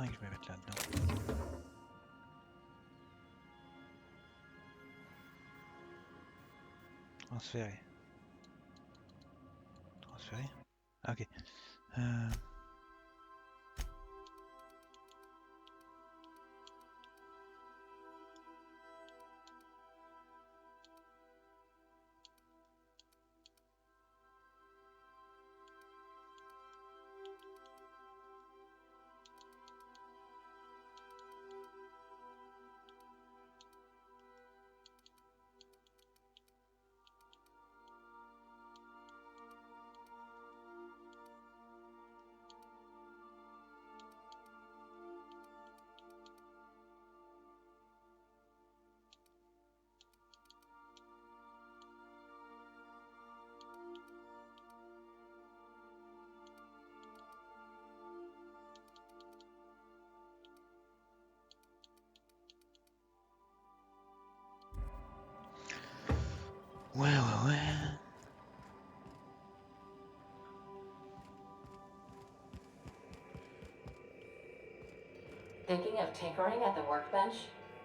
faudrait que je me mette là-dedans. Transférer. Transférer. Ah, ok. Ouais. Thinking of tinkering at the workbench?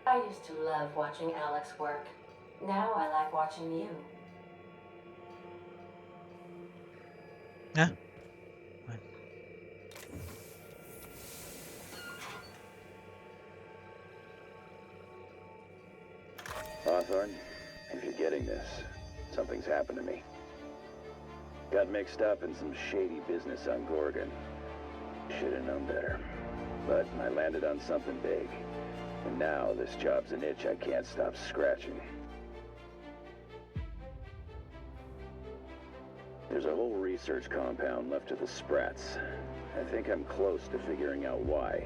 I used to love watching Alex work. Now I like watching you. Hein? Ouais. Hawthorne, if you're getting this, something's happened to me. Got mixed up in some shady business on Gorgon. Should've known better. But I landed on something big. And now this job's an itch I can't stop scratching. There's a whole research compound left to the Sprats. I think I'm close to figuring out why.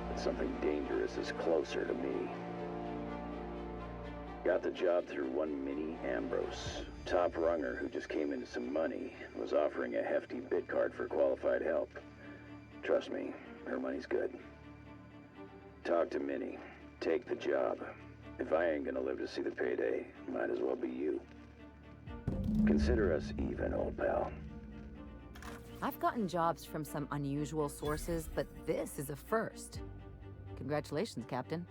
But something dangerous is closer to me. Got the job through one Minnie Ambrose. Top runger who just came into some money, was offering a hefty bid card for qualified help. Trust me, her money's good. Talk to Minnie. Take the job. If I ain't gonna live to see the payday, might as well be you. Consider us even, old pal. I've gotten jobs from some unusual sources, but this is a first. Congratulations, Captain.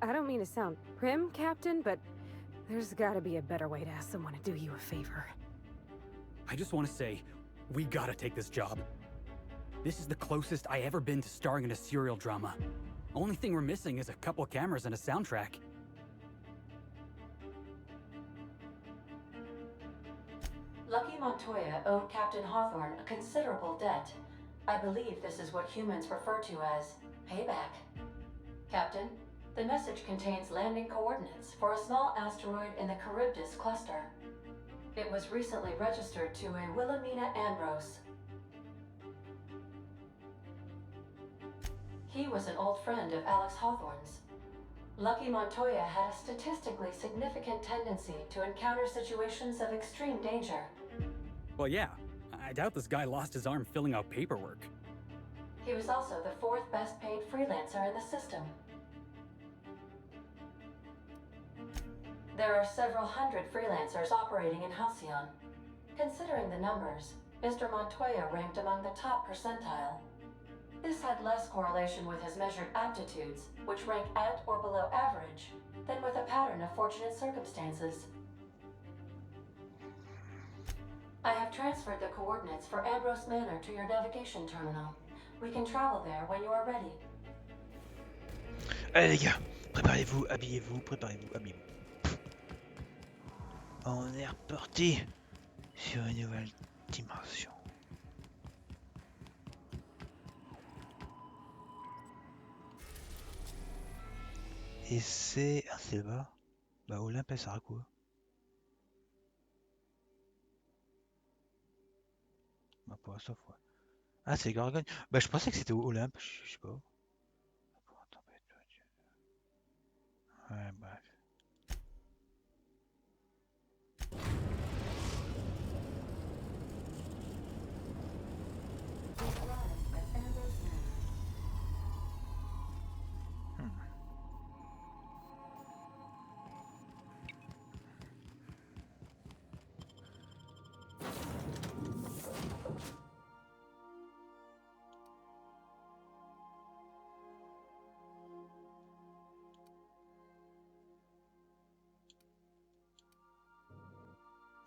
I don't mean to sound prim, Captain, but there's gotta be a better way to ask someone to do you a favor. I just want to say, we gotta take this job. This is the closest I ever been to starring in a serial drama. Only thing we're missing is a couple cameras and a soundtrack. Lucky Montoya owed Captain Hawthorne a considerable debt. I believe this is what humans refer to as payback. Captain, the message contains landing coordinates for a small asteroid in the Charybdis cluster. It was recently registered to a Wilhelmina Ambrose. He was an old friend of Alex Hawthorne's. Lucky Montoya had a statistically significant tendency to encounter situations of extreme danger. Well, yeah, I doubt this guy lost his arm filling out paperwork. He was also the fourth best paid freelancer in the system. There are several hundred freelancers operating in Halcyon. Considering the numbers, Mr. Montoya ranked among the top percentile. This had less correlation with his measured aptitudes, which rank at or below average, than with a pattern of fortunate circumstances. I have transferred the coordinates for Ambrose Manor to your navigation terminal. We can travel there when you are ready. Allez les gars, préparez-vous, habillez-vous, habillez-vous. On est reparti sur une nouvelle dimension. Et c'est... Ah, c'est là-bas. Bah Olympe, elle sert à quoi? Bah pas ça, quoi. Ah, c'est Gorgone. Bah je pensais que c'était Olympe, je sais pas. Ouais, bref.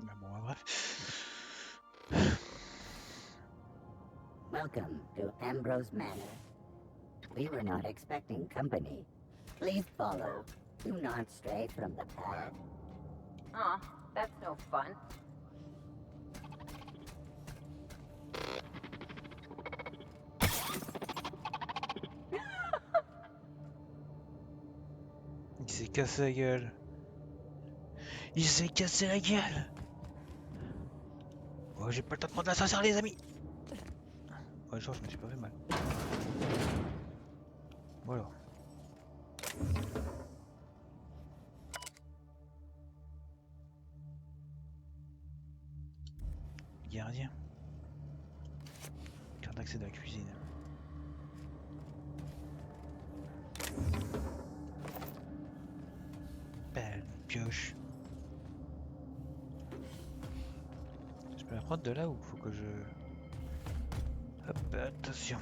Mais bon, bref. Welcome to Ambrose Manor. We were not expecting company. Please follow. Do not stray from the path. Aw, that's no fun. Il s'est cassé la gueule. Il s'est cassé la gueule. Oh, j'ai pas le temps de prendre l'ascenseur, les amis. Ouais, genre, je me suis pas fait mal. Voilà. Gardien. Carte d'accès de la cuisine. Pelle, pioche. Je peux la prendre de là ou faut que je... Hop, attention.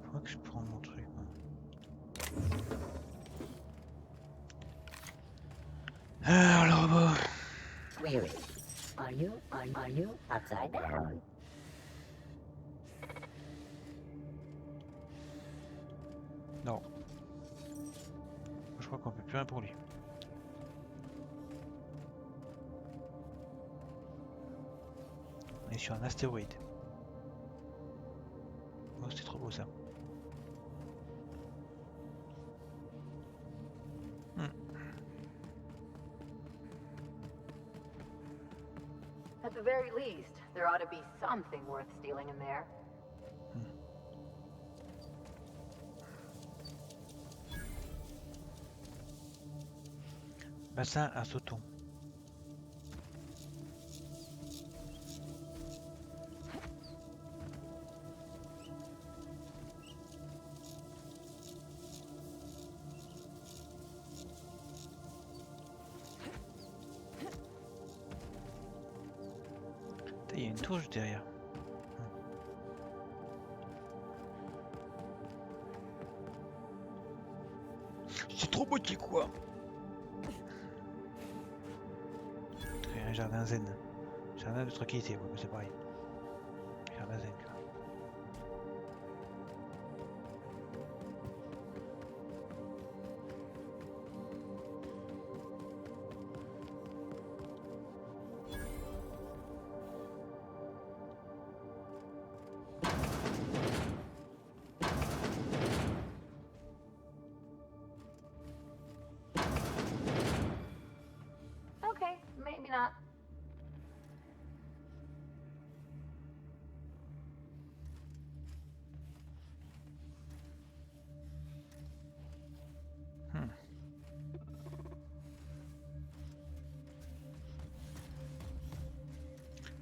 Faut que je prenne mon truc. Alors le robot. Query. Are you upside down? Non. Je crois qu'on peut plus rien pour lui. On est sur un astéroïde. Oh, c'était trop beau ça. At the very least, there ought to be something worth stealing in there. Bassin à sauton. Il y a une tour juste derrière. C'est trop beau, tu quoi. Un jardin zen. Jardin de tranquillité, ouais, mais c'est pareil. Jardin zen, quoi. Okay, maybe not.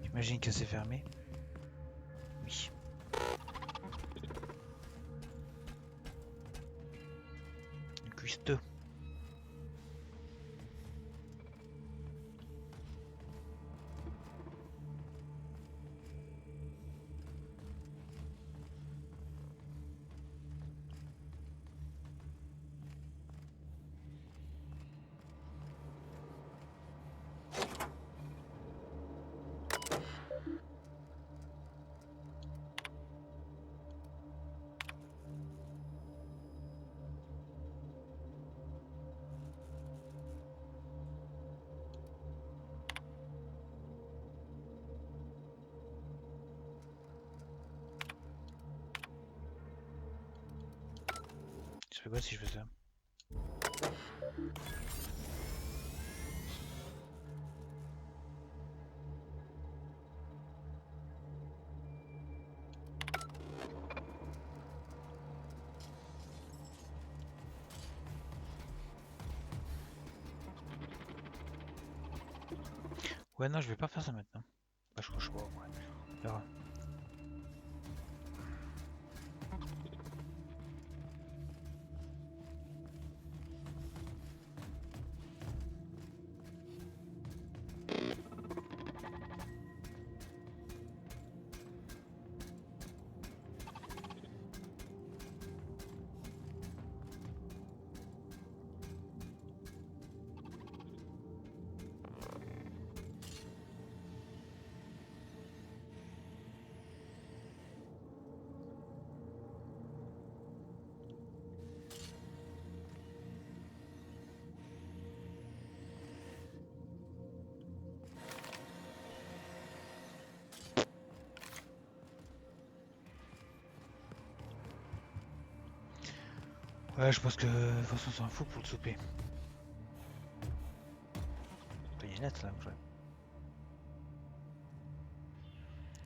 J'imagine que c'est fermé. Oui. Une cuistot. Je sais pas si je fais ça. Ouais, non, je vais pas faire ça maintenant. Bah, je crois que je vois, ouais. On verra. Ouais, je pense que de toute façon, on s'en fout pour le souper. Il y a une lettre là, ouais.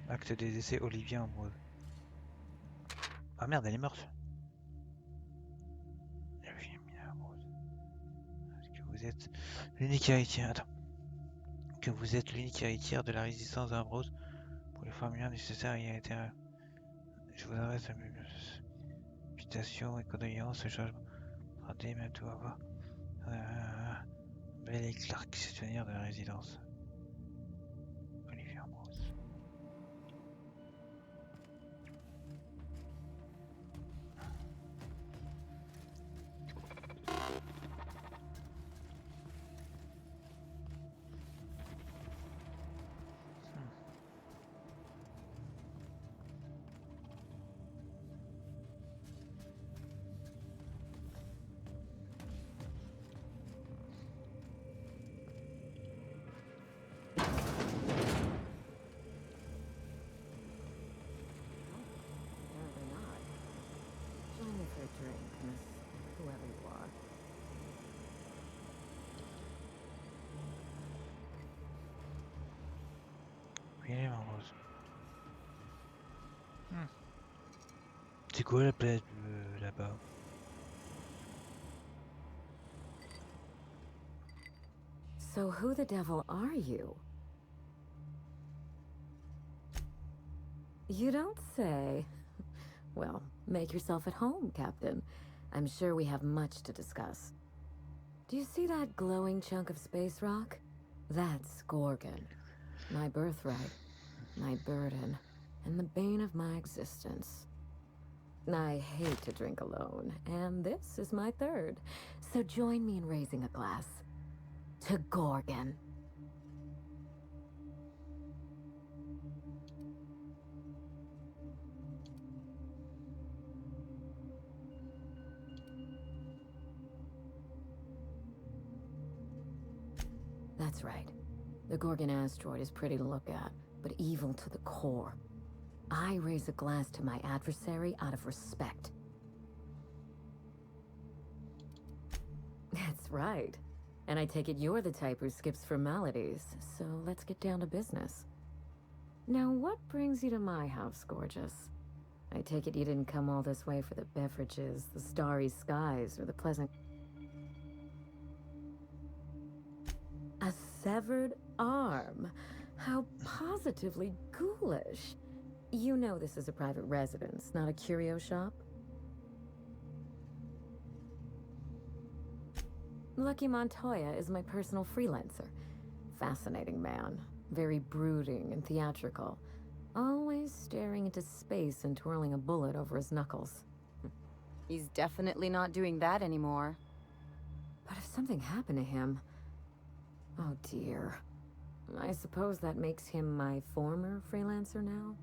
Acte des essais Olivia Ambrose. Ah merde, elle est morte. Olivia Ambrose. Est-ce que vous êtes l'unique héritière? Attends. Que vous êtes l'unique héritière de la résistance d'Ambrose pour les formules nécessaires et été. Je vous adresse la réputation et condoléances, ce changement. Raté, même tout va voir. Belle et Clark, gestionnaire de la résidence. Olivier Ambrose. Apparently not. Join me for a drink, Miss whoever you are. William Ambrose. C'est quoi la planète là-bas? So who the devil are you? You don't say. Well, make yourself at home, Captain. I'm sure we have much to discuss. Do you see that glowing chunk of space rock? That's Gorgon. My birthright, my burden, and the bane of my existence. I hate to drink alone, and this is my third. So join me in raising a glass. To Gorgon. That's right. The Gorgon asteroid is pretty to look at, but evil to the core. I raise a glass to my adversary out of respect. That's right. And I take it you're the type who skips formalities, so let's get down to business. Now, what brings you to my house, gorgeous? I take it you didn't come all this way for the beverages, the starry skies, or the pleasant... A severed arm? How positively ghoulish. You know this is a private residence, not a curio shop? Lucky Montoya is my personal freelancer. Fascinating man. Very brooding and theatrical. Always staring into space and twirling a bullet over his knuckles. He's definitely not doing that anymore. But if something happened to him... Oh dear. I suppose that makes him my former freelancer now?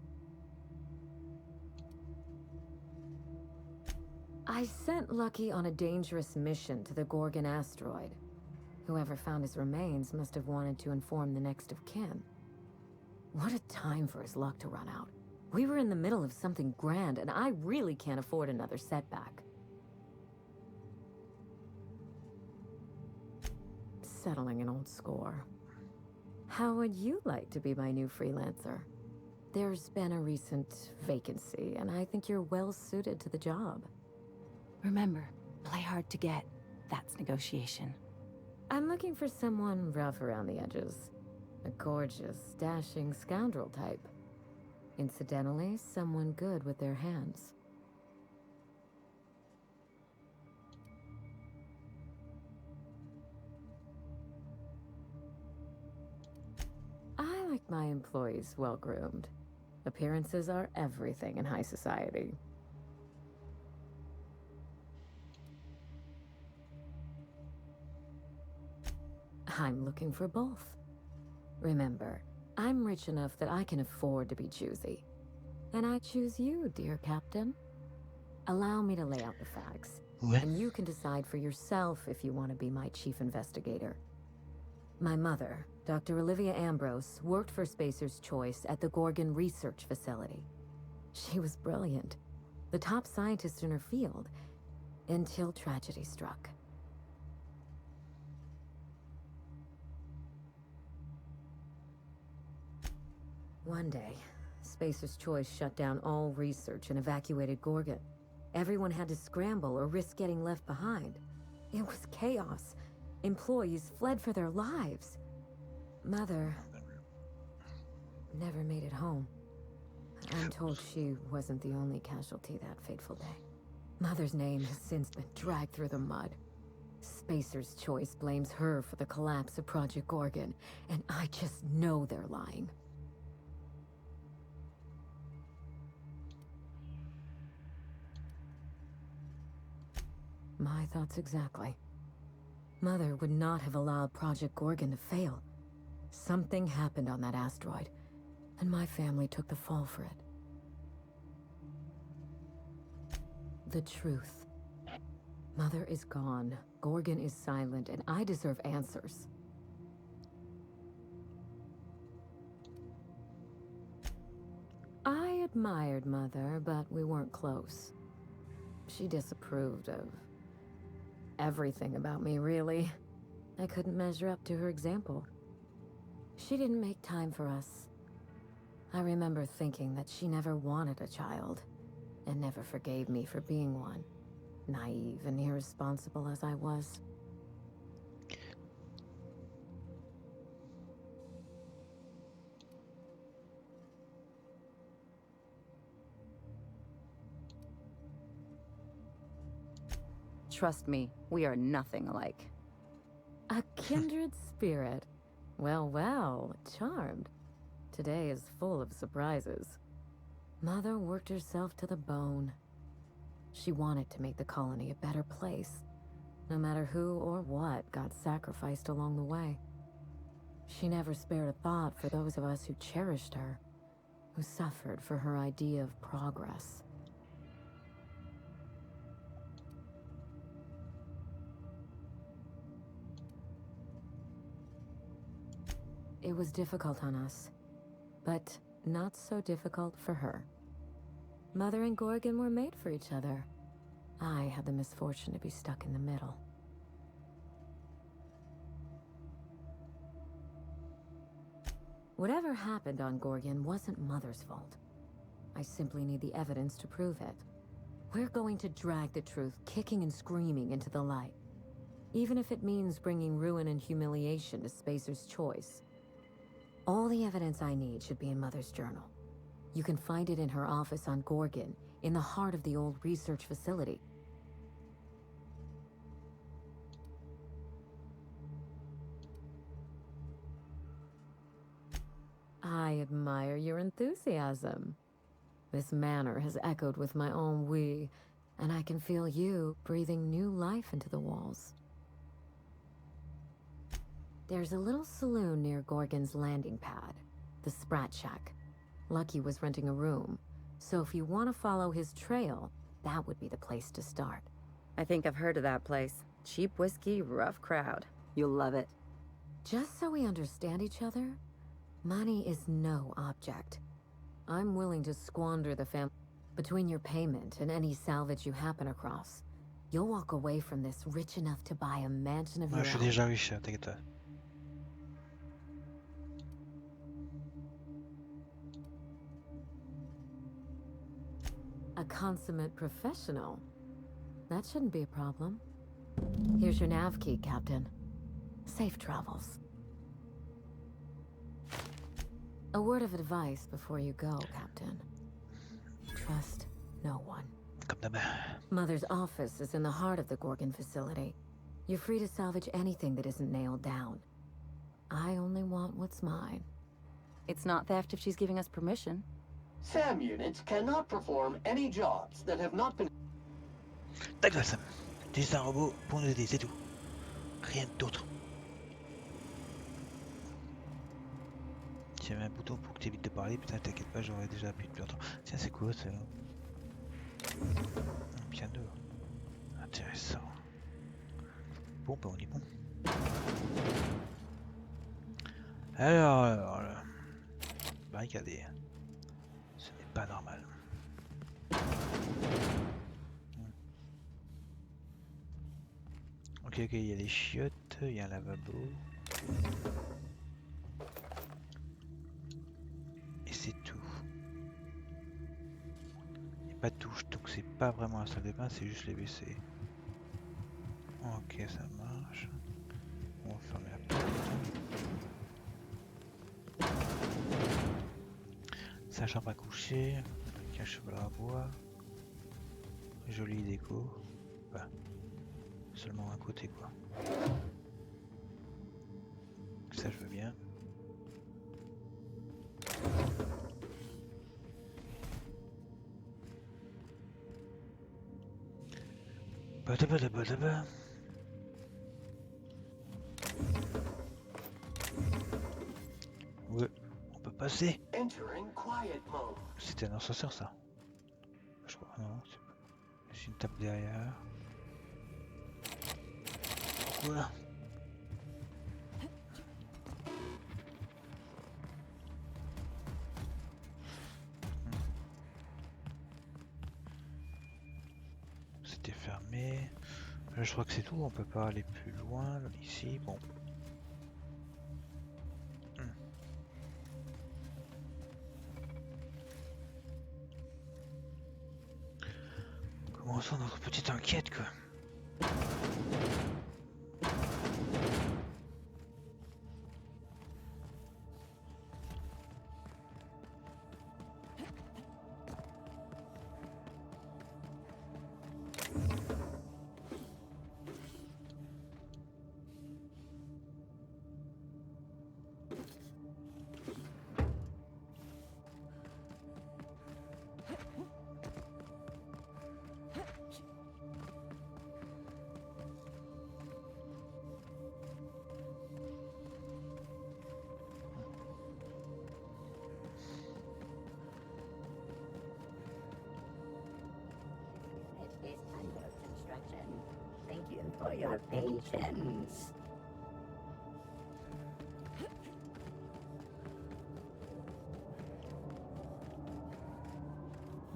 I sent Lucky on a dangerous mission to the Gorgon asteroid. Whoever found his remains must have wanted to inform the next of kin. What a time for his luck to run out. We were in the middle of something grand, and I really can't afford another setback. Settling an old score. How would you like to be my new freelancer? There's been a recent vacancy, and I think you're well suited to the job. Remember, play hard to get. That's negotiation. I'm looking for someone rough around the edges. A gorgeous, dashing scoundrel type. Incidentally, someone good with their hands. I like my employees well-groomed. Appearances are everything in high society. I'm looking for both. Remember, I'm rich enough that I can afford to be choosy. And I choose you, dear Captain. Allow me to lay out the facts. Ouais. And you can decide for yourself if you want to be my chief investigator. My mother, Dr. Olivia Ambrose, worked for Spacer's Choice at the Gorgon Research Facility. She was brilliant, the top scientist in her field. until tragedy struck. One day, Spacer's Choice shut down all research and evacuated Gorgon. Everyone had to scramble or risk getting left behind. It was chaos. Employees fled for their lives. Mother never made it home. I'm told she wasn't the only casualty that fateful day. Mother's name has since been dragged through the mud. Spacer's Choice blames her for the collapse of Project Gorgon, and I just know they're lying. My thoughts exactly. Mother would not have allowed Project Gorgon to fail. Something happened on that asteroid, and my family took the fall for it. The truth. Mother is gone, Gorgon is silent, and I deserve answers. I admired Mother, but we weren't close. She disapproved of everything about me, really. I couldn't measure up to her example. She didn't make time for us. I remember thinking that she never wanted a child, and never forgave me for being one, naive and irresponsible as I was. Trust me, we are nothing alike. A kindred spirit. Well, well, charmed. Today is full of surprises. Mother worked herself to the bone. She wanted to make the colony a better place, no matter who or what got sacrificed along the way. She never spared a thought for those of us who cherished her, who suffered for her idea of progress. It was difficult on us, but not so difficult for her. Mother and Gorgon were made for each other. I had the misfortune to be stuck in the middle. Whatever happened on Gorgon wasn't Mother's fault. I simply need the evidence to prove it. We're going to drag the truth kicking and screaming into the light, even if it means bringing ruin and humiliation to Spacer's Choice. All the evidence I need should be in Mother's journal. You can find it in her office on Gorgon, in the heart of the old research facility. I admire your enthusiasm. This manor has echoed with my own we, and I can feel you breathing new life into the walls. There's a little saloon near Gorgon's landing pad, the Sprat Shack. Lucky was renting a room, so if you want to follow his trail, that would be the place to start. I think I've heard of that place. Cheap whiskey, rough crowd. You'll love it. Just so we understand each other, money is no object. I'm willing to squander the between your payment and any salvage you happen across. You'll walk away from this rich enough to buy a mansion of Moi, your je suis own. déjà riche, t'inquiète pas. A consummate professional. That shouldn't be a problem. Here's your nav key, Captain. Safe travels. A word of advice before you go, Captain. Trust no one. Comme d'hab. Mother's office is in the heart of the Gorgon facility. You're free to salvage anything that isn't nailed down. I only want what's mine. It's not theft if she's giving us permission. SAM units cannot perform any jobs that have not been... Ta gueule, Sam. T'es juste un robot pour nous aider, c'est tout. Rien d'autre. S'il y avait un bouton pour que tu évites de parler, putain, t'inquiète pas, j'aurais déjà appuyé depuis longtemps. Tiens, c'est quoi ça? Un piano. Intéressant. Bon, bah on est bon. Alors là. Barricadé. Ce n'est pas normal. Ok, ok, il y a des chiottes, il y a un lavabo. Et c'est tout. Il n'y a pas de touche, donc c'est pas vraiment la salle de bain, c'est juste les WC. Ok, ça marche. On va fermer la porte. Sa chambre à coucher, avec un cheval à bois. Jolie déco. Enfin, seulement un côté quoi. Ça je veux bien. Badabadabadaba. Ouais, on peut passer. Entering quiet mode. C'était un ascenseur ça. Je crois. Non, c'est une table derrière. Quoi? C'était fermé. Là, je crois que c'est tout. On peut pas aller plus loin ici. Bon. Commençons notre petite enquête quoi. It is under construction. Thank you for your patience.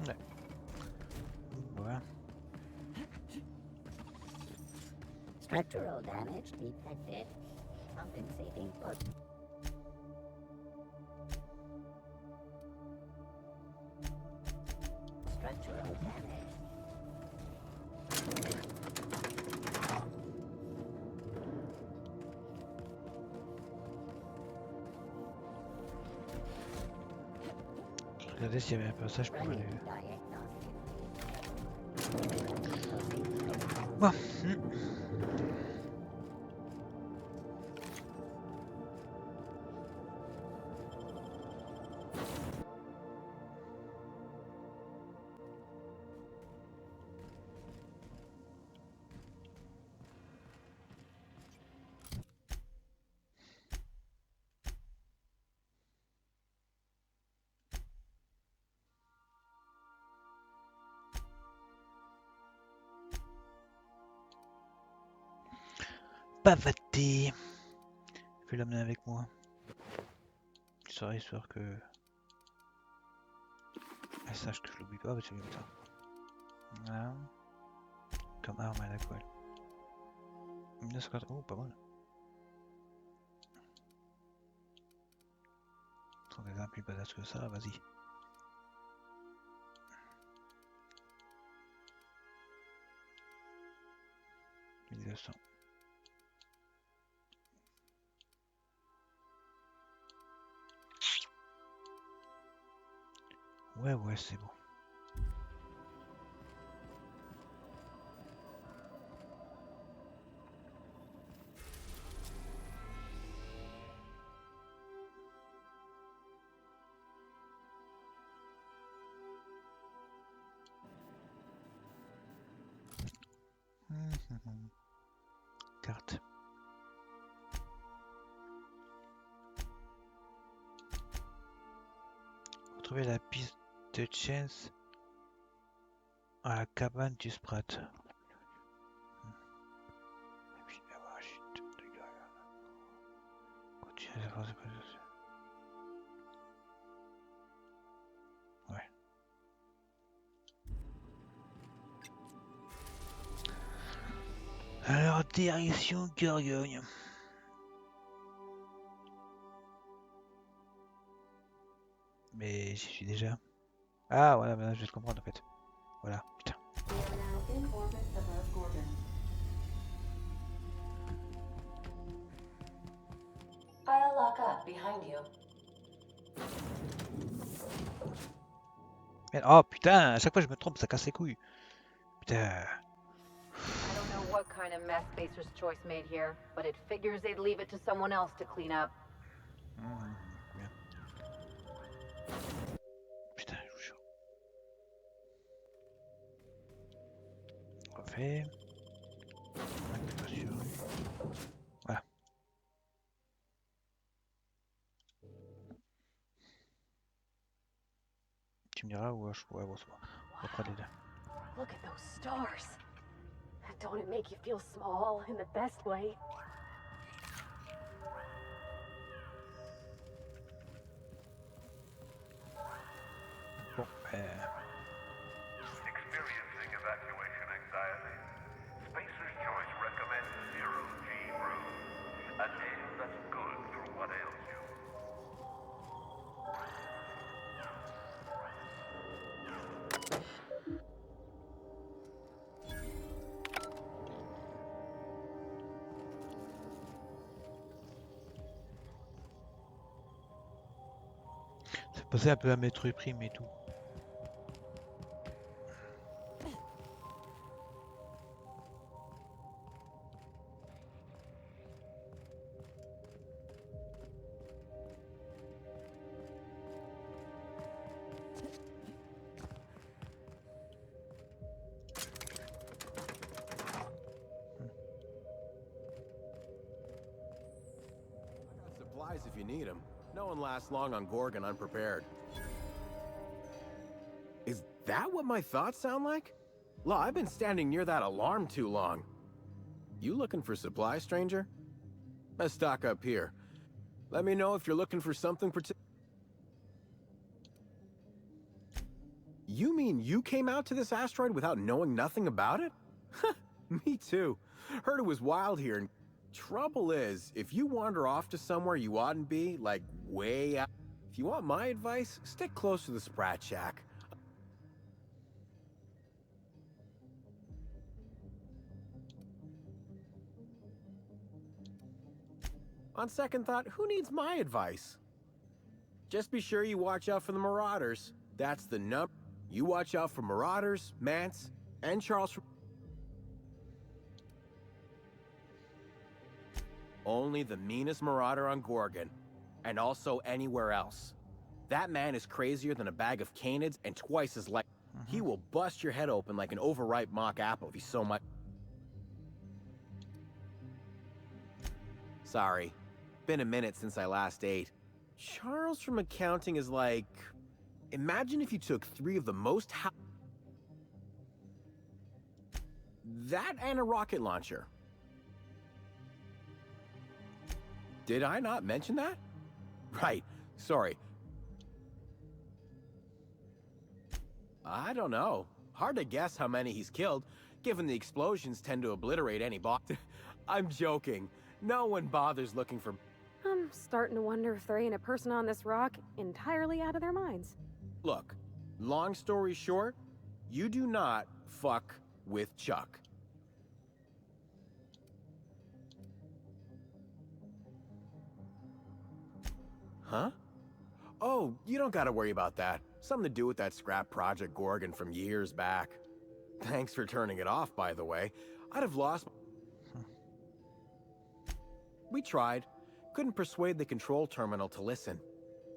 Ouais. Voilà. Structural damage detected. Compensating for... Structural damage. Regardez s'il y avait un passage pour aller. Running diagnostic. Bon. Pavaté. Je vais l'amener avec moi. Histoire que... Elle sache que je l'oublie pas, c'est comme ça. Voilà. Comme arme à la colle. 1950... Oh, pas mal. Ce sont des armes plus badass que ça, vas-y. $1200. Ouais, c'est bon. Carte. Retrouvez la piste de Chance à la cabane du Sprat. Et puis, voilà, chut, continuez à faire ce que ouais. Alors, Alors, direction Gorgogne. Mais j'y suis déjà. Ah voilà, maintenant je vais te comprendre en fait. Voilà, putain. We are now in orbit above Gorgon. I'll lock up behind you. Merde. Oh putain, à chaque fois je me trompe, ça casse les couilles. Putain. I don't know what kind of mess Spacer's Choice made here, but it figures they'd leave it to someone else to clean up. Bien. Putain, je vous jure. Refait. Activation. Voilà. Tu me diras où je pourrais voir ça. On va prendre les deux. Look at those stars. Don't it make you feel small in the best way? Bon, Experiencing evacuation anxiety? Spacer's Choice recommends Zero G Brew. A name that's good for what ails you. ça passait un peu à Metroid Prime et tout. Supplies if you need them. No one lasts long on Gorgon unprepared. Is that what my thoughts sound like? Law, I've been standing near that alarm too long. You looking for supplies, stranger? Let's stock up here. Let me know if you're looking for something particular. You mean you came out to this asteroid without knowing nothing about it? Me too. Heard it was wild here. And trouble is, if you wander off to somewhere you oughtn't be, like way out, if you want my advice, stick close to the Sprat Shack. On second thought, who needs my advice? Just be sure you watch out for the Marauders. That's the number. You watch out for Marauders, Mance, and Charles from... Only the meanest Marauder on Gorgon, and also anywhere else. That man is crazier than a bag of canids and twice as like. He will bust your head open like an overripe mock apple if he's so much. Sorry. Been a minute since I last ate. Charles from accounting is like... Imagine if you took 3 of the most that and a rocket launcher. Did I not mention that? Right, sorry. I don't know. Hard to guess how many he's killed, given the explosions tend to obliterate any bot. I'm joking. No one bothers looking for... I'm starting to wonder if there ain't a person on this rock entirely out of their minds. Look, long story short, you do not fuck with Chuck. Huh? Oh, you don't gotta worry about that. Something to do with that scrap Project Gorgon from years back. Thanks for turning it off, by the way. I'd have lost... We tried. Couldn't persuade the control terminal to listen.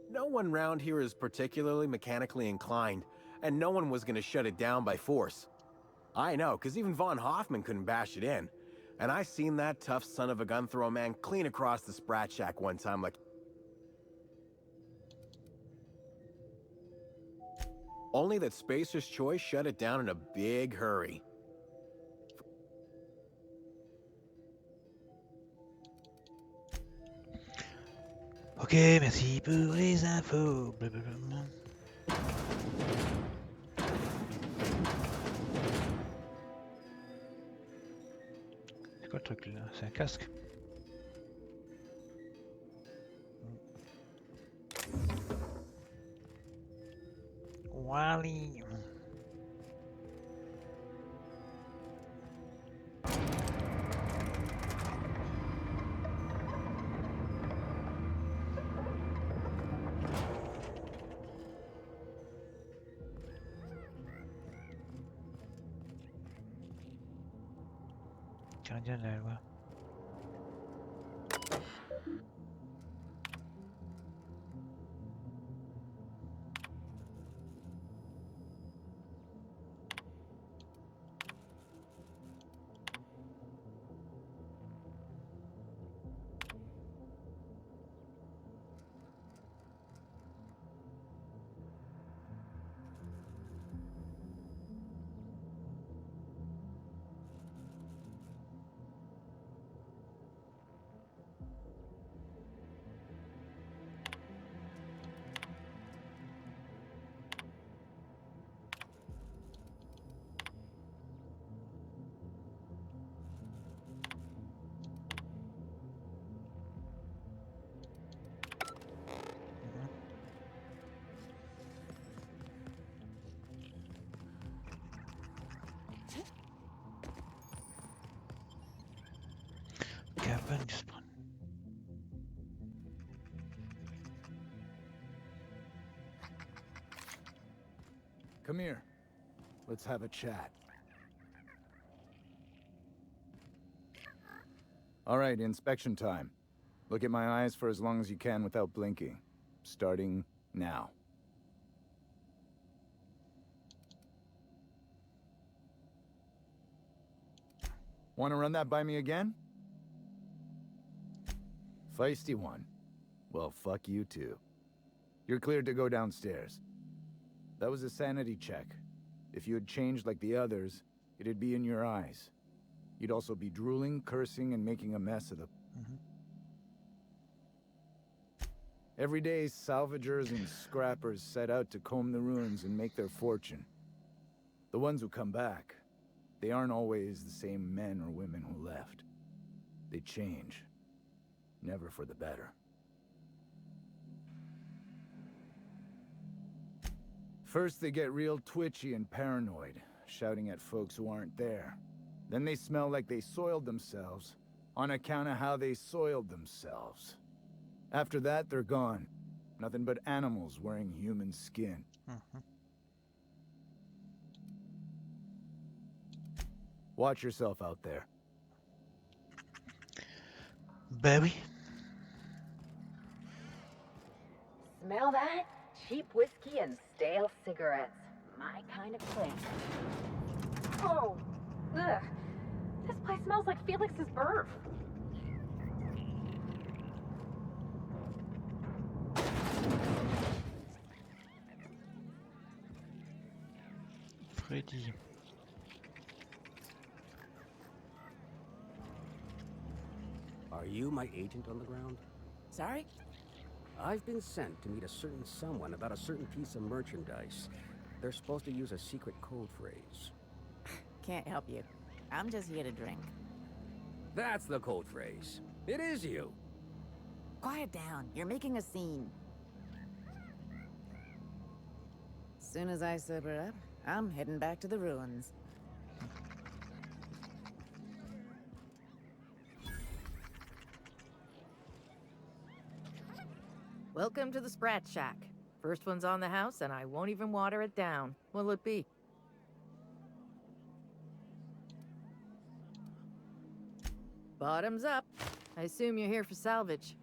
No one round here is particularly mechanically inclined, and no one was gonna shut it down by force. I know, because even Von Hoffman couldn't bash it in. And I seen that tough son of a gun throw man clean across the Sprat Shack one time like... Only that Spacer's Choice shut it down in a big hurry. Ok, merci pour les infos. Blablabla. C'est quoi le truc là? C'est un casque? Wally! Gardien de la loi. Cabane du spawn. Come here. Let's have a chat. All right, inspection time. Look at my eyes for as long as you can without blinking. Starting now. Want to run that by me again? Feisty one. Well, fuck you too. You're cleared to go downstairs. That was a sanity check. If you had changed like the others, it'd be in your eyes. You'd also be drooling, cursing, and making a mess of the... Every day, salvagers and scrappers set out to comb the ruins and make their fortune. The ones who come back, they aren't always the same men or women who left. They change. Never for the better. First, they get real twitchy and paranoid, shouting at folks who aren't there. Then they smell like they soiled themselves, on account of how they soiled themselves. After that, they're gone. Nothing but animals wearing human skin. Watch yourself out there. Baby. Smell that? Cheap whiskey and stale cigarettes. My kind of place. Oh, ugh. This place smells like Felix's birth. Freddy. Are you my agent on the ground? Sorry? I've been sent to meet a certain someone about a certain piece of merchandise. They're supposed to use a secret code phrase. Can't help you. I'm just here to drink. That's the code phrase. It is you. Quiet down. You're making a scene. Soon as I sober up, I'm heading back to the ruins. Welcome to the Sprat Shack. First one's on the house, and I won't even water it down. What'll it be? Bottoms up. I assume you're here for salvage.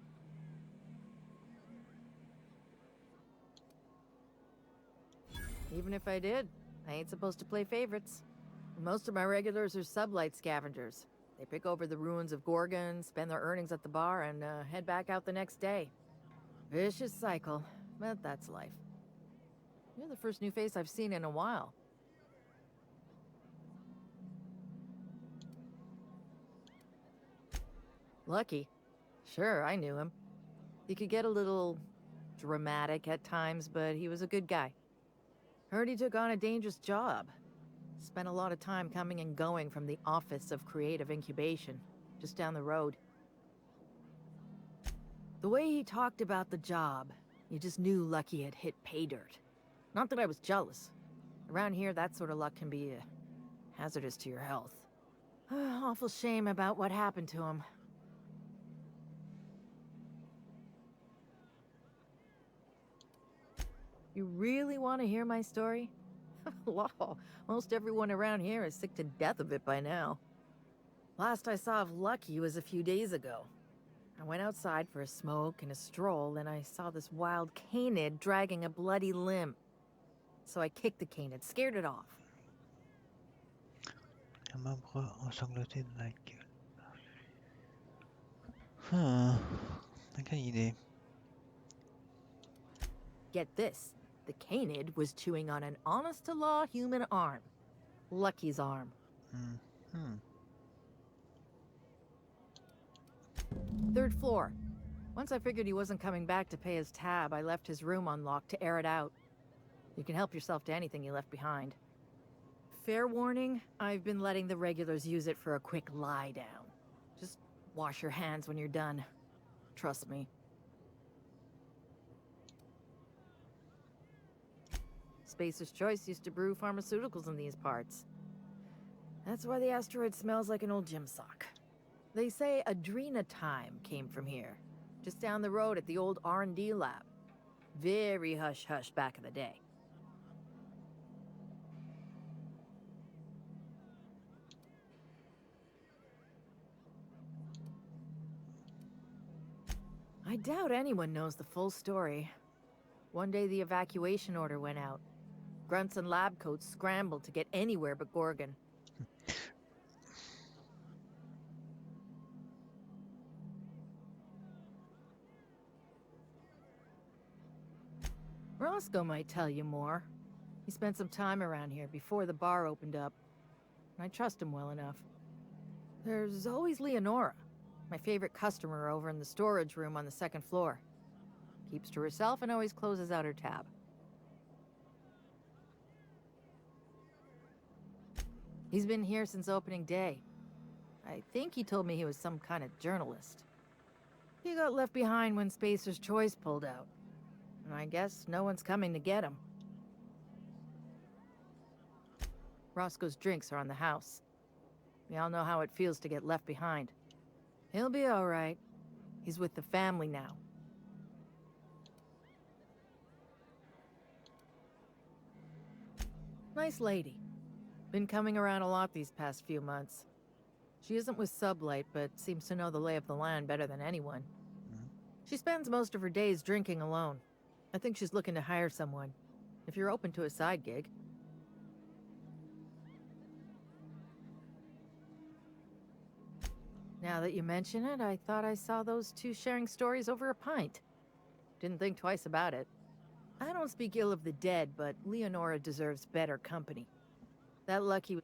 Even if I did, I ain't supposed to play favorites. Most of my regulars are sublight scavengers. They pick over the ruins of Gorgon, spend their earnings at the bar, and head back out the next day. Vicious cycle, but that's life. You're the first new face I've seen in a while. Lucky. Sure, I knew him. He could get a little dramatic at times, but he was a good guy. Heard he took on a dangerous job. Spent a lot of time coming and going from the Office of Creative Incubation. just down the road. The way he talked about the job, you just knew Lucky had hit pay dirt. Not that I was jealous. Around here, that sort of luck can be hazardous to your health. Awful shame about what happened to him. You really want to hear my story? Law, most everyone around here is sick to death of it by now. Last I saw of Lucky was a few days ago. I went outside for a smoke and a stroll, and I saw this wild canid dragging a bloody limb. So I kicked the canid, scared it off. Un membre ensanglanté dans la gueule. Quelle idée. Get this, the canid was chewing on an honest-to-law human arm. Lucky's arm. Third floor. Once I figured he wasn't coming back to pay his tab, I left his room unlocked to air it out. You can help yourself to anything you left behind. Fair warning, I've been letting the regulars use it for a quick lie down. Just wash your hands when you're done. Trust me. Spacer's Choice used to brew pharmaceuticals in these parts. That's why the asteroid smells like an old gym sock. They say Adrenatime came from here, just down the road at the old R&D lab. Very hush-hush back in the day. I doubt anyone knows the full story. One day the evacuation order went out. Grunts and lab coats scrambled to get anywhere but Gorgon. Roscoe might tell you more. He spent some time around here before the bar opened up. I trust him well enough. There's always Leonora, my favorite customer over in the storage room on the second floor. Keeps to herself and always closes out her tab. He's been here since opening day. I think he told me he was some kind of journalist. He got left behind when Spacer's Choice pulled out. And I guess no one's coming to get him. Roscoe's drinks are on the house. We all know how it feels to get left behind. He'll be all right. He's with the family now. Nice lady. Been coming around a lot these past few months. She isn't with Sublight, but seems to know the lay of the land better than anyone. She spends most of her days drinking alone. I think she's looking to hire someone. If you're open to a side gig. Now that you mention it, I thought I saw those two sharing stories over a pint. Didn't think twice about it. I don't speak ill of the dead, but Leonora deserves better company. That Lucky...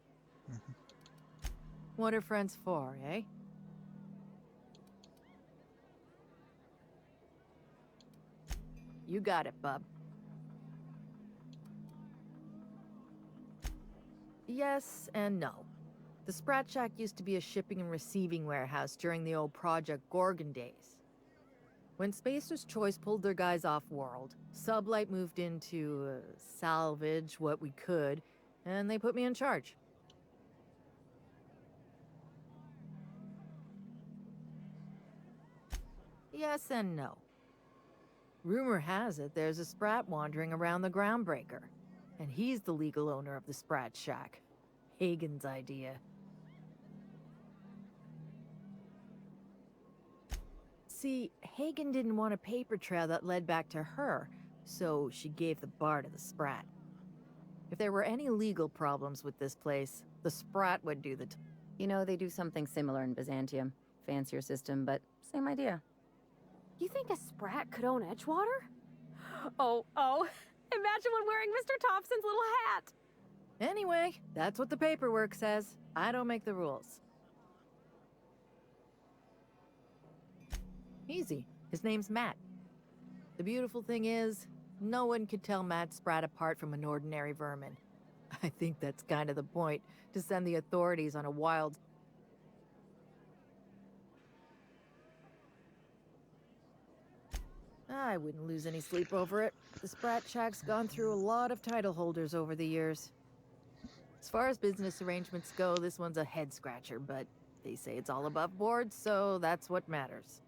What are friends for, eh? You got it, bub. Yes and no. The Sprat Shack used to be a shipping and receiving warehouse during the old Project Gorgon days. When Spacer's Choice pulled their guys off-world, Sublight moved in to salvage what we could, and they put me in charge. Yes and no. Rumor has it there's a Sprat wandering around the Groundbreaker, and he's the legal owner of the Sprat Shack. Hagen's idea. See, Hagen didn't want a paper trail that led back to her, so she gave the bar to the Sprat. If there were any legal problems with this place, the Sprat would do the You know, they do something similar in Byzantium. Fancier system, but same idea. You think a Sprat could own Edgewater? Oh, imagine one wearing Mr. Thompson's little hat! Anyway, that's what the paperwork says. I don't make the rules. Easy. His name's Matt. The beautiful thing is, no one could tell Matt Sprat apart from an ordinary vermin. I think that's kind of the point, to send the authorities on a wild... I wouldn't lose any sleep over it. The Sprat Shack's gone through a lot of title holders over the years. As far as business arrangements go, this one's a head-scratcher, but they say it's all above board, so that's what matters.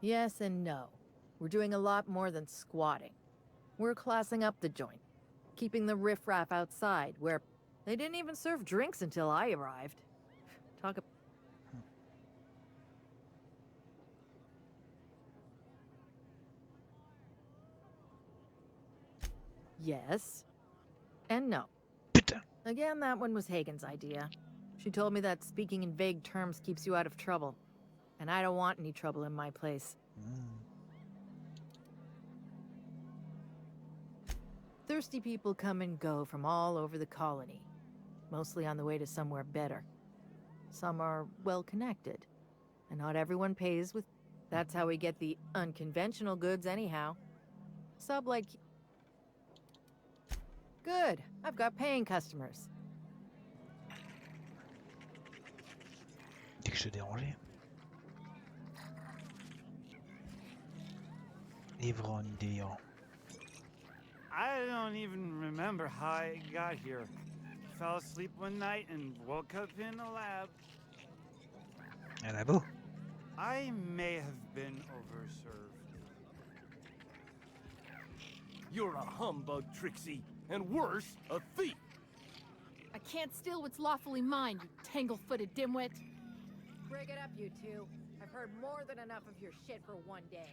Yes and no. We're doing a lot more than squatting. We're classing up the joint, keeping the riffraff outside, where they didn't even serve drinks until I arrived. Talk about... Yes. And no. Again, that one was Hagen's idea. She told me that speaking in vague terms keeps you out of trouble. And I don't want any trouble in my place. Thirsty people come and go from all over the colony. Mostly on the way to somewhere better. Some are well-connected. And not everyone pays with... That's how we get the unconventional goods anyhow. Sub like... Good. I've got paying customers. Dès que je te dérangeais. Ivron Dion. I don't even remember how I got here. Fell asleep one night and woke up in a lab. Un labo? I may have been overserved. You're a humbug, Trixie, and worse, a thief. I can't steal what's lawfully mine, you tangle-footed dimwit. Break it up, you two. I've heard more than enough of your shit for one day.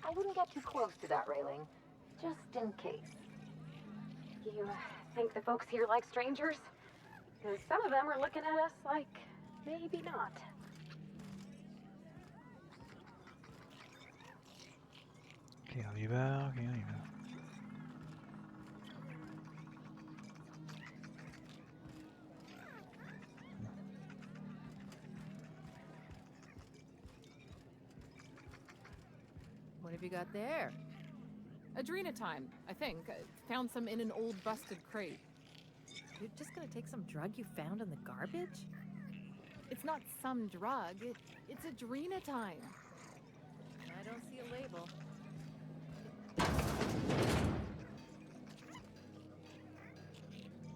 I wouldn't get too close to that railing, just in case. You think the folks here like strangers? Because some of them are looking at us like, maybe not. Client du bar, client du bar. What have you got there? Adrenatime, I think. Found some in an old busted crate. You're just gonna take some drug you found in the garbage? It's not some drug. It's adrenatime. I don't see a label.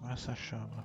Voilà sa chambre.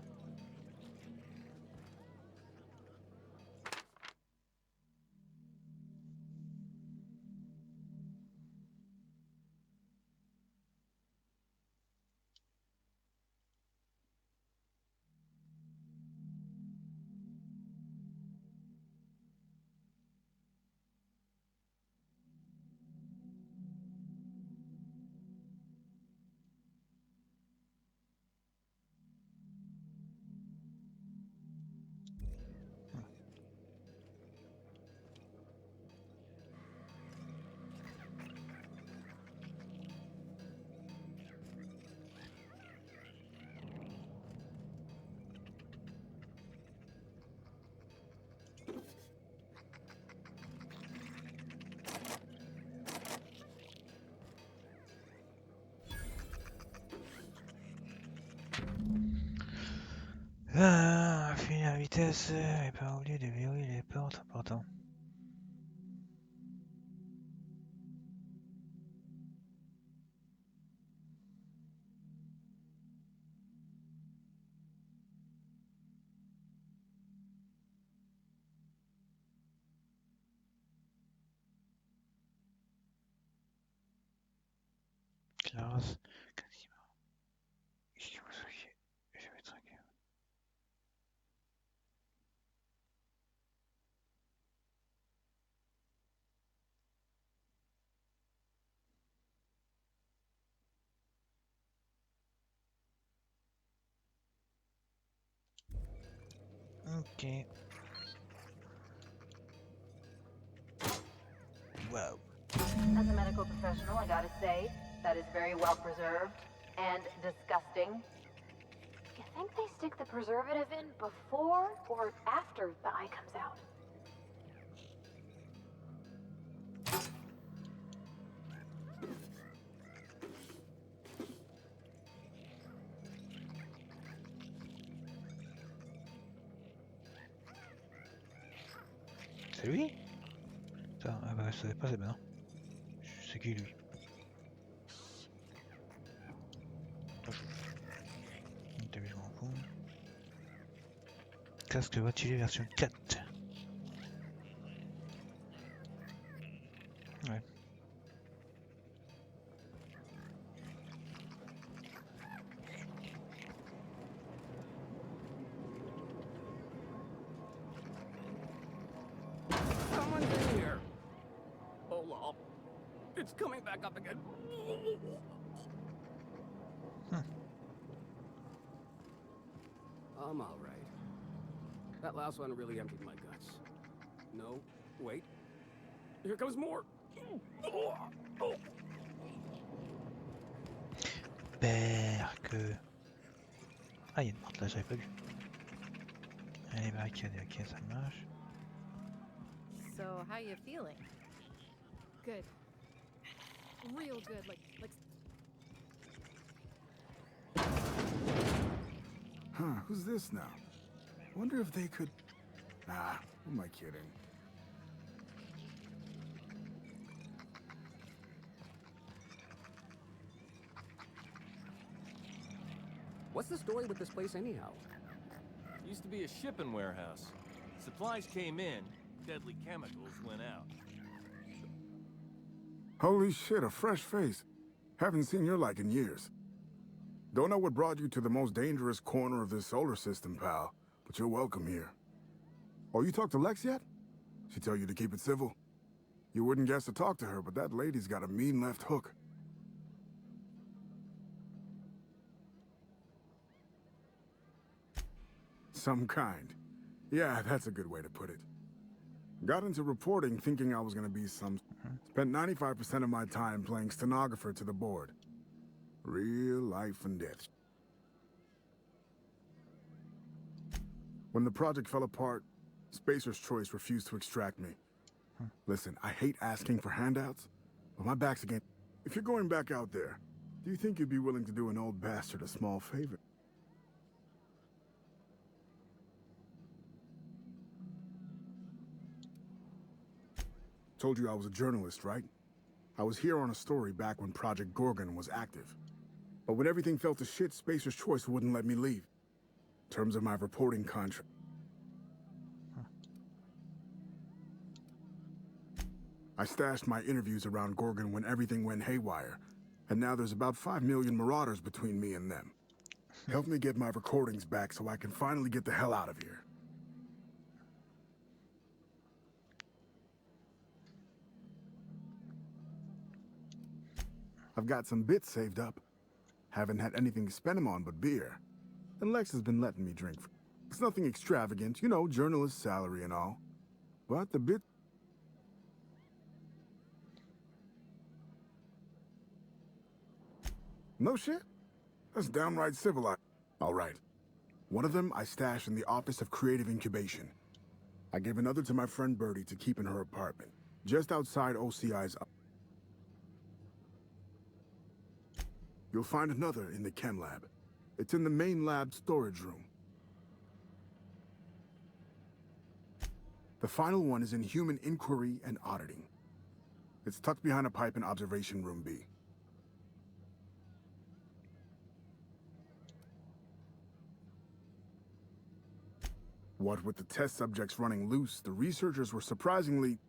Ah, fini la vitesse et pas oublier de verrouiller les portes, important. Classe, quasiment. Je vous soucie, je vais traquer. Okay. Wow. As a medical professional, I gotta say, that is very well preserved and disgusting. You think they stick the preservative in before or after the eye comes out? C'est lui? Putain, ah bah je savais pas, c'est bien. C'est qui lui? T'as vu, je m'en fous. Casque voiture version 4. Ouais. Someone's in here. Oh, lol. It's coming back up again. I'm all right. That last one really emptied my guts. No, wait. Here comes more. Berk. Ah, il y a une porte là, j'avais pas vu. Allez, barricade, ok, ça marche. So, how you feeling? Good. Real good. Like. Huh, who's this now? Wonder if they could... Nah, who am I kidding? What's the story with this place anyhow? Used to be a shipping warehouse. Supplies came in, deadly chemicals went out. Holy shit, a fresh face. Haven't seen your like in years. Don't know what brought you to the most dangerous corner of this solar system, pal, but you're welcome here. Oh, you talked to Lex yet? She tell you to keep it civil? You wouldn't guess to talk to her, but that lady's got a mean left hook. Some kind. Yeah, that's a good way to put it. Got into reporting thinking I was gonna be some... Spent 95% of my time playing stenographer to the board. Real life and death. When the project fell apart, Spacer's Choice refused to extract me. Listen, I hate asking for handouts, but my back's against... If you're going back out there, do you think you'd be willing to do an old bastard a small favor? Told you I was a journalist, right? I was here on a story back when Project Gorgon was active. But when everything fell to shit, Spacer's Choice wouldn't let me leave. In terms of my reporting contract. I stashed my interviews around Gorgon when everything went haywire. And now there's about 5 million marauders between me and them. Help me get my recordings back so I can finally get the hell out of here. I've got some bits saved up. Haven't had anything to spend them on but beer. And Lex has been letting me drink. It's nothing extravagant, you know, journalist salary and all. But the bit... No shit? That's downright civilized. All right. One of them I stashed in the Office of Creative Incubation. I gave another to my friend Birdie to keep in her apartment, just outside OCI's... You'll find another in the chem lab. It's in the main lab storage room. The final one is in human inquiry and auditing. It's tucked behind a pipe in observation room B. What with the test subjects running loose, the researchers were surprisingly...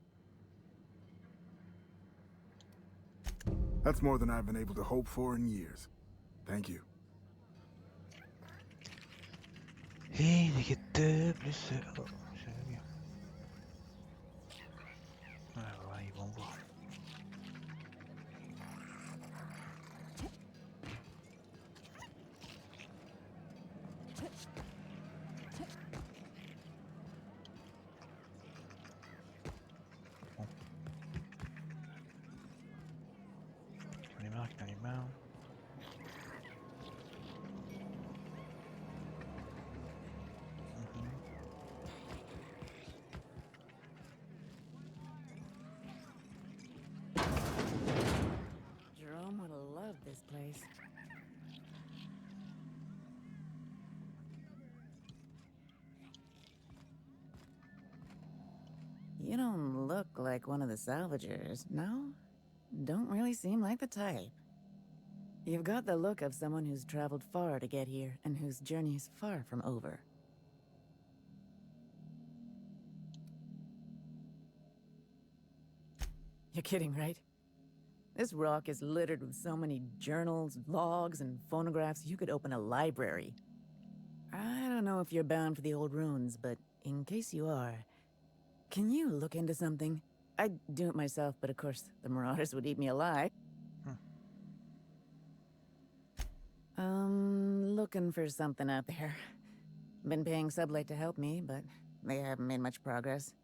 That's more than I've been able to hope for in years. Thank you. Étiquette plus... Oh, j'avais vu. Alors, ils vont voir. J'en ai marre. like one of the salvagers, no? Don't really seem like the type. You've got the look of someone who's traveled far to get here, and whose journey is far from over. You're kidding, right? This rock is littered with so many journals, logs, and phonographs you could open a library. I don't know if you're bound for the old ruins, but in case you are, can you look into something? I'd do it myself, but of course, the Marauders would eat me alive. Looking for something out there. Been paying Sublight to help me, but they haven't made much progress.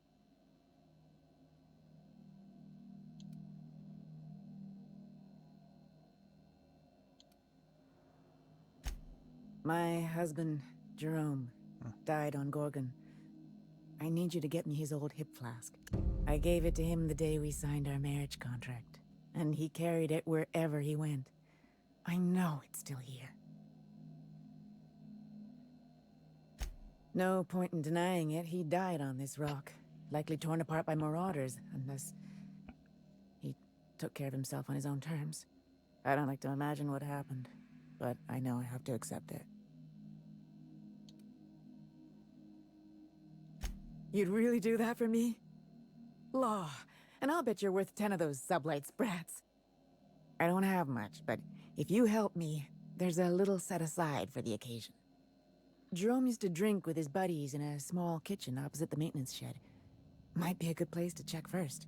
My husband, Jerome, died on Gorgon. I need you to get me his old hip flask. I gave it to him the day we signed our marriage contract, and he carried it wherever he went. I know it's still here. No point in denying it, he died on this rock. Likely torn apart by marauders, unless he took care of himself on his own terms. I don't like to imagine what happened, but I know I have to accept it. You'd really do that for me? Law, and I'll bet you're worth 10 of those Sublight sprats. I don't have much, but if you help me, there's a little set aside for the occasion. Jerome used to drink with his buddies in a small kitchen opposite the maintenance shed. Might be a good place to check first.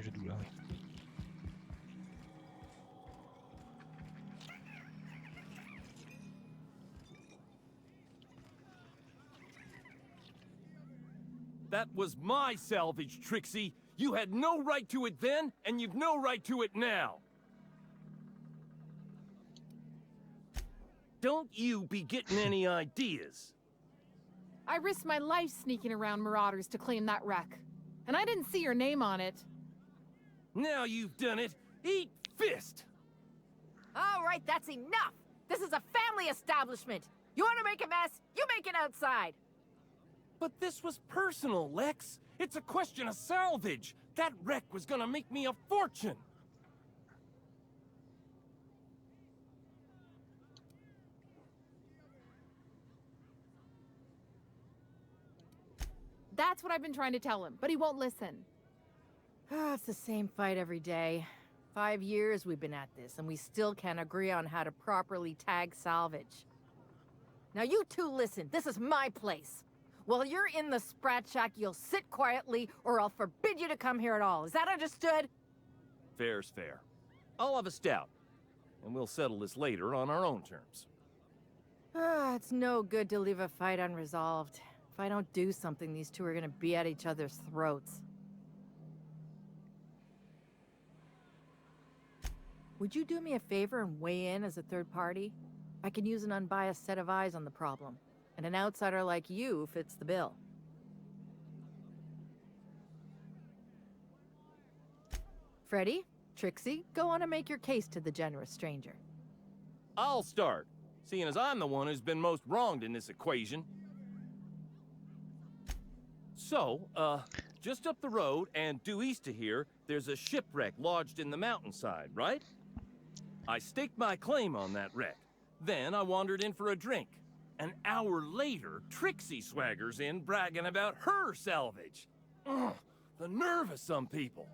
Je dois là, oui. That was my salvage, Trixie. You had no right to it then, and you've no right to it now. Don't you be getting any ideas. I risked my life sneaking around Marauders to claim that wreck. And I didn't see your name on it. Now you've done it. Eat fist! All right, that's enough! This is a family establishment! You want to make a mess? You make it outside! But this was personal, Lex. It's a question of salvage. That wreck was gonna make me a fortune. That's what I've been trying to tell him, but he won't listen. It's the same fight every day. 5 years we've been at this, and we still can't agree on how to properly tag salvage. Now you two listen, this is my place. While you're in the Sprat Shack, you'll sit quietly, or I'll forbid you to come here at all. Is that understood? Fair's fair. I'll have a stout, and we'll settle this later on our own terms. It's no good to leave a fight unresolved. If I don't do something, these two are gonna be at each other's throats. Would you do me a favor and weigh in as a third party? I can use an unbiased set of eyes on the problem, and an outsider like you fits the bill. Freddy, Trixie, go on and make your case to the generous stranger. I'll start, seeing as I'm the one who's been most wronged in this equation. So, just up the road and due east of here, there's a shipwreck lodged in the mountainside, right? I staked my claim on that wreck. Then I wandered in for a drink. An hour later, Trixie swaggers in bragging about her salvage. Ugh, the nerve of some people.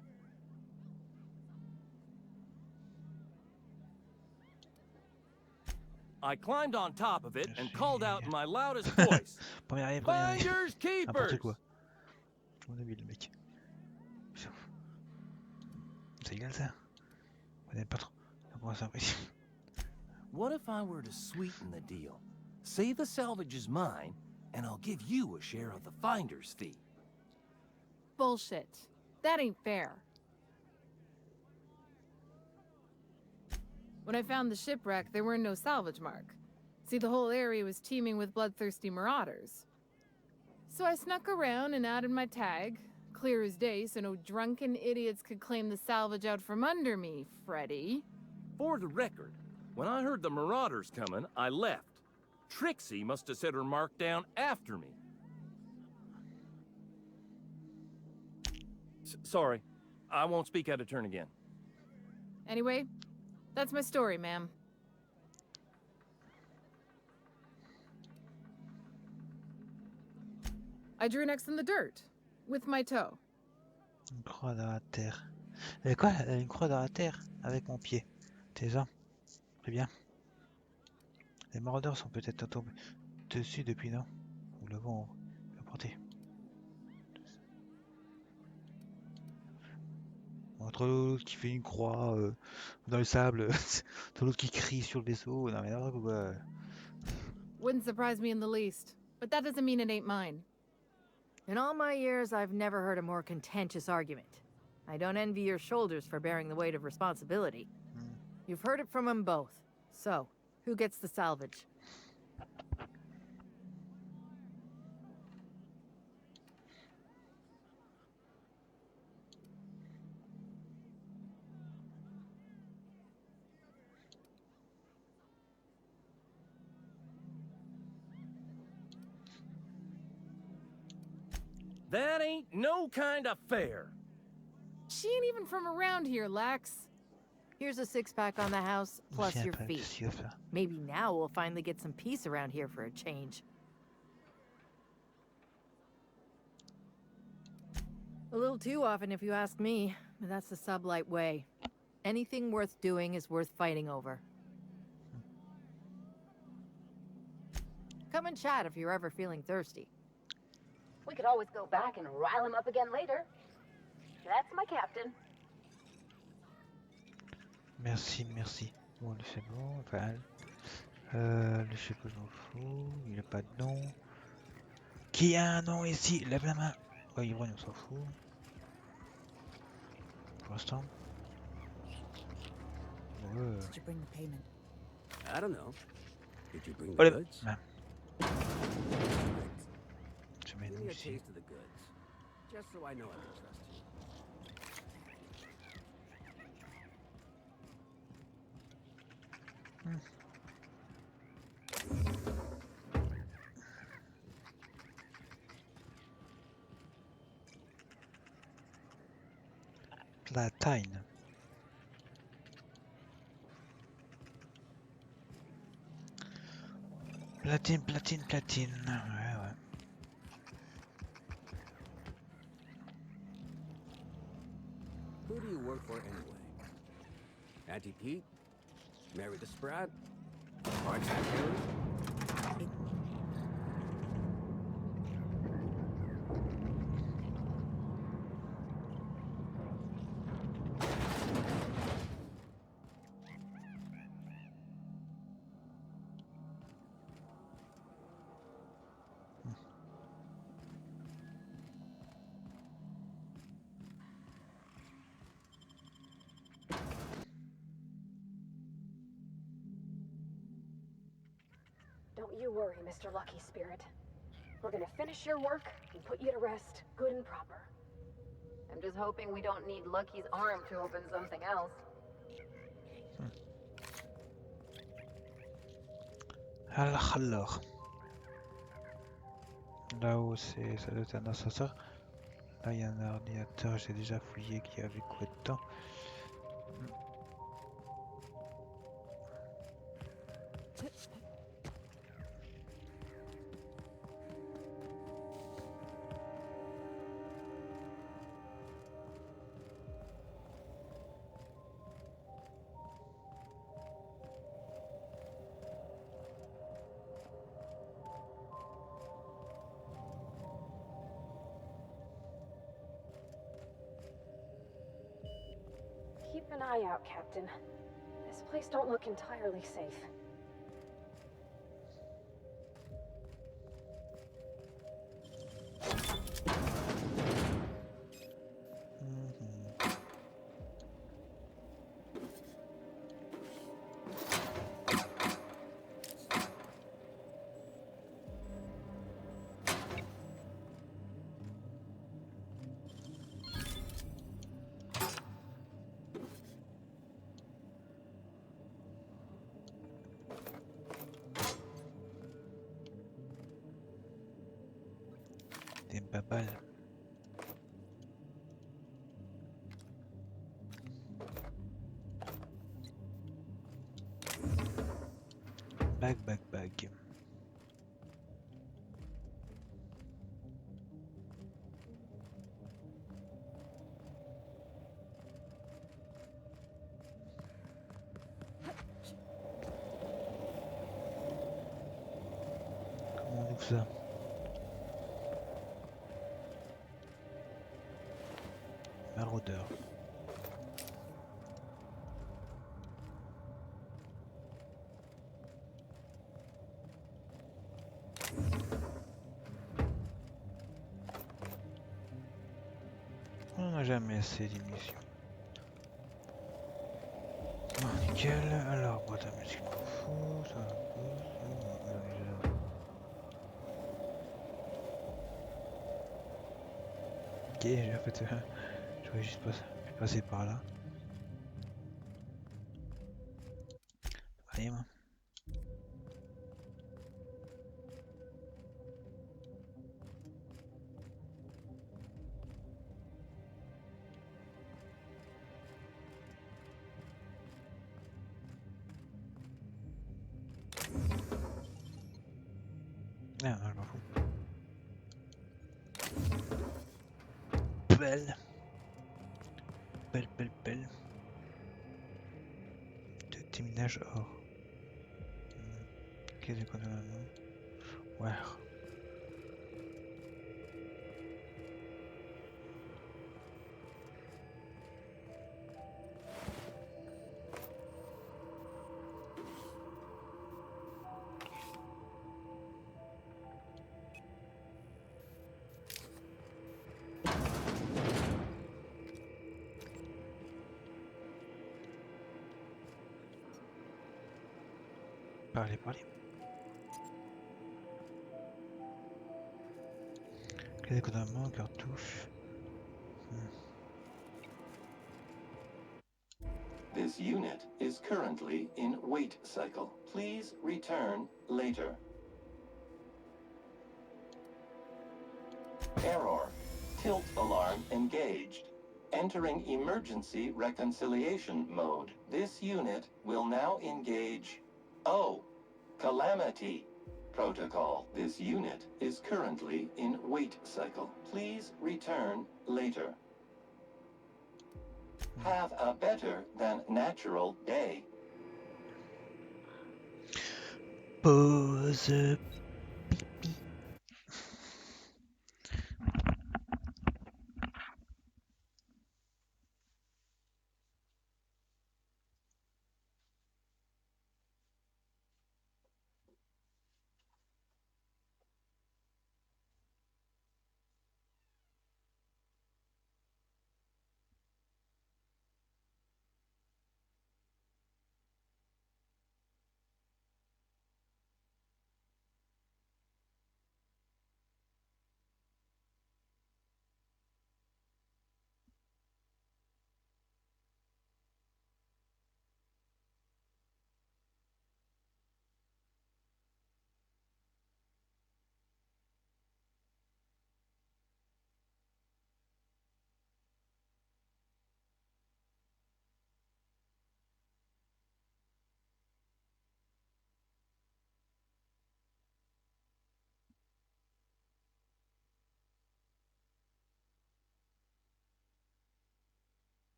I climbed on top of it and called out in my loudest voice, "Finders keepers!" On a vu le mec. C'est égal ça. On n'aime pas trop. Comment ça va? What if I were to sweeten the deal? Say the salvage is mine, and I'll give you a share of the finder's fee. Bullshit. That ain't fair. When I found the shipwreck, there were no salvage mark. See, the whole area was teeming with bloodthirsty marauders. So I snuck around and added my tag, clear as day so no drunken idiots could claim the salvage out from under me, Freddy. For the record, when I heard the marauders coming, I left. Trixie must have set her mark down after me. Sorry, I won't speak out of turn again. Anyway, that's my story, ma'am. I drew next in the dirt, with my toe. Une croix dans la terre. Quoi? Une croix dans la terre avec mon pied. C'est ça? Très bien. Les maraudeurs sont peut-être tombés dessus depuis, non? Ou le vent l'a porté. Entre l'autre qui fait une croix dans le sable, l'autre qui crie sur le vaisseau. Non mais n'importe quoi. Wouldn't surprise me in the least, but that doesn't mean it ain't mine. In all my years, I've never heard a more contentious argument. I don't envy your shoulders for bearing the weight of responsibility. You've heard it from them both. So, who gets the salvage? That ain't no kind of fair. She ain't even from around here, Lax. Here's a six-pack on the house, plus your fee. Maybe now we'll finally get some peace around here for a change. A little too often, if you ask me. But that's the sublight way. Anything worth doing is worth fighting over. Come and chat if you're ever feeling thirsty. We could always go back and rile him up again later. That's my captain. Merci, merci. Bon, c'est bon, enfin. Le chef, je m'en fous. Il a pas de nom. Qui a un nom ici? Lève la main. Ouais, Ivrogne, on s'en fout. Pour l'instant. Did you bring the payment? I don't know. Did you bring the Allez, goods? main. Je mets Give nous me a ici. taste of the goods, just so I know I can trust you. Platine. Platine, platine, platine. Ouais, ouais. Who do you work for anyway? Auntie Pete? Mary the Sprat? Mark's Harry? Don't you worry, Mr. Lucky Spirit. We're gonna finish your work and put you to rest, good and proper. I'm just hoping we don't need Lucky's arm to open something else. Alors. Là-haut, ça doit être un ascenseur. Là, il y a un ordinateur, j'ai déjà fouillé qui avait quoi dedans. Keep an eye out, Captain. This place don't look entirely safe. Des babales. Bag. Comment on ouvre ça? Maraudeur. On n'a jamais assez d'émissions. Bon, nickel. Alors, boîte à musique, fou, ça. Ok, en fait, je voulais juste passer par là. Allez, moi. Ah, non, je m'en fous. Belle. Belle. Déminage or. Qu'est-ce qu'on a? Ouais. Parlez. Clé d'économie, cartouche. This unit is currently in wait cycle. Please return later. Error. Tilt alarm engaged. Entering emergency reconciliation mode. This unit will now engage Calamity Protocol. This unit is currently in wait cycle. Please return later. Have a better than natural day. Pause.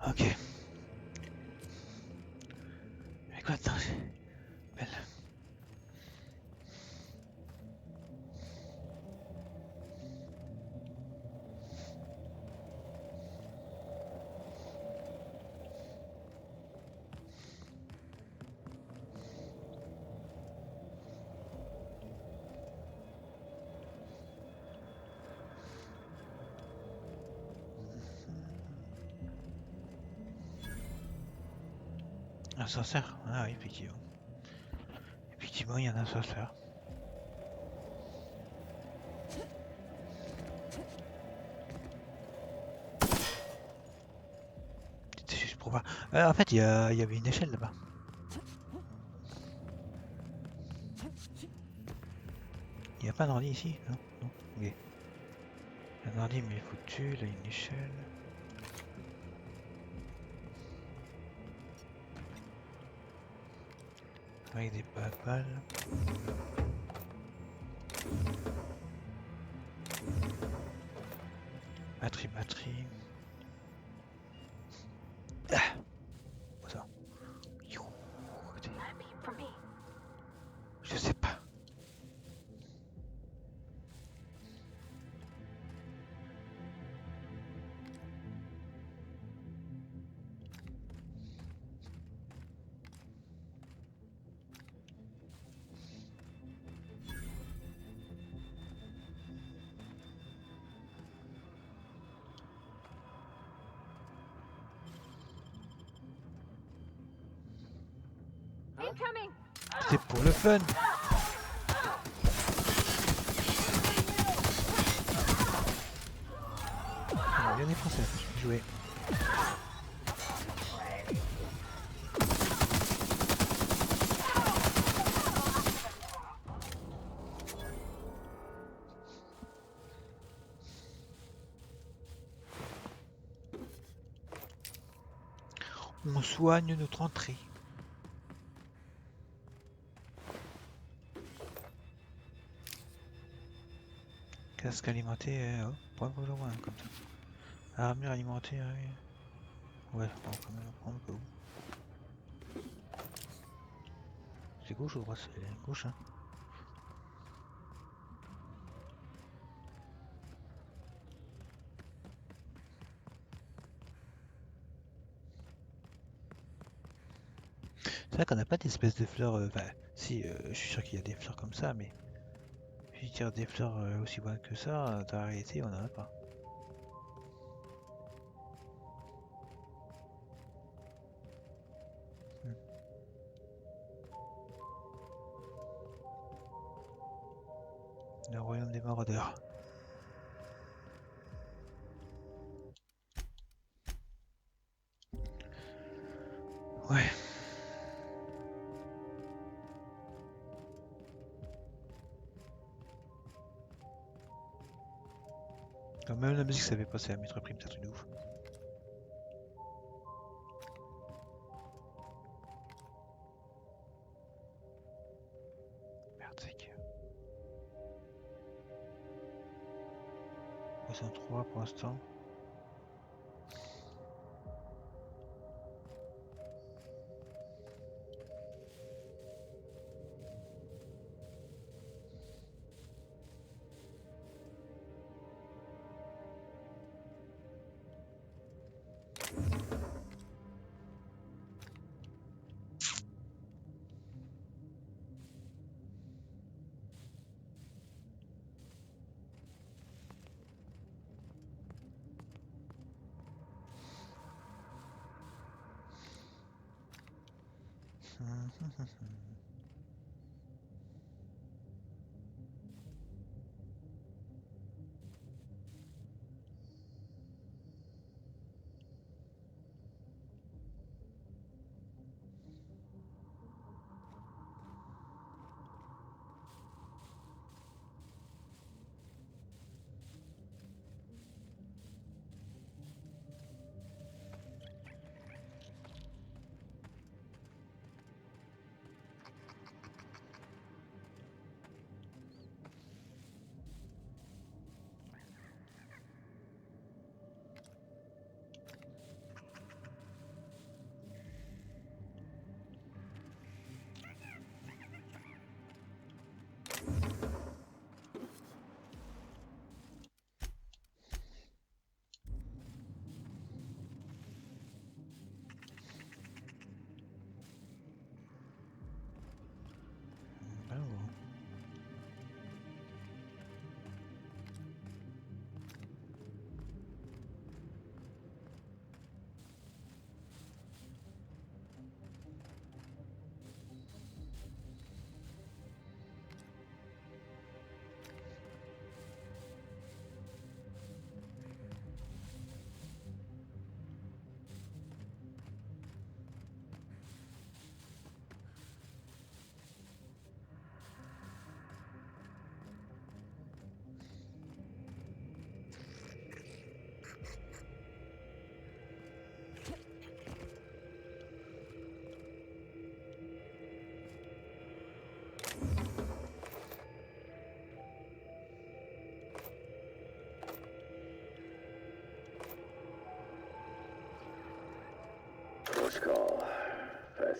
Ok. Mais quoi Attends, belle. Ascenseur. Ah oui, effectivement. Effectivement, il y a un ascenseur. C'était juste pour voir. En fait, il y avait une échelle là-bas. Il n'y a pas d'ordi ici? Non, non. Ok. Un ordi mais foutu, là une échelle. Avec des balles. Batterie. Ah. Ça. Je sais pas. Incoming! C'est pour le fun. Alors, bien des Français, jouer. On soigne notre entrée. Casque alimenté, pas vraiment comme ça. Armure alimentée, ouais, on va quand même prendre un peu. C'est gauche ou droite? C'est gauche, hein. C'est vrai qu'on n'a pas d'espèce de fleurs, enfin, si, je suis sûr qu'il y a des fleurs comme ça, mais je veux dire des fleurs aussi bonnes que ça, dans la réalité, on n'en a pas. Le royaume des maraudeurs. Ouais. Quand même la musique ça fait passer à Metro Prime, c'est un truc de ouf. Merde, c'est que... 63 pour l'instant.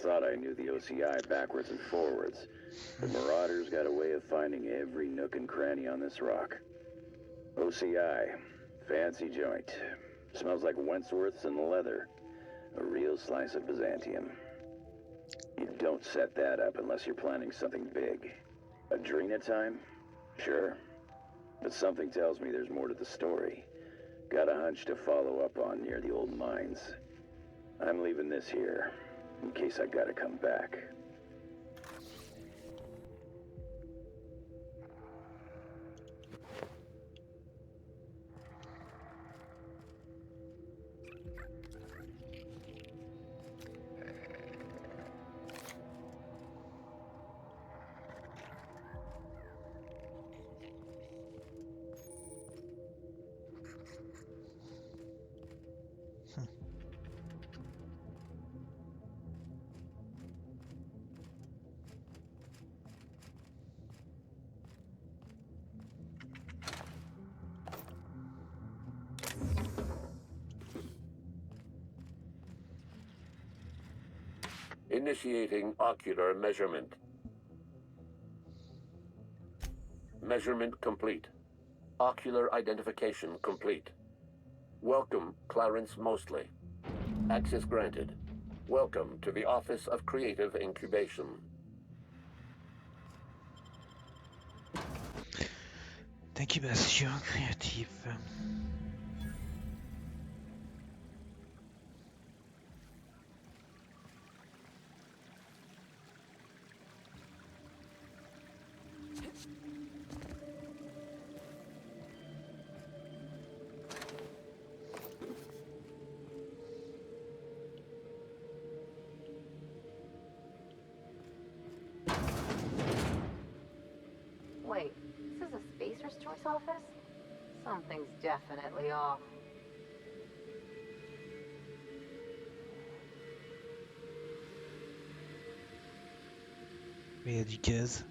thought I knew the OCI backwards and forwards. The Marauders got a way of finding every nook and cranny on this rock. OCI. Fancy joint. Smells like Wentworth's and leather. A real slice of Byzantium. You don't set that up unless you're planning something big. Adrena time? Sure. But something tells me there's more to the story. Got a hunch to follow up on near the old mines. I'm leaving this here, in case I gotta come back. Initiating ocular measurement. Measurement complete. Ocular identification complete. Welcome, Clarence Mostly. Access granted. Welcome to the Office of Creative Incubation. D'incubation créative. Wait, this is a Spacer's Choice office? Something's definitely off. Mais il y a du gaz.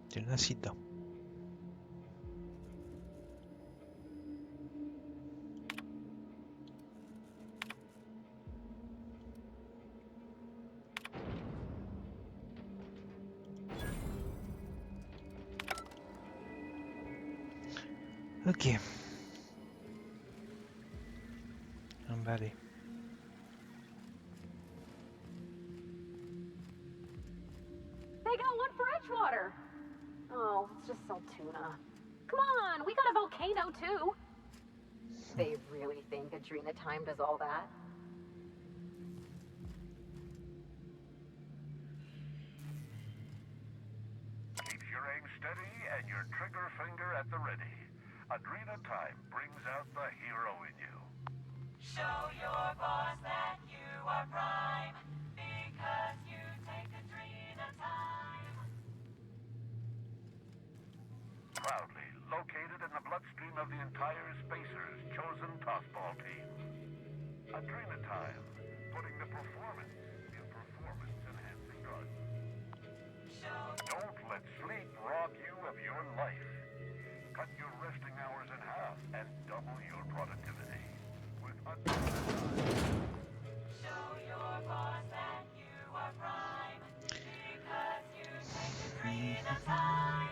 C'est un incident. Ok. Emballé. They got one for Edgewater! Oh, it's just Saltuna. Come on, we got a volcano too! They really think Adrena Time does all that? Keep your aim steady and your trigger finger at the ready. Adrena Time brings out the hero in you. Show your boss that you are prime, because you take Adrena Time. Proudly located in the bloodstream of the entire Spacers' chosen tossball team. Adrena Time, putting the performance in performance-enhancing drugs. Don't let sleep rob you of your life. Cut your resting hours in half and double your productivity with Adrena Time. Show your boss that you are prime, because you take Adrena Time.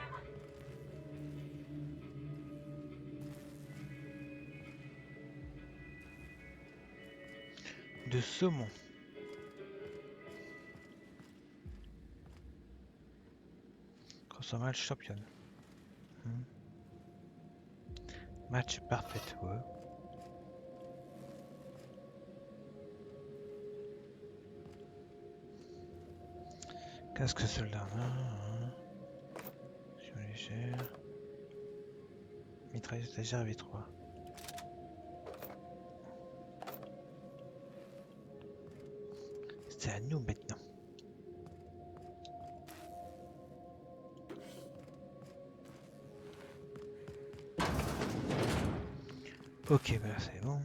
De saumon. Consommage championne. Match parfait, ouais. Casque soldat. Sur légère. Mitrailleuse légère V3. C'est à nous maintenant. Ok, bah c'est bon.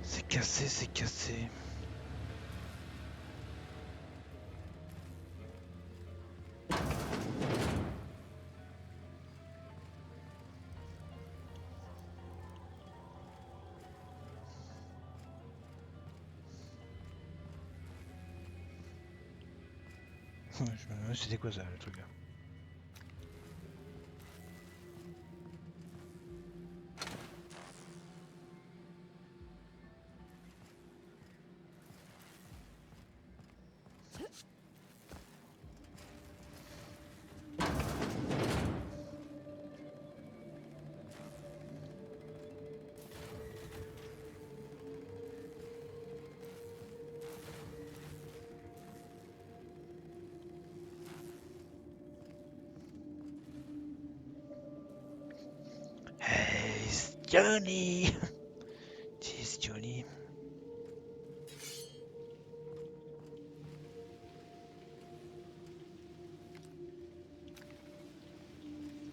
C'est cassé, c'est cassé. Je me demande c'était quoi ça le truc là. Hey, it's Johnny! Jeez, Johnny.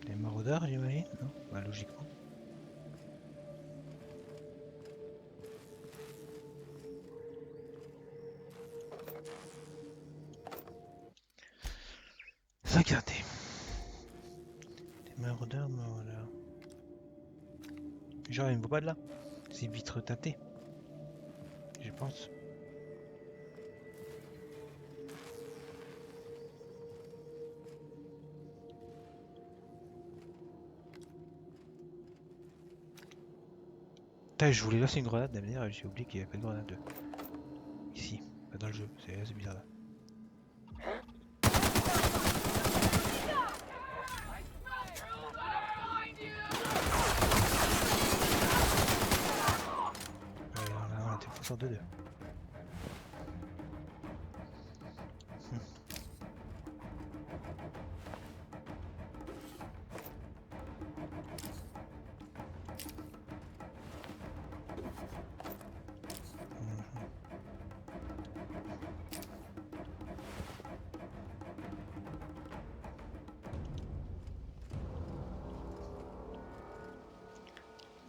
Les maraudeurs, j'imagine? Non? Bah, logiquement. Regardez. Les maraudeurs, maraudeurs. Genre, il ne vaut pas de là. C'est vitre teintée. Je pense. Putain, je voulais lancer une grenade d'avenir, j'ai oublié qu'il n'y avait pas de grenade. Ici, pas dans le jeu, c'est bizarre là. On a été poussé en 2-2.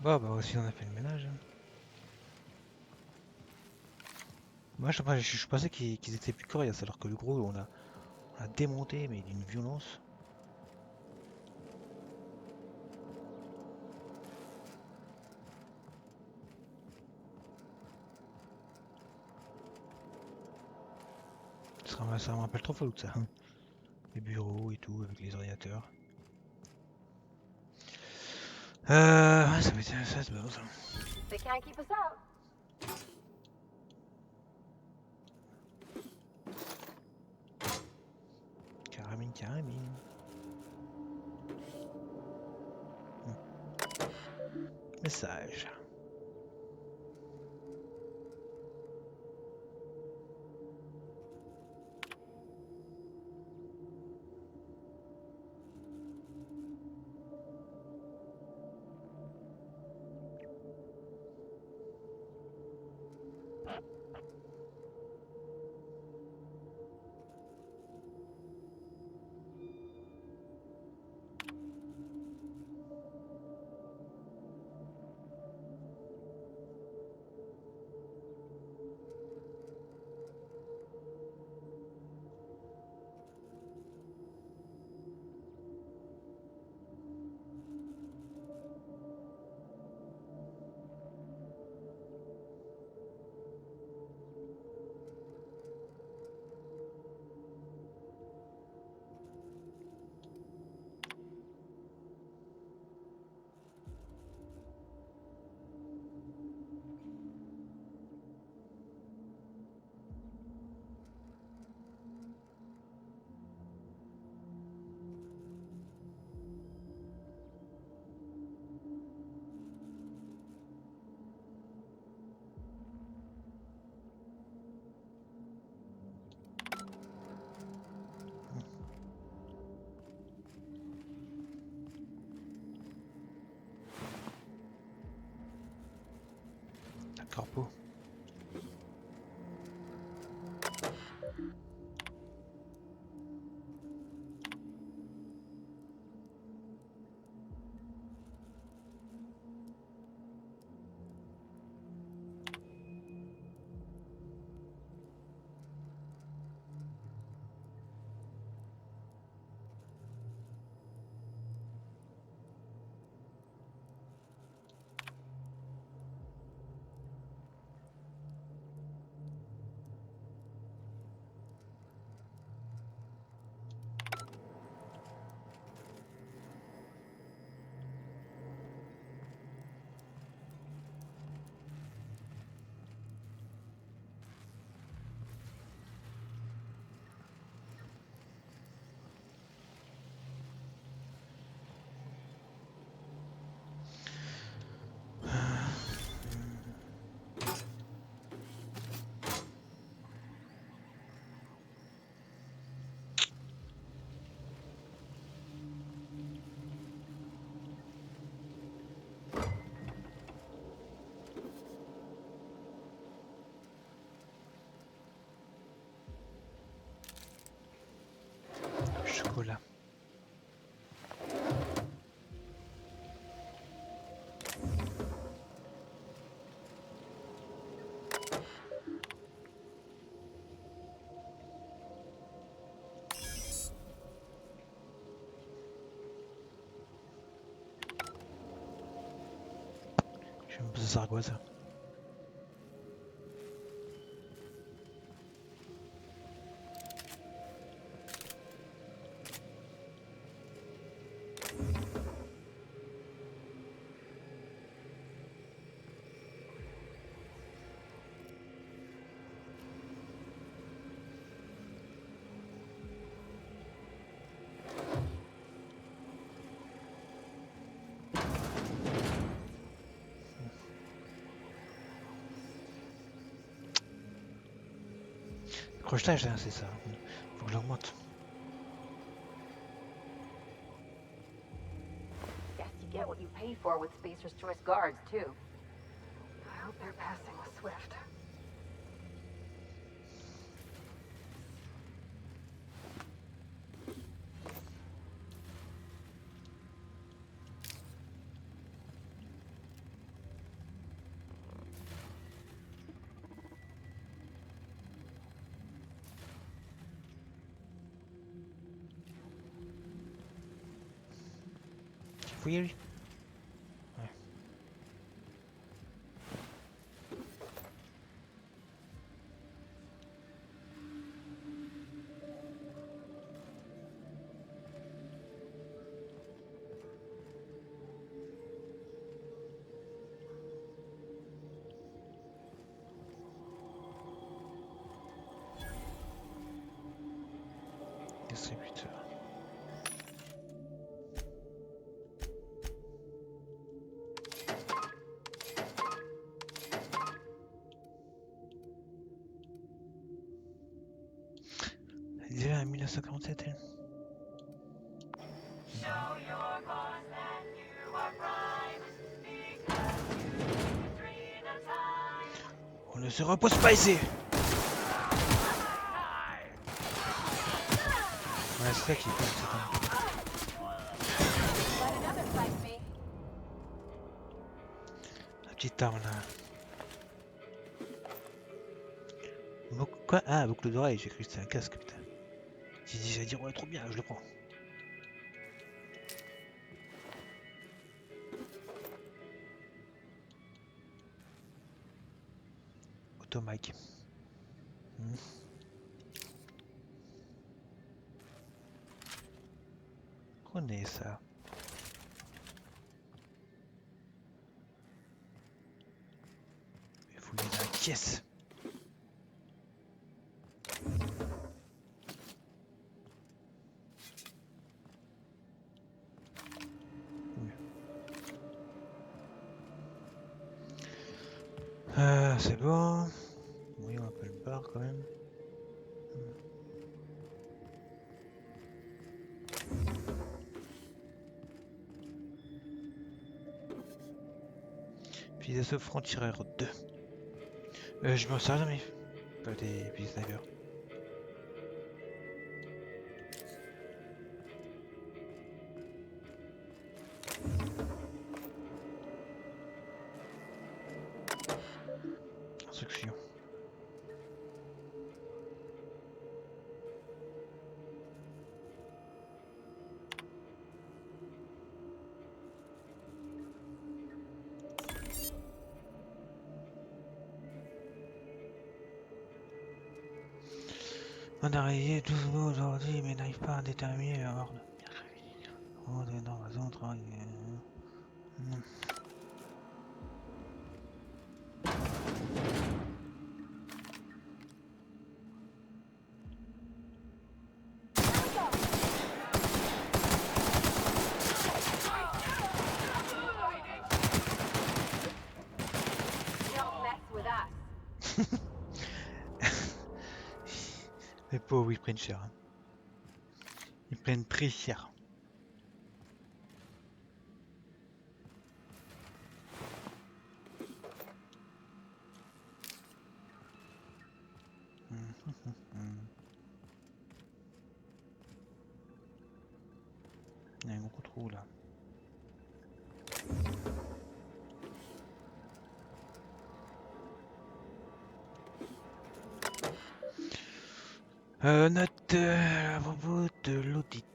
Bon, bah aussi on a fait le ménage. Moi je pensais qu'ils étaient plus coriaces alors que le gros on a démonté mais d'une violence. Ça me rappelle trop Fallout ça. Hein. Les bureaux et tout avec les ordinateurs. Ouais, ça va être ça, c'est bon ça. They can't keep us out. Caramine. Message. Corpo. Chocolat. J'aime pas Zaragoza. Crochetage, hein, c'est ça. Faut que je l'augmente. Guess you get what you pay for with Spacer's Choice guards, too. I hope they're passing with Swift. Fouiller lui. Ouais. Distributeur. Elle est déjà à 1947 elle. Show your boss that you are prime, because you dream of time. On ne se repose pas ici. Ouais, c'est ça qui est pas la petite arme là. Quoi? Ah, boucle d'oreille, j'ai cru que c'était un casque, putain. J'ai dit, j'allais dire, ouais, trop bien, je le prends. Automic. Prenez ça. Il faut mettre la caisse. C'est bon. Oui, on appelle le bar quand même. Puis d'assaut franc-tireur 2. Je m'en sers jamais. Pas des petits snipers. Instruction. On a réveillé tous nous aujourd'hui, mais n'arrive pas à déterminer l'ordre. On est dans la zone tranquille. Don't mess with us. Les pauvres, ils prennent cher. Hein. Ils prennent très cher. Il y a un gros trou là. Note à propos de l'audit.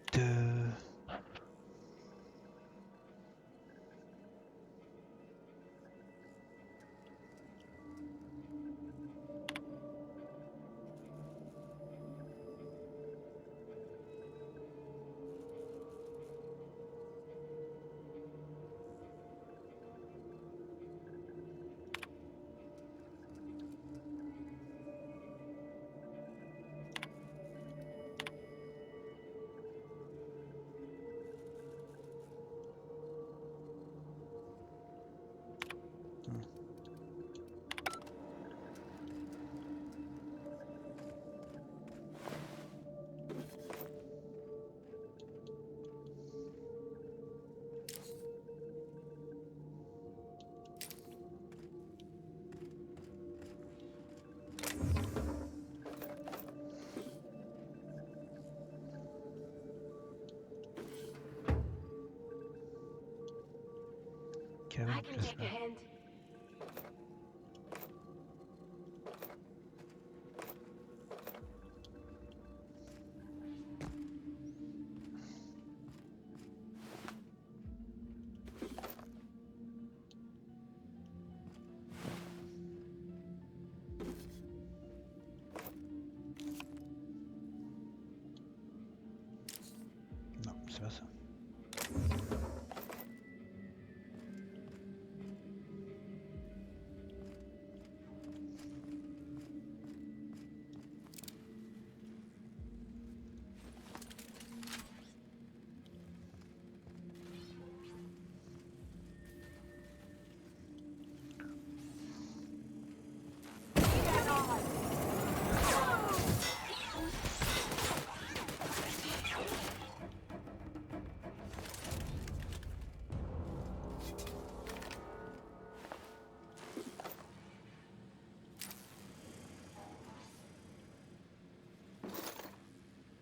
I can take a hint. Non, c'est pas ça.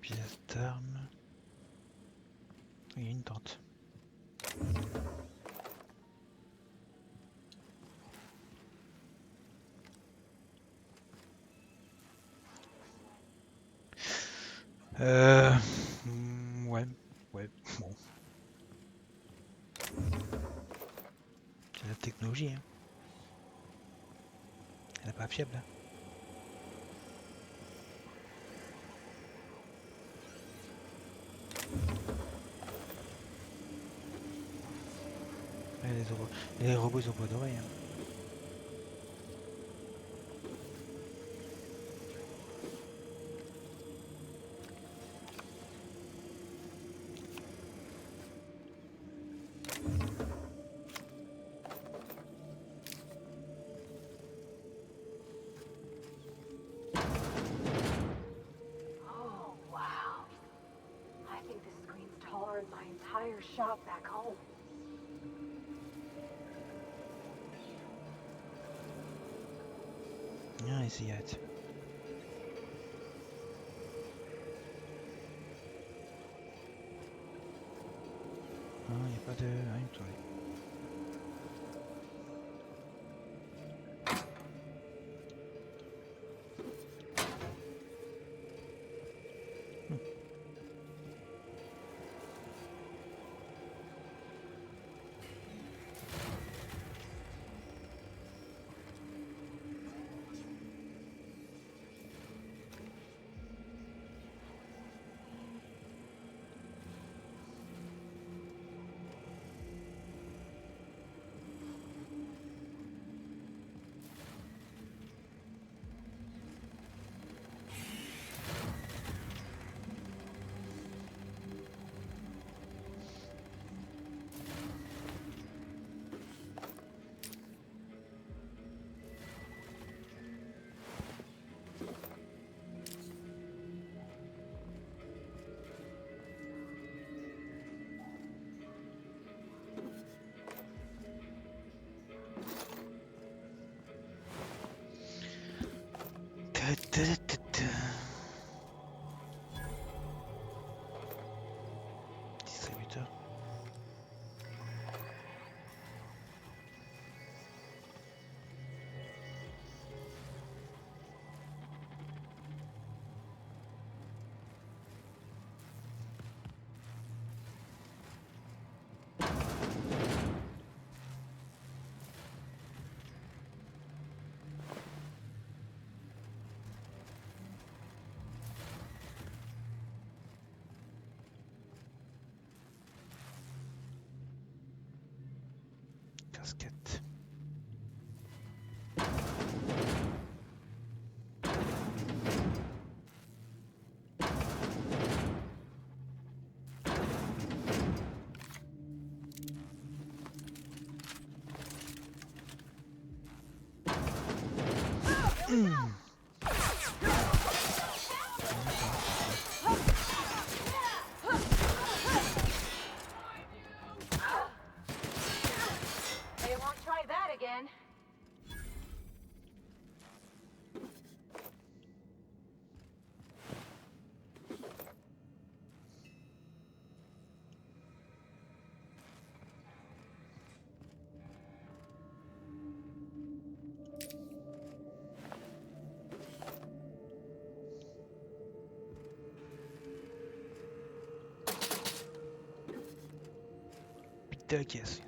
Pièce d'armes. Il y a une tente. Ouais, bon. C'est la technologie, hein. Elle n'est pas fiable, hein. Ouais, les robots ils ont pas d'oreilles, hein. Oh, wow. I think this screen's taller than my entire shop back home. Ah, ici, il y a... Ah, il n'y a pas de... Ah, une toilette. Distributeur. Casquette. They won't try that again. Putain, caisse.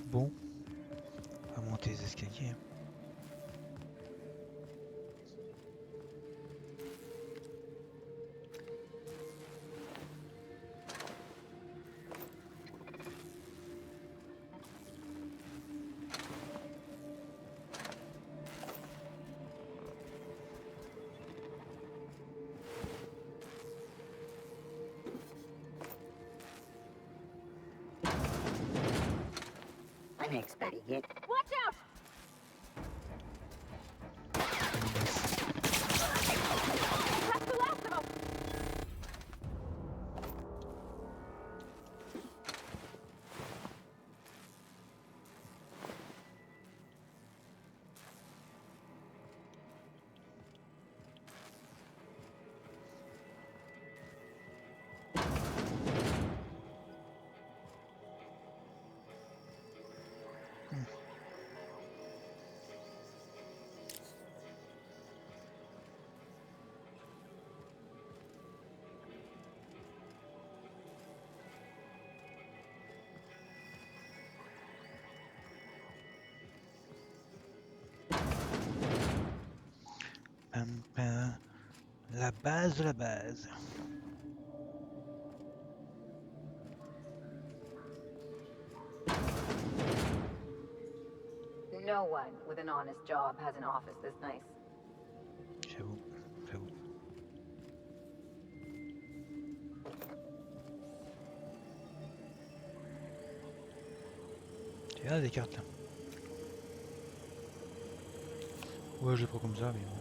Bon, on va monter les escaliers. Unexpected. Watch out! That's the last of them! La base de la base. No one with an honest job has an office this nice. J'avoue, j'avoue. Il y a des cartes là. Ouais, je le prends comme ça, mais bon.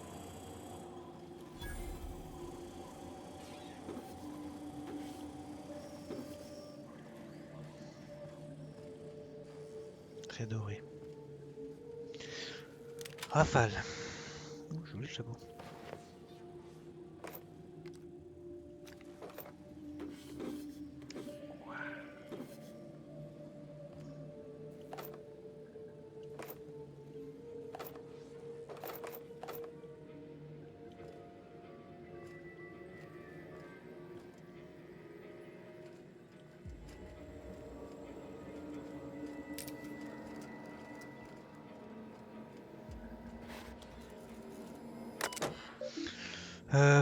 Très doré. Rafale. Ouh, joli le chapeau.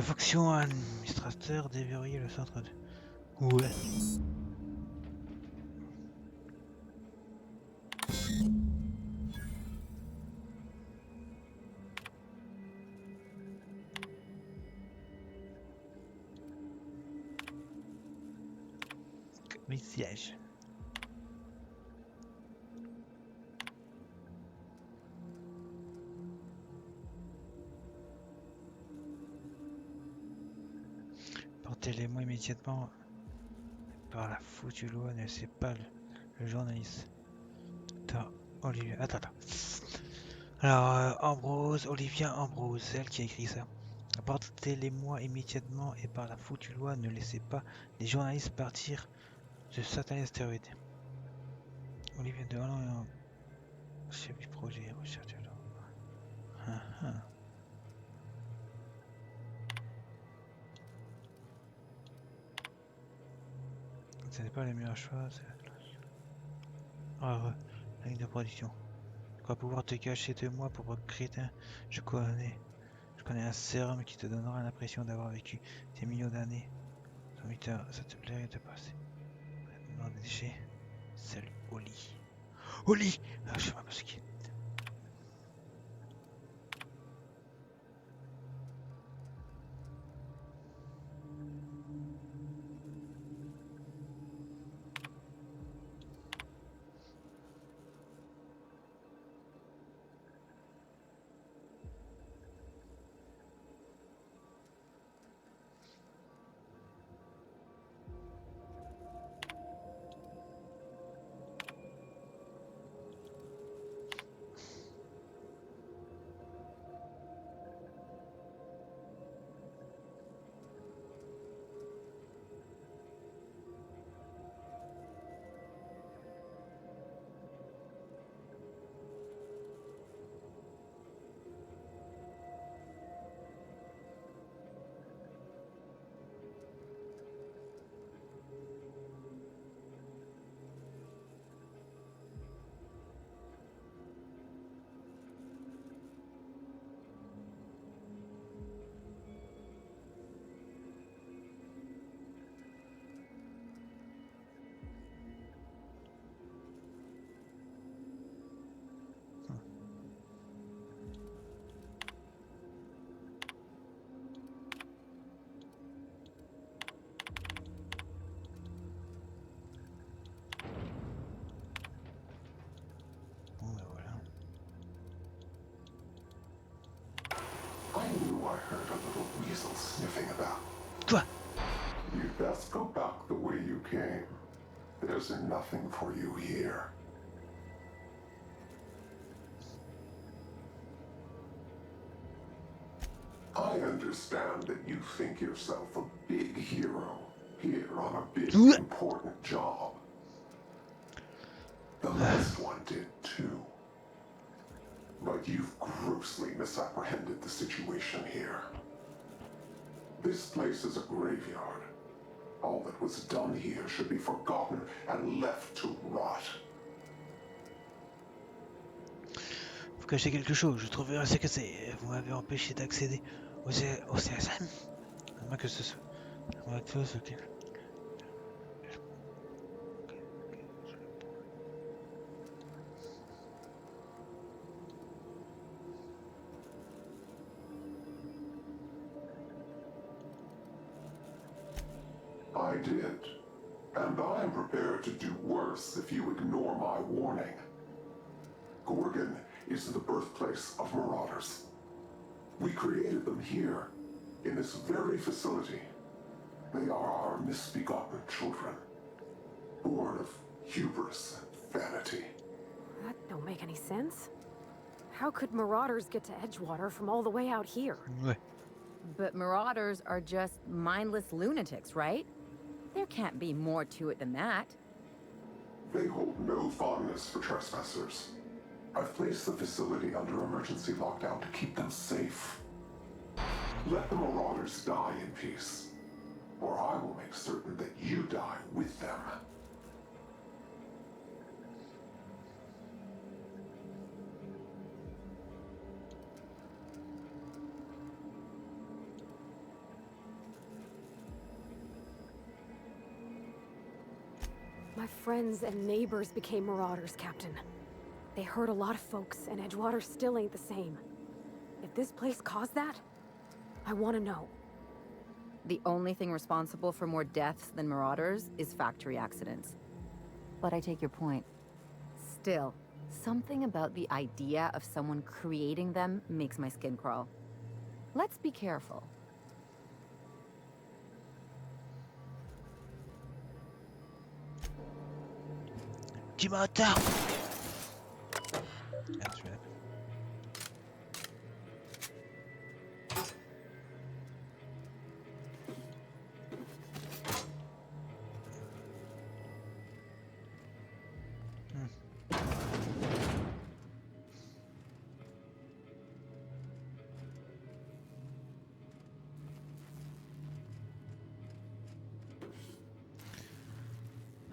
Fonction administrateur, déverrouiller le centre de... Ouais. Mais siège. Portez-les-moi immédiatement par la foutue loi, ne laissez pas le journaliste. Attends, Olivia, attends. Alors, Ambrose, Olivia Ambrose, c'est elle qui a écrit ça. Portez-les-moi immédiatement et par la foutue loi, ne laissez pas les journalistes partir de certains astéroïdes. Olivia de Hollande, chef du projet, recherche de l'ordre. Ce n'est pas le meilleur choix. Ah, la ligne de production. Tu crois pouvoir te cacher de moi pour crétin? Je connais un sérum qui te donnera l'impression d'avoir vécu des millions d'années. Sans 8 heures, ça te plairait de passer. Maintenant des déchets. Salut, Oli. Oli! Ah, je sais pas ce qui. I knew I heard a little weasel sniffing about. Quoi? You'd best go back the way you came. There's nothing for you here. I understand that you think yourself a big hero here on a big important job. The last one did too. But you've grossly misapprehended the situation here. This place is a graveyard. All that was done here should be forgotten and left to rot. Vous cachez quelque chose, je trouverai ce que c'est. Vous m'avez empêché d'accéder au CSM. À moins que ce soit. À moins que ce soit. I did. And I'm prepared to do worse if you ignore my warning. Gorgon is the birthplace of marauders. We created them here, in this very facility. They are our misbegotten children, born of hubris and vanity. That don't make any sense. How could Marauders get to Edgewater from all the way out here? Ouais. But Marauders are just mindless lunatics, right? There can't be more to it than that. They hold no fondness for trespassers. I've placed the facility under emergency lockdown to keep them safe. Let the Marauders die in peace, or I will make certain that you die with them. My friends and neighbors became Marauders, Captain. They hurt a lot of folks, and Edgewater still ain't the same. If this place caused that, I want to know. The only thing responsible for more deaths than Marauders is factory accidents. But I take your point. Still, something about the idea of someone creating them makes my skin crawl. Let's be careful. Petit bâtard! Merde, je vais...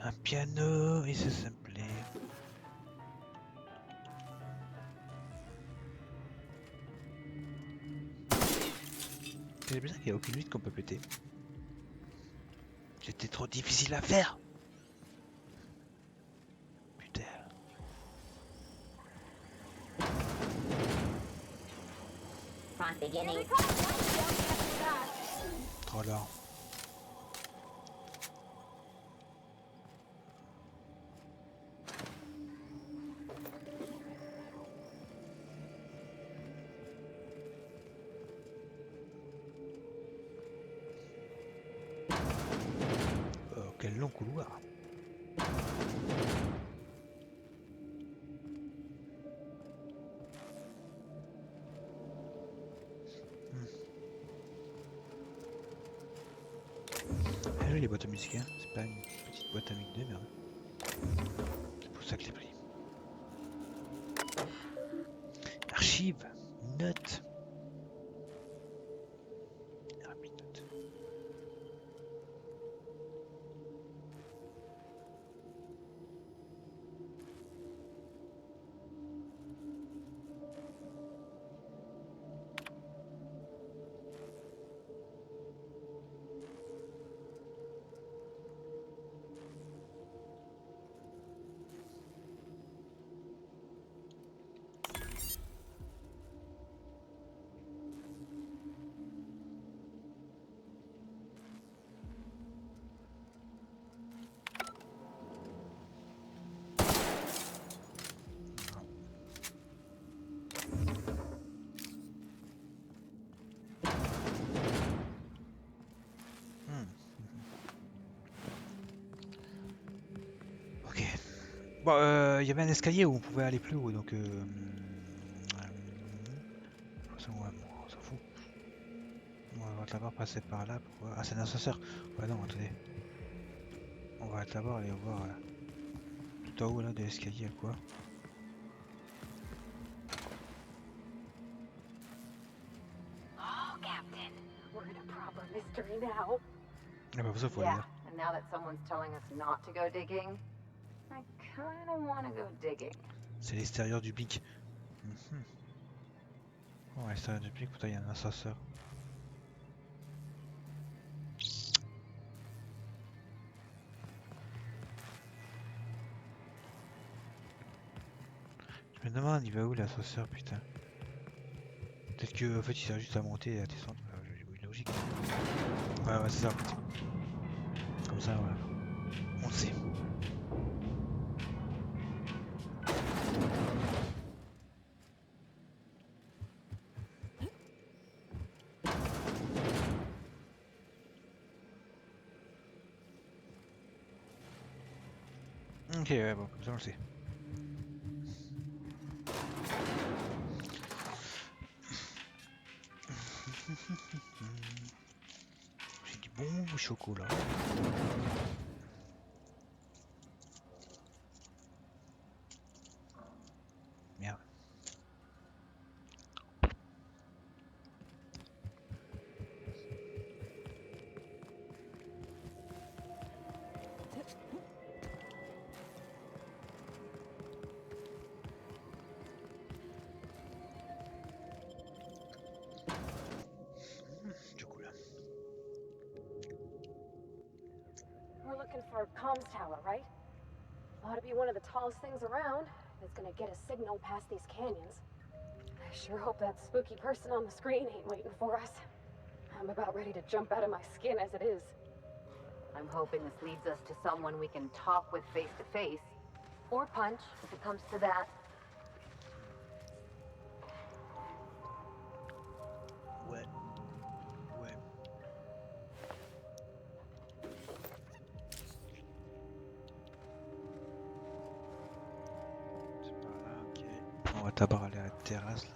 Un piano, et ça s'appelait. J'ai l'impression qu'il n'y a aucune lutte qu'on peut péter. C'était trop difficile à faire. Putain. Trop lent. Quel long couloir. Ah oui, les boîtes à musique, hein. C'est pas une petite boîte à musique de merde. C'est pour ça que je l'ai pris. Archives, notes. Bon, il y avait un escalier où on pouvait aller plus haut, donc de toute façon, ouais, bon, on s'en fout. On va d'abord passer par là. Pourquoi? Ah, c'est un ascenseur. Ouais, non, attendez. On va d'abord aller voir tout en haut là de l'escalier, quoi. Oh, Captain, we're in a proper mystery now. Ah bah, ça faut aller là. And now that someone's telling us not to go digging, I kinda wanna go digging. C'est l'extérieur du pic. Bon, à l'extérieur du pic, pourtant il y a un ascenseur. Je me demande il va où l'ascenseur, putain. Peut-être que en fait il sert juste à monter et à descendre. Logique. Ouais, ouais, c'est ça en fait. Comme ça, voilà. On le sait. Ok, ouais, bon, comme ça on le sait. J'ai du bon chocolat. Merde. Chocolat. We're looking for a comms tower, right? Ought to be one of the tallest things around. It's gonna get a signal past these canyons. I sure hope that spooky person on the screen ain't waiting for us. I'm about ready to jump out of my skin as it is. I'm hoping this leads us to someone we can talk with face to face. Or punch, if it comes to that. Ouais. Ouais. C'est par là, ok. On va d'abord aller à la terrasse là.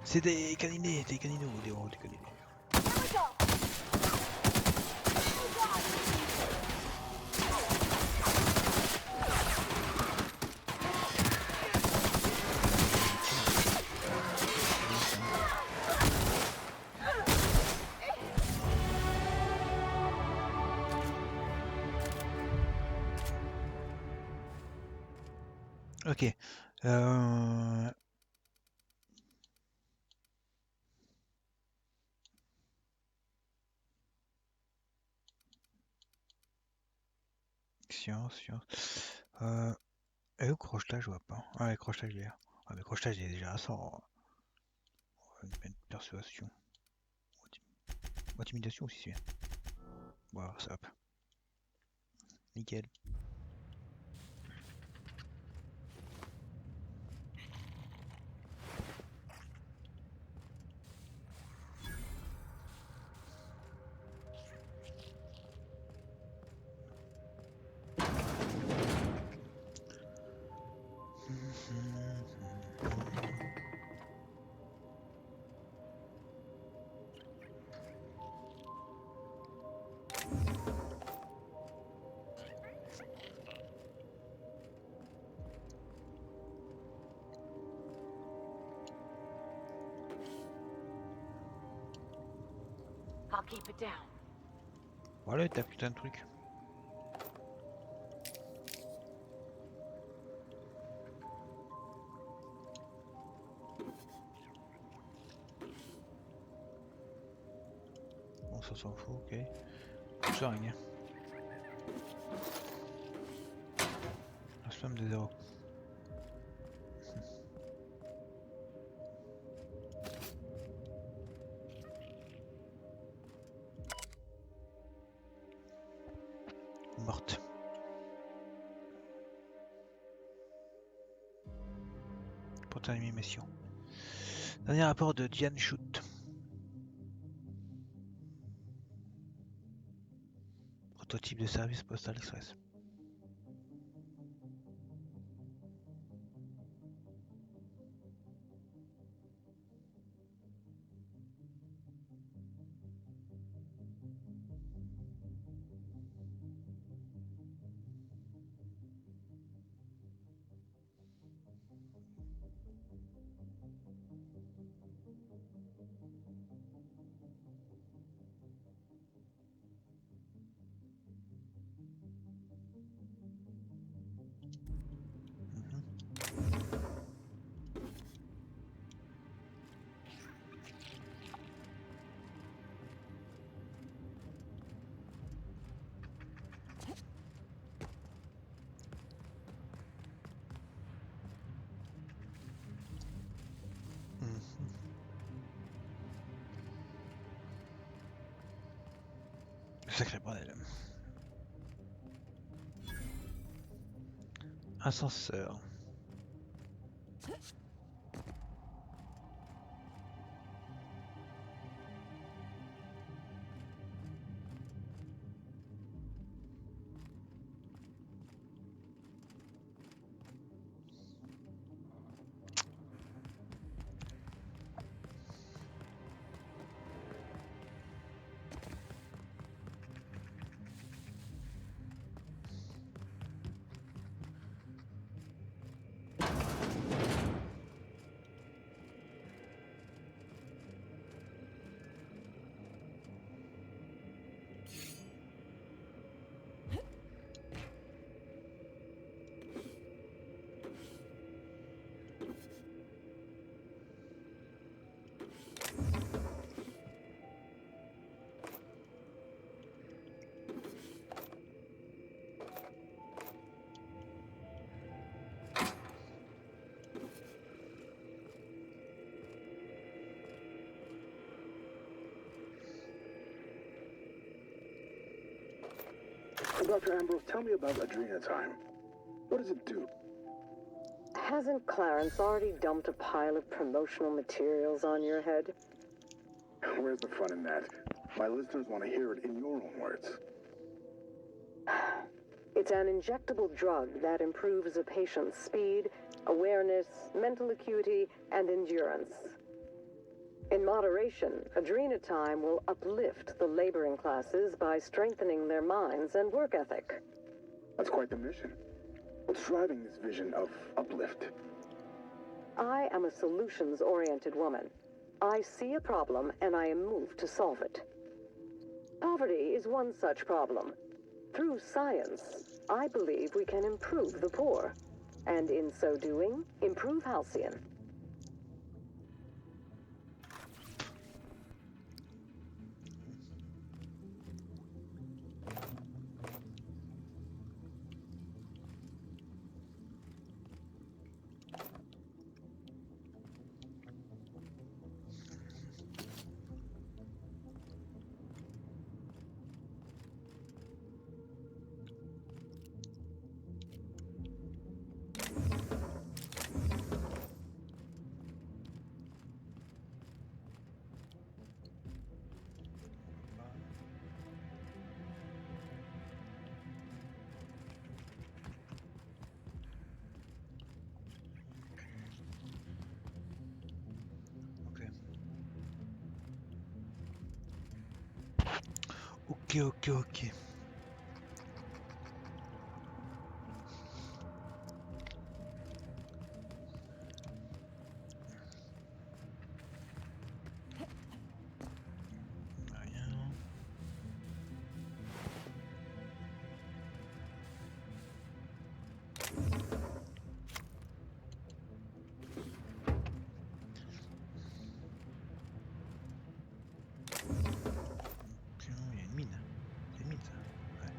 C'est des caninés, des caninos, des caninés. Ok. Science. Et où crochetage, je vois pas. Ah, ouais, crochetage, il est là. Ah, mais crochetage, il est déjà à 100. On va mettre persuasion. Intimidation aussi, c'est bien. Voilà, ça hop. Nickel. I'll keep it down. Voilà, t'as putain de trucs. Bon, ça s'en fout, ok. Ça rien. La somme de 0. Morte. Pour terminer mission. Dernier rapport de Diane Shoot. Prototype de service postal express. Sacré bordel. Ascenseur. Dr. Ambrose, tell me about Adrenatime. What does it do? Hasn't Clarence already dumped a pile of promotional materials on your head? Where's the fun in that? My listeners want to hear it in your own words. It's an injectable drug that improves a patient's speed, awareness, mental acuity, and endurance. In moderation, Adrenatime will uplift the laboring classes by strengthening their minds and work ethic. That's quite the mission. What's driving this vision of uplift? I am a solutions-oriented woman. I see a problem and I am moved to solve it. Poverty is one such problem. Through science, I believe we can improve the poor, and in so doing, improve Halcyon. Ok. Rien. Sinon, il y a une mine. C'est une mine ça. Ouais.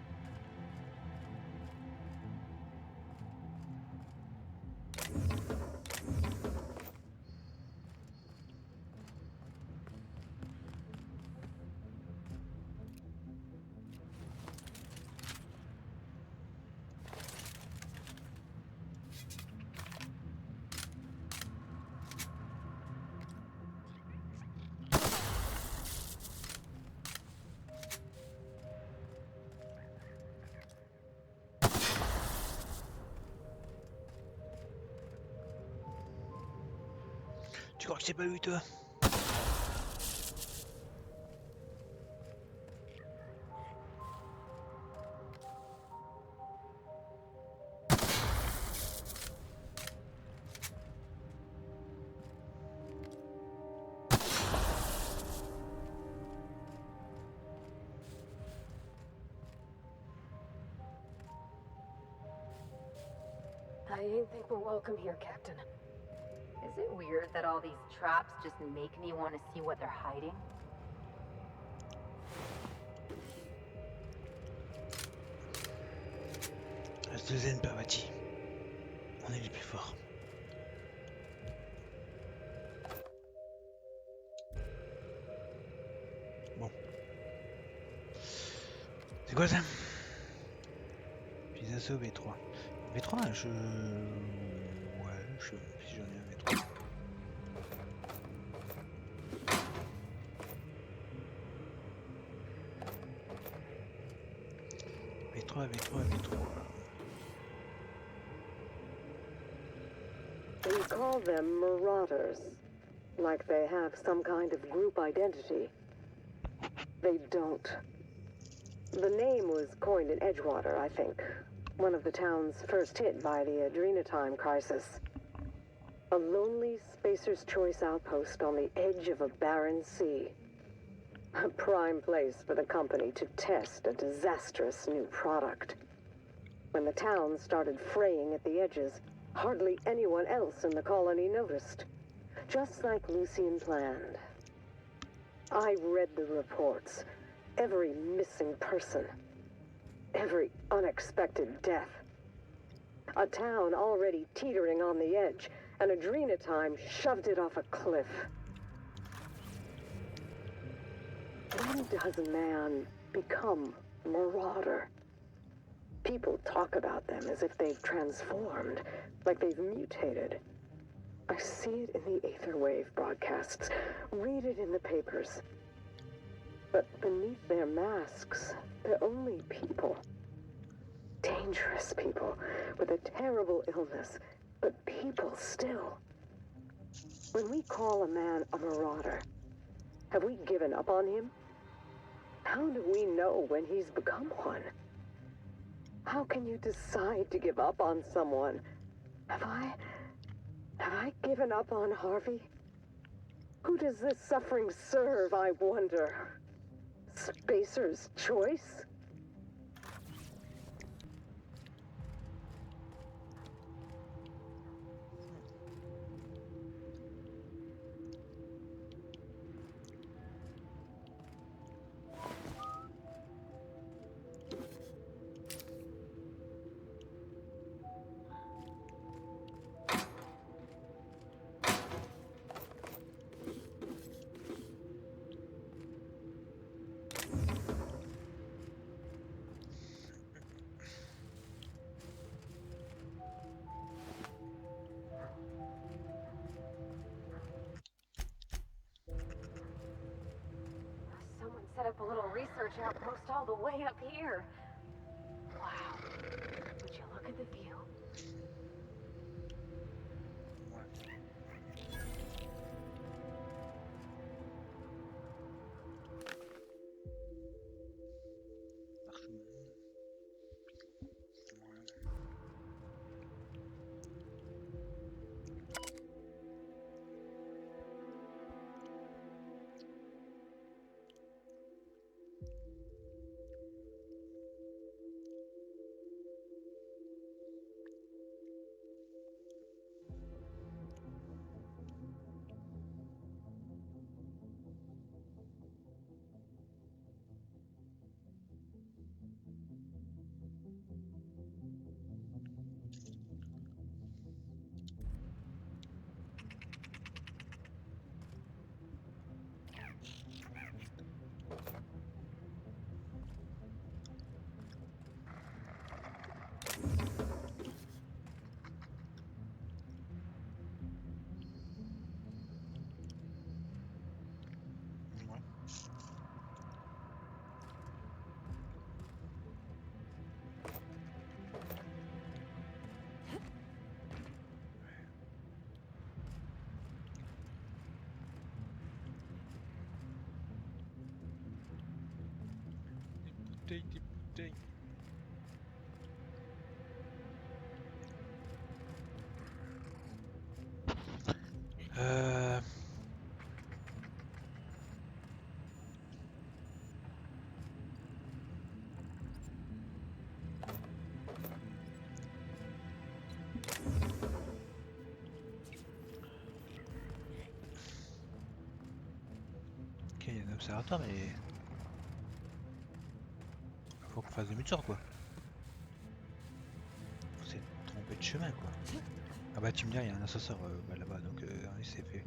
Tu crois que j'ai pas vu toi? I ain't think we're welcome here, Captain. Is it weird that all these traps just make me want to see what they're hiding? Reste zen, Pavati. On est les plus forts. Bon. C'est quoi ça? Puis assaut V3. V3, je... Ouais, si j'en ai un V3. V3. We call them Marauders, like they have some kind of group identity. They don't. The name was coined in Edgewater, I think. One of the towns first hit by the Adrenatime crisis. A lonely Spacer's Choice outpost on the edge of a barren sea. A prime place for the company to test a disastrous new product. When the town started fraying at the edges, hardly anyone else in the colony noticed. Just like Lucian planned. I read the reports. Every missing person. Every unexpected death. A town already teetering on the edge, and Adrenatime shoved it off a cliff. When does man become Marauder? People talk about them as if they've transformed, like they've mutated. I see it in the Aetherwave broadcasts, read it in the papers. But beneath their masks, they're only people. Dangerous people with a terrible illness, but people still. When we call a man a marauder, have we given up on him? How do we know when he's become one? How can you decide to give up on someone? Have I given up on Harvey? Who does this suffering serve, I wonder? Spacer's choice? Someone set up a little research outpost all the way up here. Wow. Would you look at the view? Des bouteilles. Ok, il y a un observateur, mais faut qu'on fasse demi-tour quoi. On s'est trompé de chemin quoi. Ah bah tu me dis, il y a un ascenseur là-bas, donc oui, c'est fait.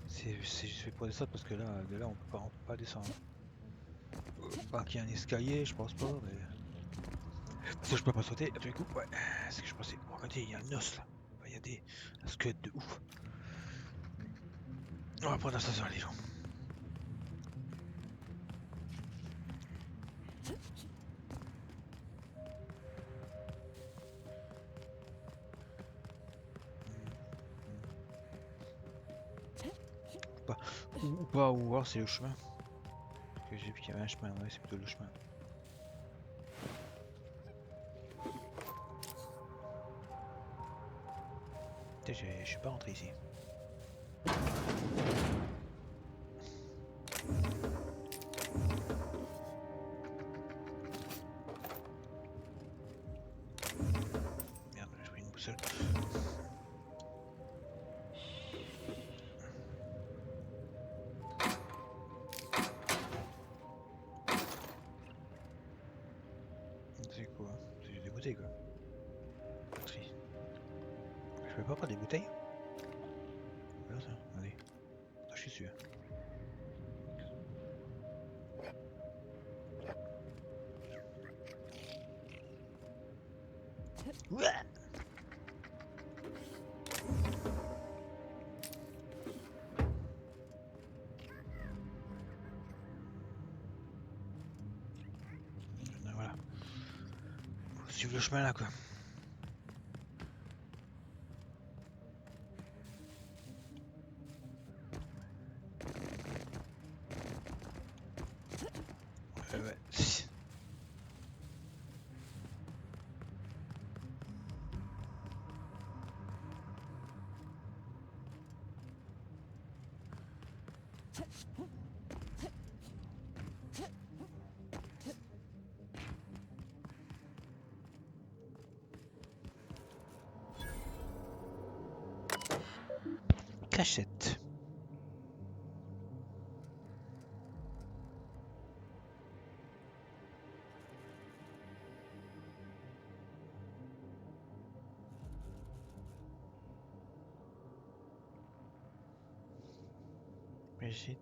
C'est juste fait pour descendre parce que là, de là on peut pas descendre. Pas qu'il y ait un escalier, je pense pas, mais. Parce que je peux pas sauter, du coup, ouais. C'est ce que je pensais. Oh, regardez, il y a un os là. Il y a des squelettes de ouf. On va prendre l'ascenseur les gens. Ou pas, ou voir c'est le chemin. Parce que j'ai vu qu'il y avait un chemin, ouais c'est plutôt le chemin. Putain, je suis pas rentré ici. Merde, j'ai pris une boussole. C'est quoi? C'est des bouteilles quoi. Batterie. Je peux pas prendre des bouteilles? Voilà ça, allez. Je suis sûr. suivre le chemin là quoi. Ouais. Cachette. Brigitte.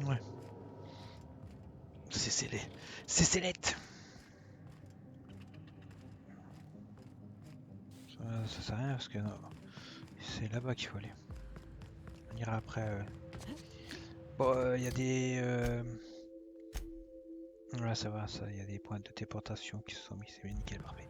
Ouais. C'est scellé. C'est scellette. Ça sert à rien parce que non. C'est là-bas qu'il faut aller. On ira après. Bon, il y a des. Là, ça va, ça. Il y a des points de déportation qui se sont mis. C'est nickel, parfait.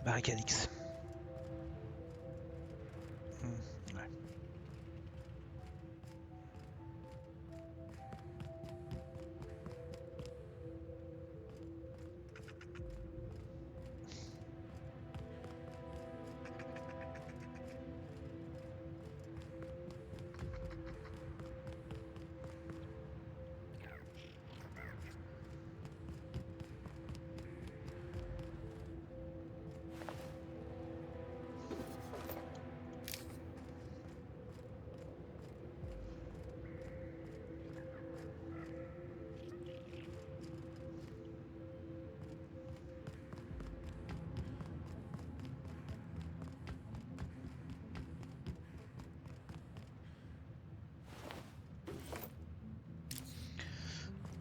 Barricade X. Ouais.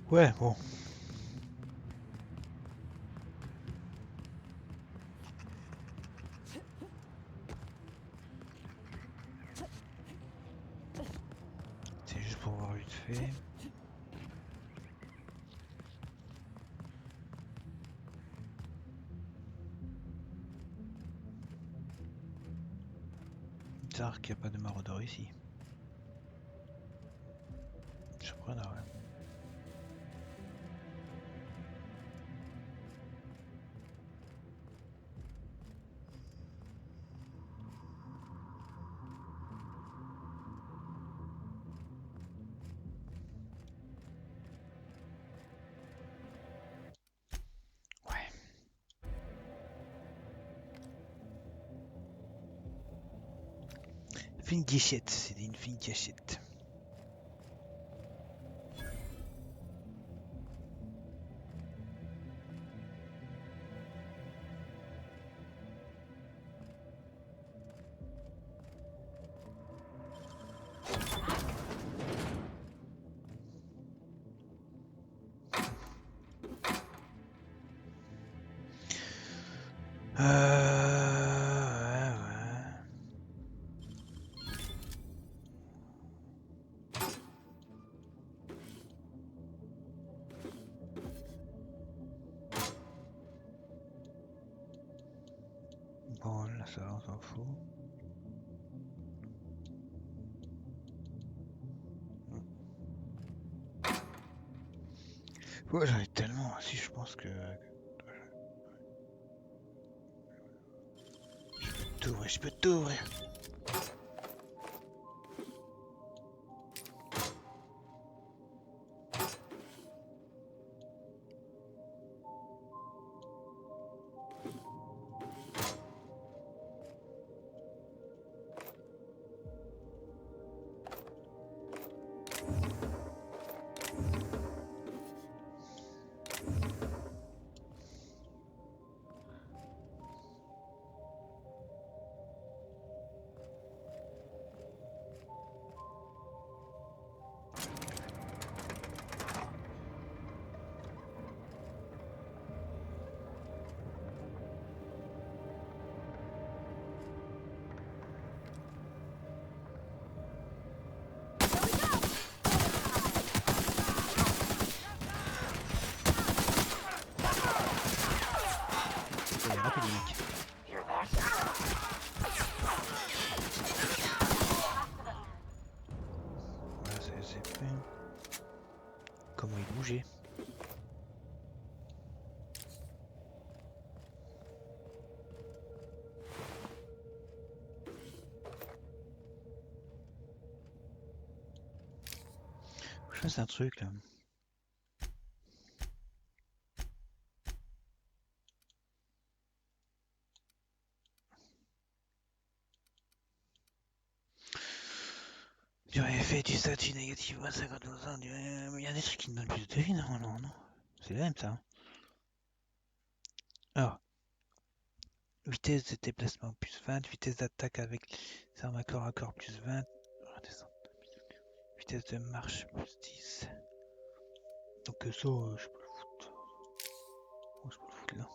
Ouais, bon. C'est juste pour voir vite fait. Bizarre qu'il n'y a pas de maraudeur ici. Surprenant, ouais. Fine gâchette, c'est une fine gâchette. Bon, là, ça, on s'en fout. Ouais, j'en ai tellement. Si, je pense que. Je peux t'ouvrir. Voilà, c'est fait. Comment il bougeait. Je fasse un truc là. Durée effet du statut négatif à 52 ans. Il y a des trucs qui me donnent plus de vie, non, non, non. C'est le même ça. Hein. Alors, vitesse de déplacement plus 20, vitesse d'attaque avec les armes à corps plus 20. Redescendre. Vitesse de marche plus 10. Donc ça, je peux le foutre. Oh, je peux le foutre là.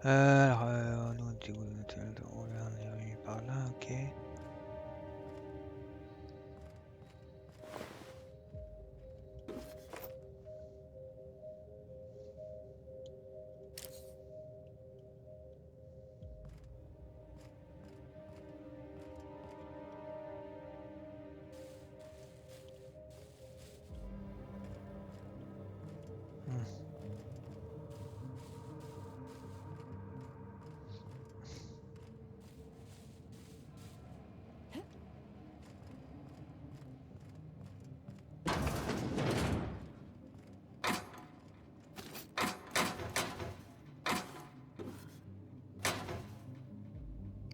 Alors, nous on est venu par là, ok.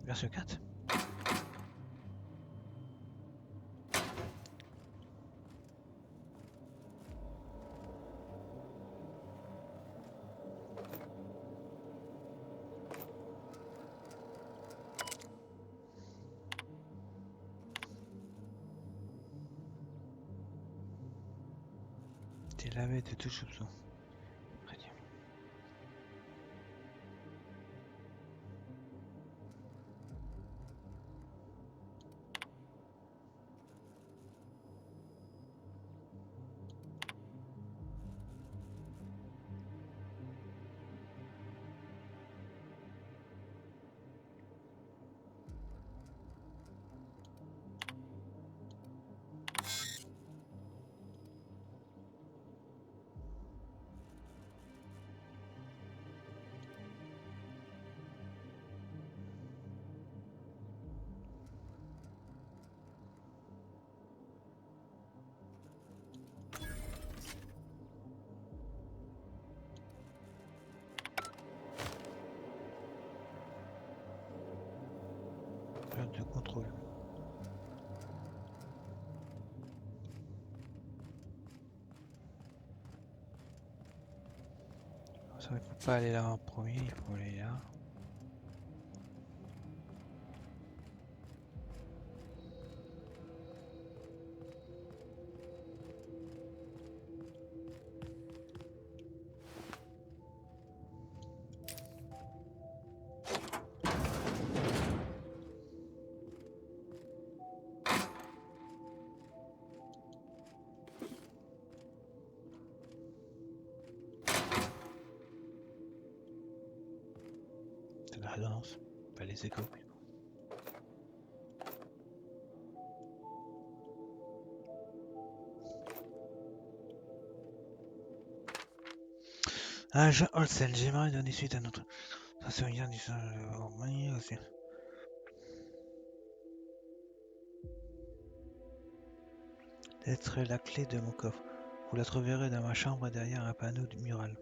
Version 4. T'es lavé de tout soupçon. Très bien. Période de contrôle. Ça, il faut pas aller là en premier, il faut aller là. la résonance, pas les échos. Ah, Jean Olsen, j'aimerais donner suite à notre... Ça se vient du aussi. D'être la clé de mon coffre. Vous la trouverez dans ma chambre derrière un panneau du mural.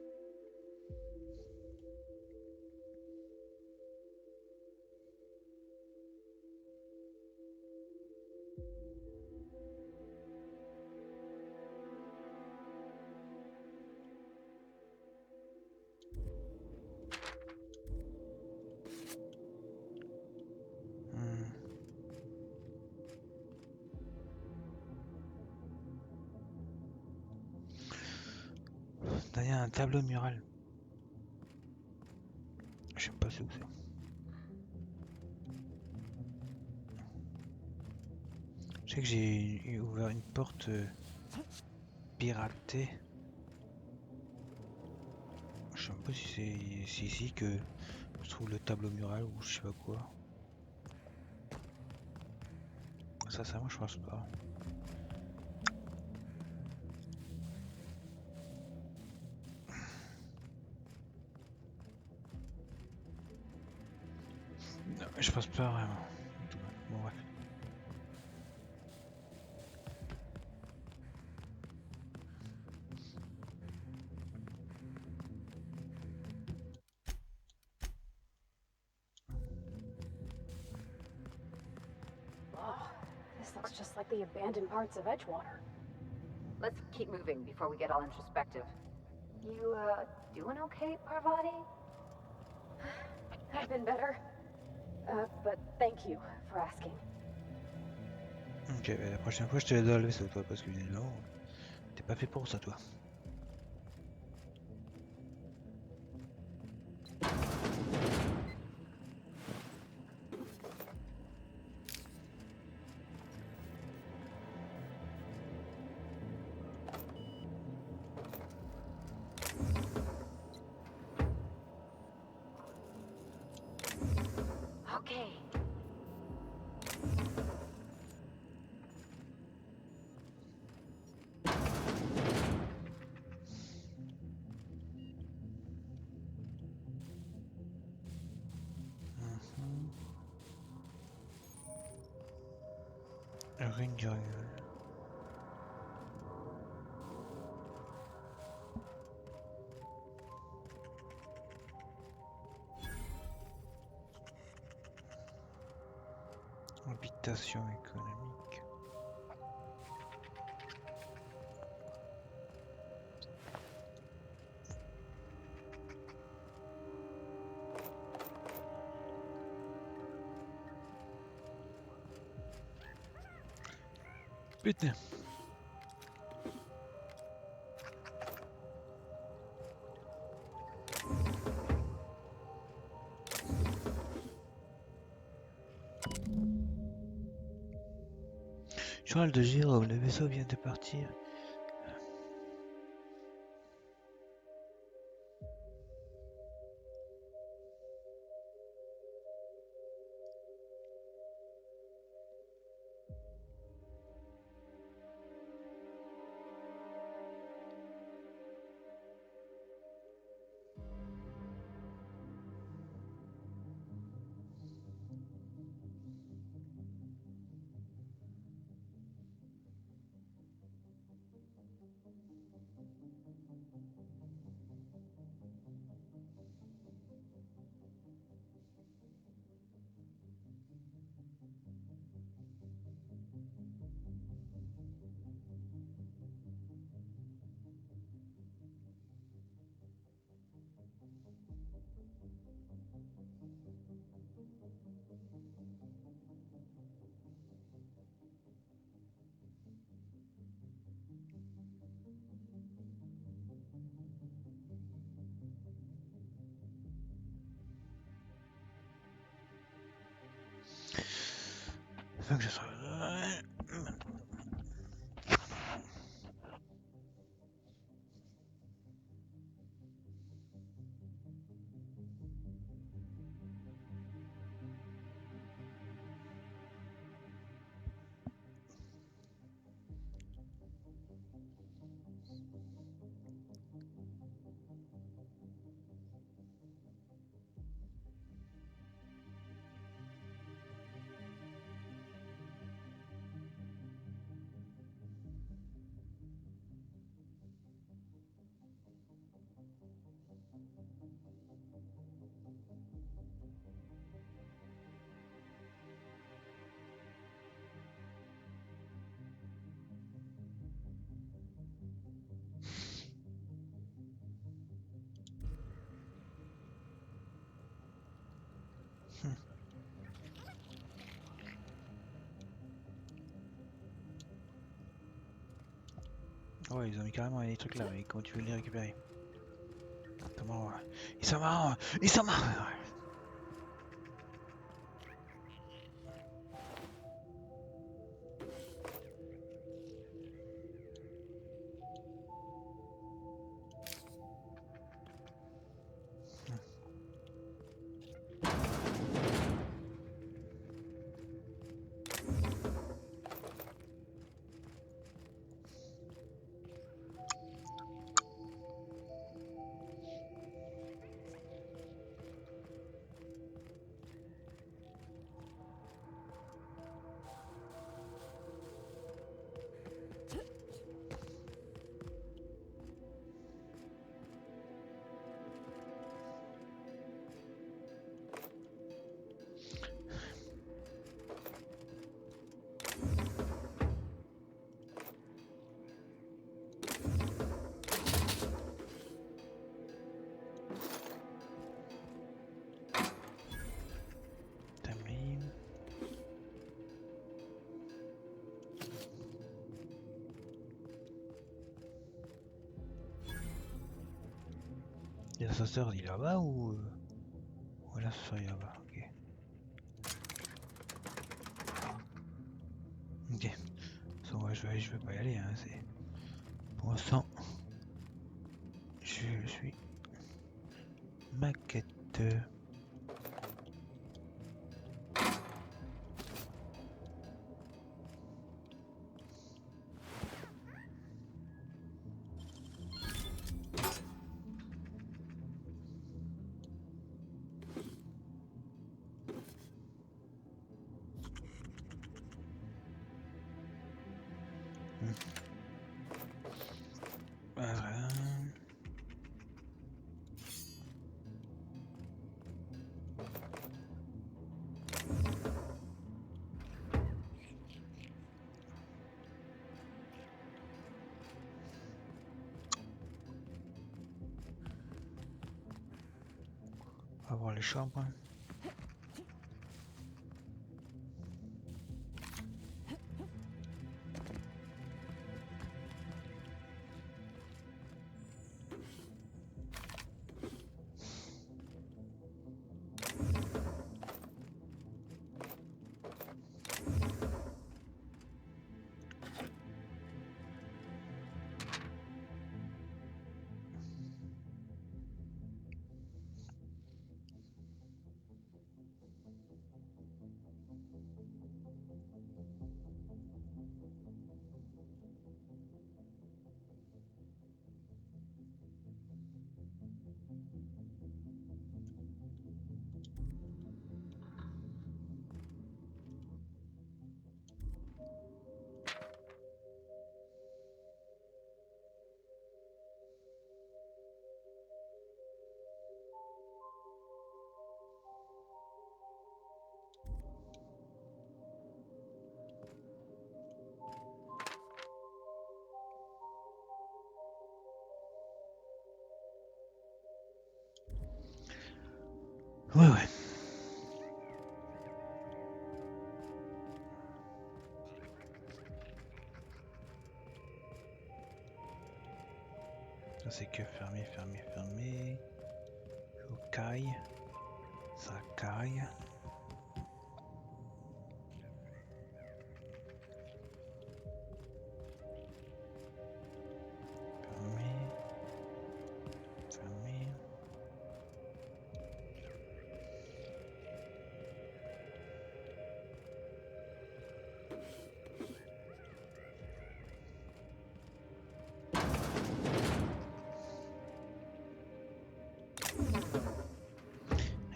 Derrière un tableau mural. Je sais pas ce que c'est. Je sais que j'ai ouvert une porte piratée. Je sais pas si c'est ici que je trouve le tableau mural ou je sais pas quoi. Ça moi je pense pas. Non, je pense pas vraiment. Bon bref. Oh, this looks just like the abandoned parts of Edgewater. Let's keep moving before we get all introspective. You, doing okay, Parvati? I've been better. But thank you for asking. Ok, la prochaine fois je te laisse dans le vaisseau toi parce que non, t'es pas fait pour ça toi. Okay. Rune du Riol. Habitation économique. Putain. Journal de Jérôme, le vaisseau vient de partir. Faut que je sois... Ouais, ils ont mis carrément des trucs là, mais comment tu veux les récupérer? C'est marrant. Ils sont marrants! Ils sont marrants! Et l'ascenseur il est là-bas ou l'ascenseur il est là-bas, ok. Ok. So, ouais, je vais pas y aller, hein, c'est. Pour l'instant, je suis maquette. Voilà. On va voir les chambres. Ouais, ouais. Ça c'est que fermé, fermé, fermé. Je caille. Ça caille. Fermé. Fermé.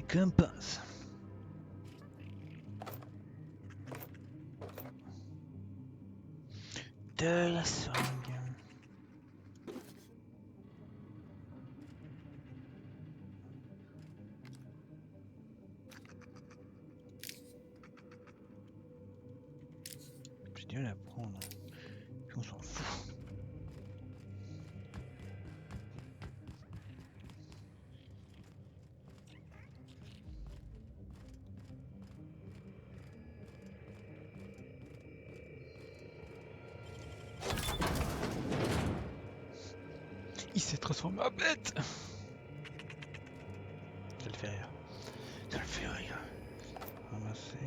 Comme passe. De la seringue. J'ai dû la prendre. Puis on s'en fout. Il s'est transformé en bête. Ça le fait rire. Ça le fait rire. Ramasser.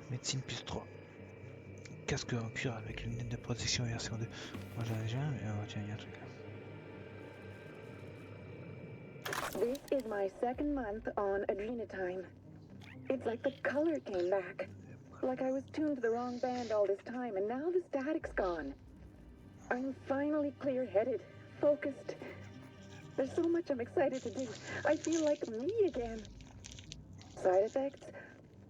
Médecine plus 3. Casque en cuir avec lunettes de protection version 2. Moi j'en ai déjà un, mais tiens, il y a un truc là. This is my second month on Adrenatime. It's like the color came back. Like I was tuned to the wrong band all this time, and now the static's gone. I'm finally clear-headed, focused. There's so much I'm excited to do. I feel like me again. Side effects?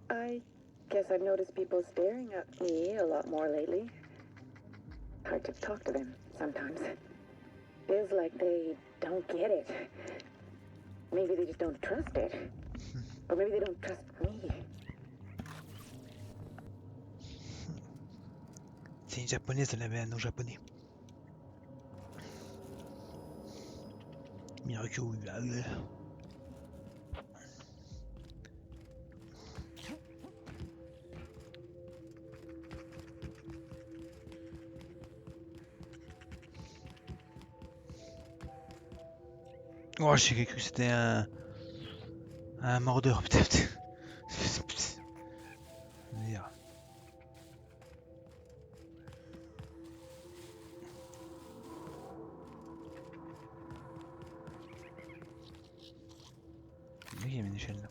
I guess I've noticed people staring at me a lot more lately. Hard to talk to them sometimes. Feels like they don't get it. Maybe they just don't trust it. Or maybe they don't trust me. C'est une japonaise, elle avait un nom japonais. Miracle. Oh, j'ai cru que c'était un mordeur, peut-être. Merde. Oui, il y a une échelle là.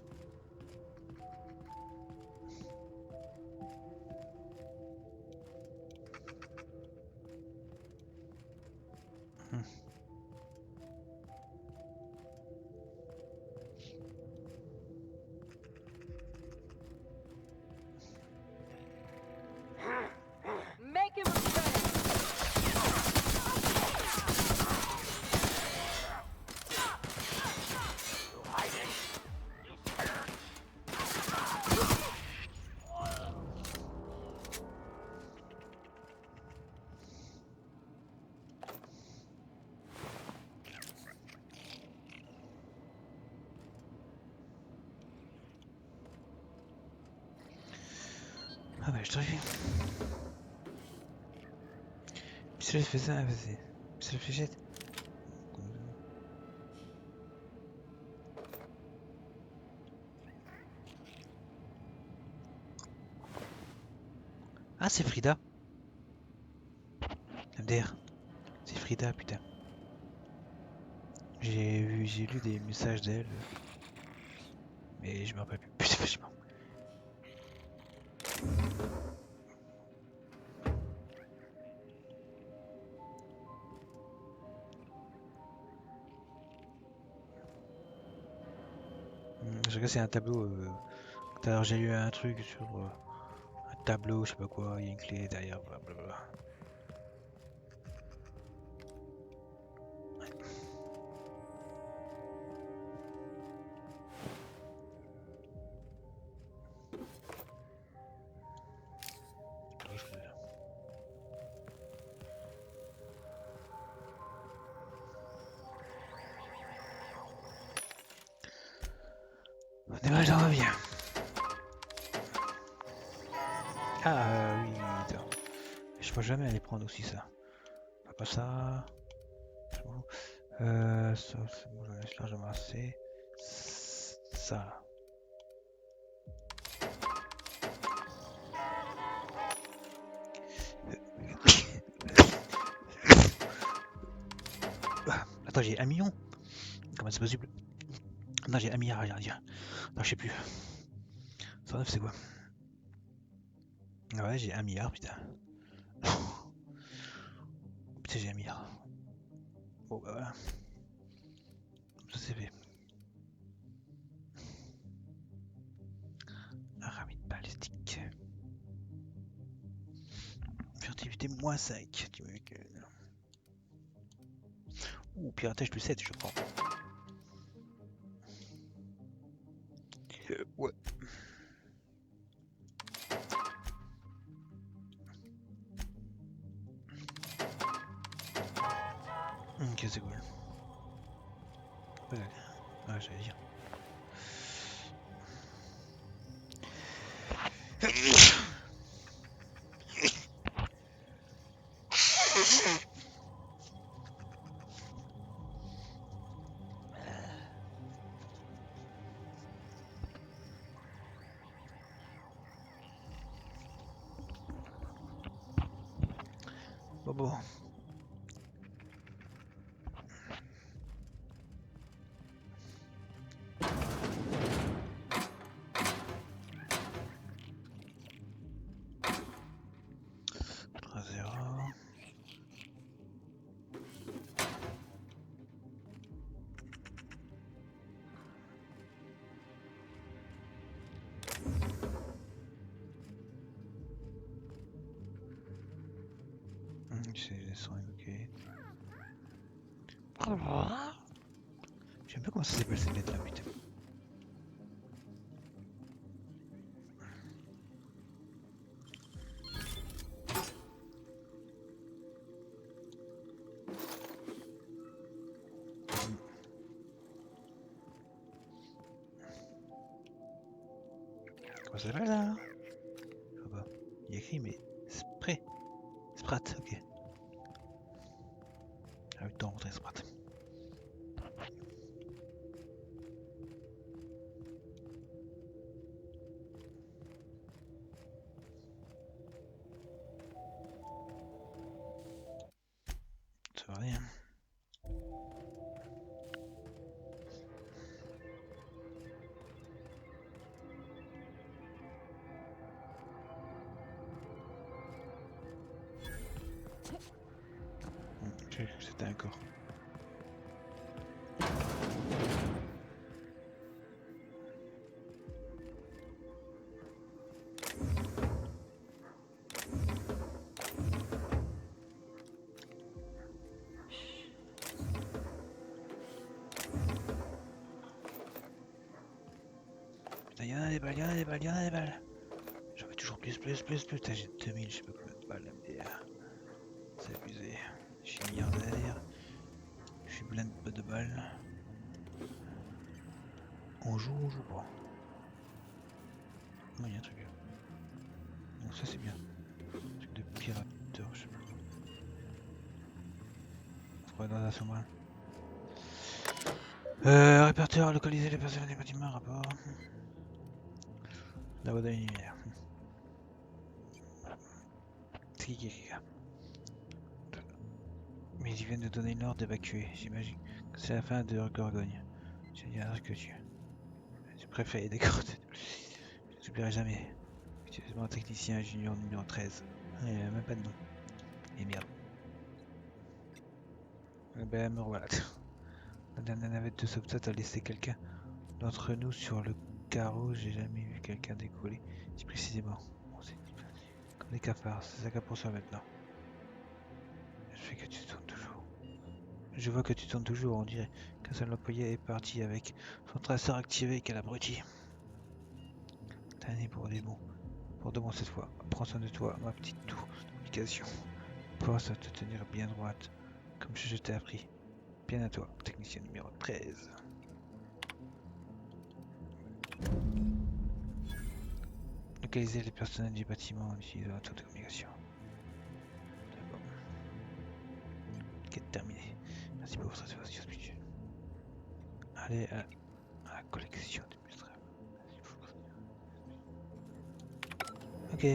Make him Ah bah je t'aurais vu. Pistolet fait ça, vas-y. Pistolet fléchette. Ah c'est Frida. MDR. C'est Frida putain. J'ai lu des messages d'elle. Mais je me rappelle plus. Putain, je m'en... Je regarde c'est un tableau. Tout à l'heure j'ai lu un truc sur un tableau, je sais pas quoi, il y a une clé derrière, blablabla. Dommage, j'en reviens. Ah oui, attends. Je peux jamais aller prendre aussi ça. Pas ça. Ça c'est bon, je laisse largement assez. Ça. Attends, j'ai 1 million. Comment c'est possible? Non, j'ai 1 milliard, rien dire. Non, je sais plus. 109 c'est quoi? Ah ouais, j'ai 1 milliard, putain. Putain, j'ai 1 milliard. Bon, bah voilà. Ça c'est fait. Aramide balistique. Furtivité moins 5. Tu veux que... Ouh, piratage plus 7, je prends. Ouais. Ok, c'est cool. Ouais, j'allais dire. Bobo. Les sons évoqués. Je sais pas comment ça s'appelle cette lettre là, putain. Comment ça s'appelle là? Je sais pas. Il y a écrit mais spray. Sprat, ok. Ah oui, temps rentrer Sprat. Ça va rien. J'ai cru que c'était un corps. Putain, y'en a des balles, y'en a des balles, y'en a des balles. J'en veux toujours plus. Putain, j'ai 2000, je sais pas combien de balles, MDR. C'est abusé. Je suis milliardaire. Je suis plein de balles. On joue pas. Non, il y a un truc. Donc ça c'est bien. Un truc de pirateur, je sais pas. On se croit dans un sous-marin. Répertoire, localiser les personnes des bâtiments, rapport. La voie de la lumière. C'est qui écrit là? Mais ils viennent de donner l'ordre d'évacuer, j'imagine que c'est la fin de Gorgogne. Je vais dire que tu préfères les décors. Je n'oublierai jamais. Effectivement, un technicien junior numéro 13. Il n'y a même pas de nom. Et merde. Ben me revoilà. La dernière navette de sauvetage a laissé quelqu'un d'entre nous sur le carreau. J'ai jamais vu quelqu'un décoller si précisément. On s'est dit comme des cafards, c'est ça qu'a pour soi maintenant. Je vois que tu tournes toujours, on dirait qu'un seul employé est parti avec son traceur activé, quel abruti. Tanné pour de bon cette fois. Prends soin de toi, ma petite tour d'application. Pense à te tenir bien droite, comme je t'ai appris. Bien à toi, technicien numéro 13. Localiser les personnels du bâtiment en utilisant la tour de communication. Bon. Quête terminée. Merci pour votre intervention spirituelle. Allez à la collection de mustres. Ok.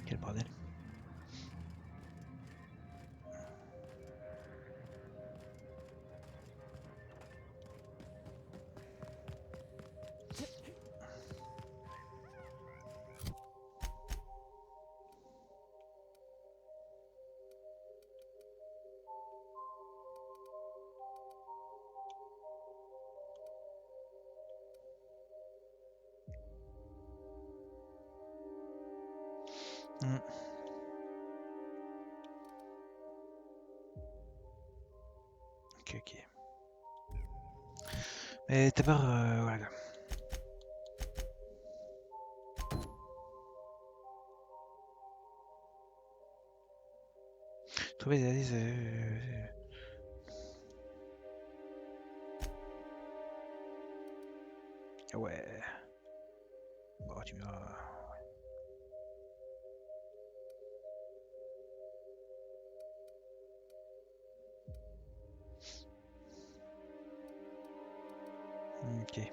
Quel bordel. Ok. Mais t'as peur, voilà. Trouver des indices. Ouais. Bon, tu me diras. Ok.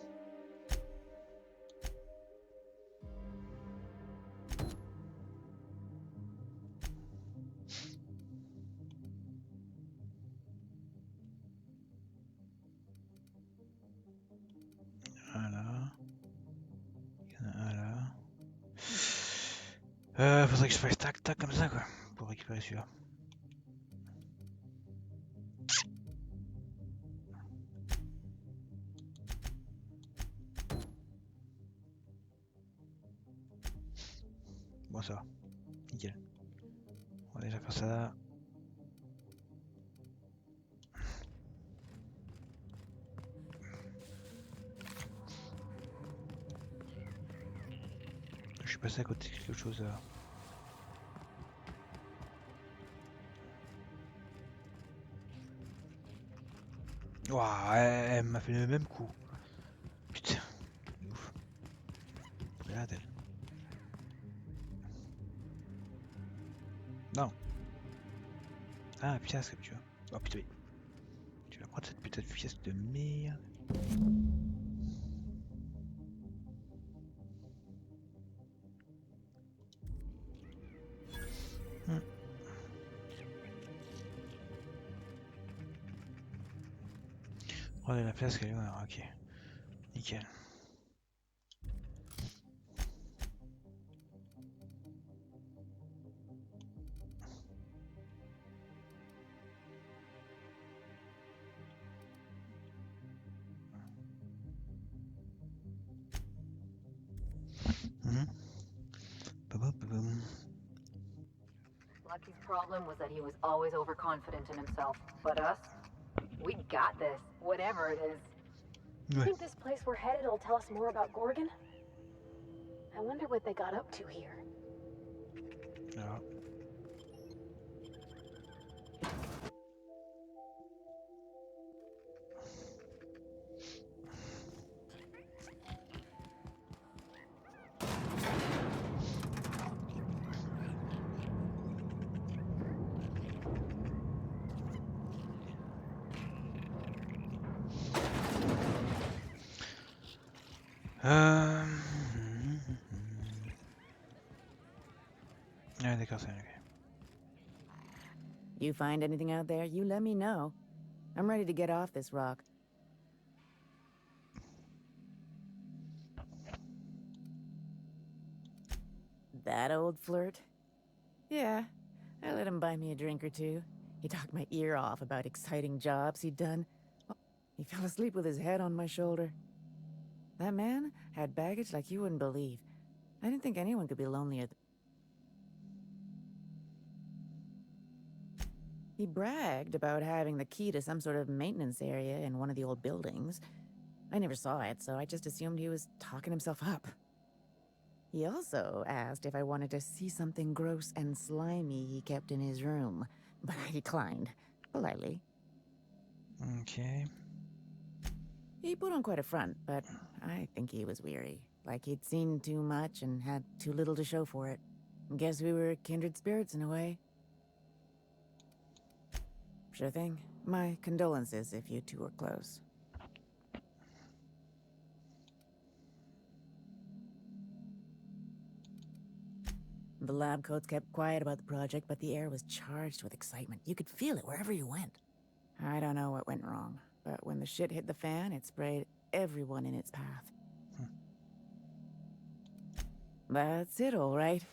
Voilà. Il y en a un là. Faudrait que je fasse tac tac comme ça quoi. Pour récupérer celui-là. Bon ça va. Nickel. On va déjà faire ça là. Je suis passé à côté de quelque chose là. Ouah, elle m'a fait le même coup. Putain, ouf. Regarde elle. Non. Ah putain, c'est que tu vois. Oh putain. Tu vas prendre cette putain de fiesse de merde. Oh, la place qu'elle est là, ok. Nickel. Lucky's problem was that he was always overconfident in himself. But us? We got this, whatever it is. You think this place we're headed will tell us more about Gorgon? I wonder what they got up to here. Ja. Ah, d'accord, c'est ok. You find anything out there, you let me know. I'm ready to get off this rock. That old flirt? Yeah, I let him buy me a drink or two. He talked my ear off about exciting jobs he'd done. He fell asleep with his head on my shoulder. That man had baggage like you wouldn't believe. I didn't think anyone could be lonelier. He bragged about having the key to some sort of maintenance area in one of the old buildings. I never saw it, so I just assumed he was talking himself up. He also asked if I wanted to see something gross and slimy he kept in his room, but I declined, politely. Okay. He put on quite a front, but I think he was weary. Like he'd seen too much and had too little to show for it. Guess we were kindred spirits in a way. Sure thing. My condolences if you two were close. The lab coats kept quiet about the project, but the air was charged with excitement. You could feel it wherever you went. I don't know what went wrong, but when the shit hit the fan, it sprayed everyone in its path. That's it, all right.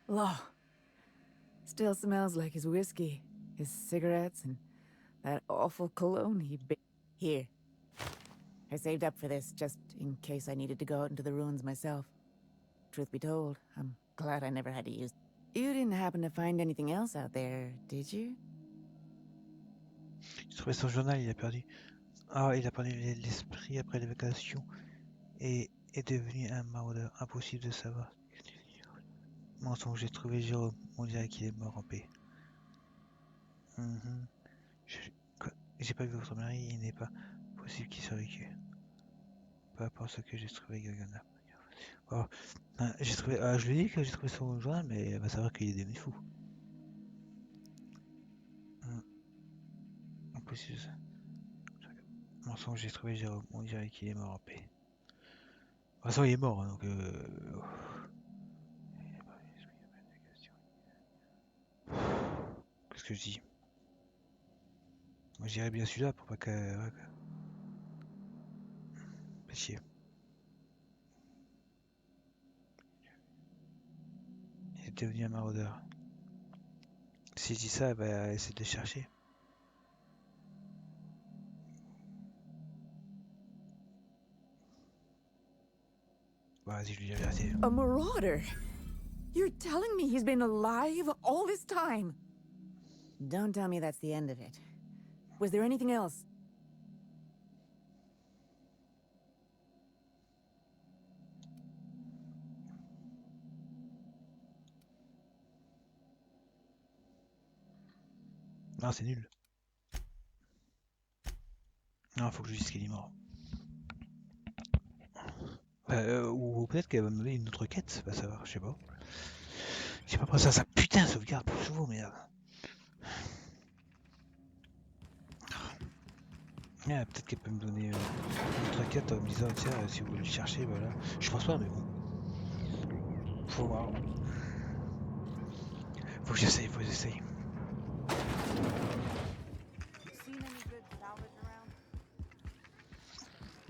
Law. Still smells like his whiskey, his cigarettes, and that awful cologne he Here. I saved up for this, just in case I needed to go out into the ruins myself. Truth be told, I'm glad I never had to use... You didn't happen to find anything else out there, did you? J'ai trouvé son journal, il a perdu. Ah, il a perdu l'esprit après l'évacuation et est devenu un maraudeur. Impossible de savoir. Mensonge, j'ai trouvé Jérôme. On dirait qu'il est mort en paix. Mhm. Quoi? J'ai pas vu votre mari, il n'est pas possible qu'il soit vécu. Peu importe ce que j'ai trouvé Gagana. Oh, j'ai trouvé. Je lui ai dit que j'ai trouvé son journal, mais elle va savoir qu'il est devenu fou. En plus, mensonge, j'ai trouvé Jérôme. On dirait qu'il est mort en paix. De toute façon, il est mort, hein, donc. Qu'est-ce que je dis? Moi, j'irais bien celui-là pour pas que. Ouais, pas chier. Il est devenu un maraudeur. Si je dis ça, elle va essayer de le chercher. Vas-y, je lui dis la vérité. A marauder? You're telling me he's been alive all this time? Don't tell me that's the end of it. Was there anything else? Non, c'est nul. Non, faut que je dise qu'il est mort. Ou peut-être qu'elle va me donner une autre quête, va savoir, je sais pas. J'ai pas pensé à ça. Putain, sauvegarde plus souvent, merde. Ouais, peut-être qu'elle peut me donner une autre quête en me disant, tiens, si vous voulez le chercher, voilà. Je pense pas, mais bon. Faut voir. Faut que j'essaye, faut que j'essaye.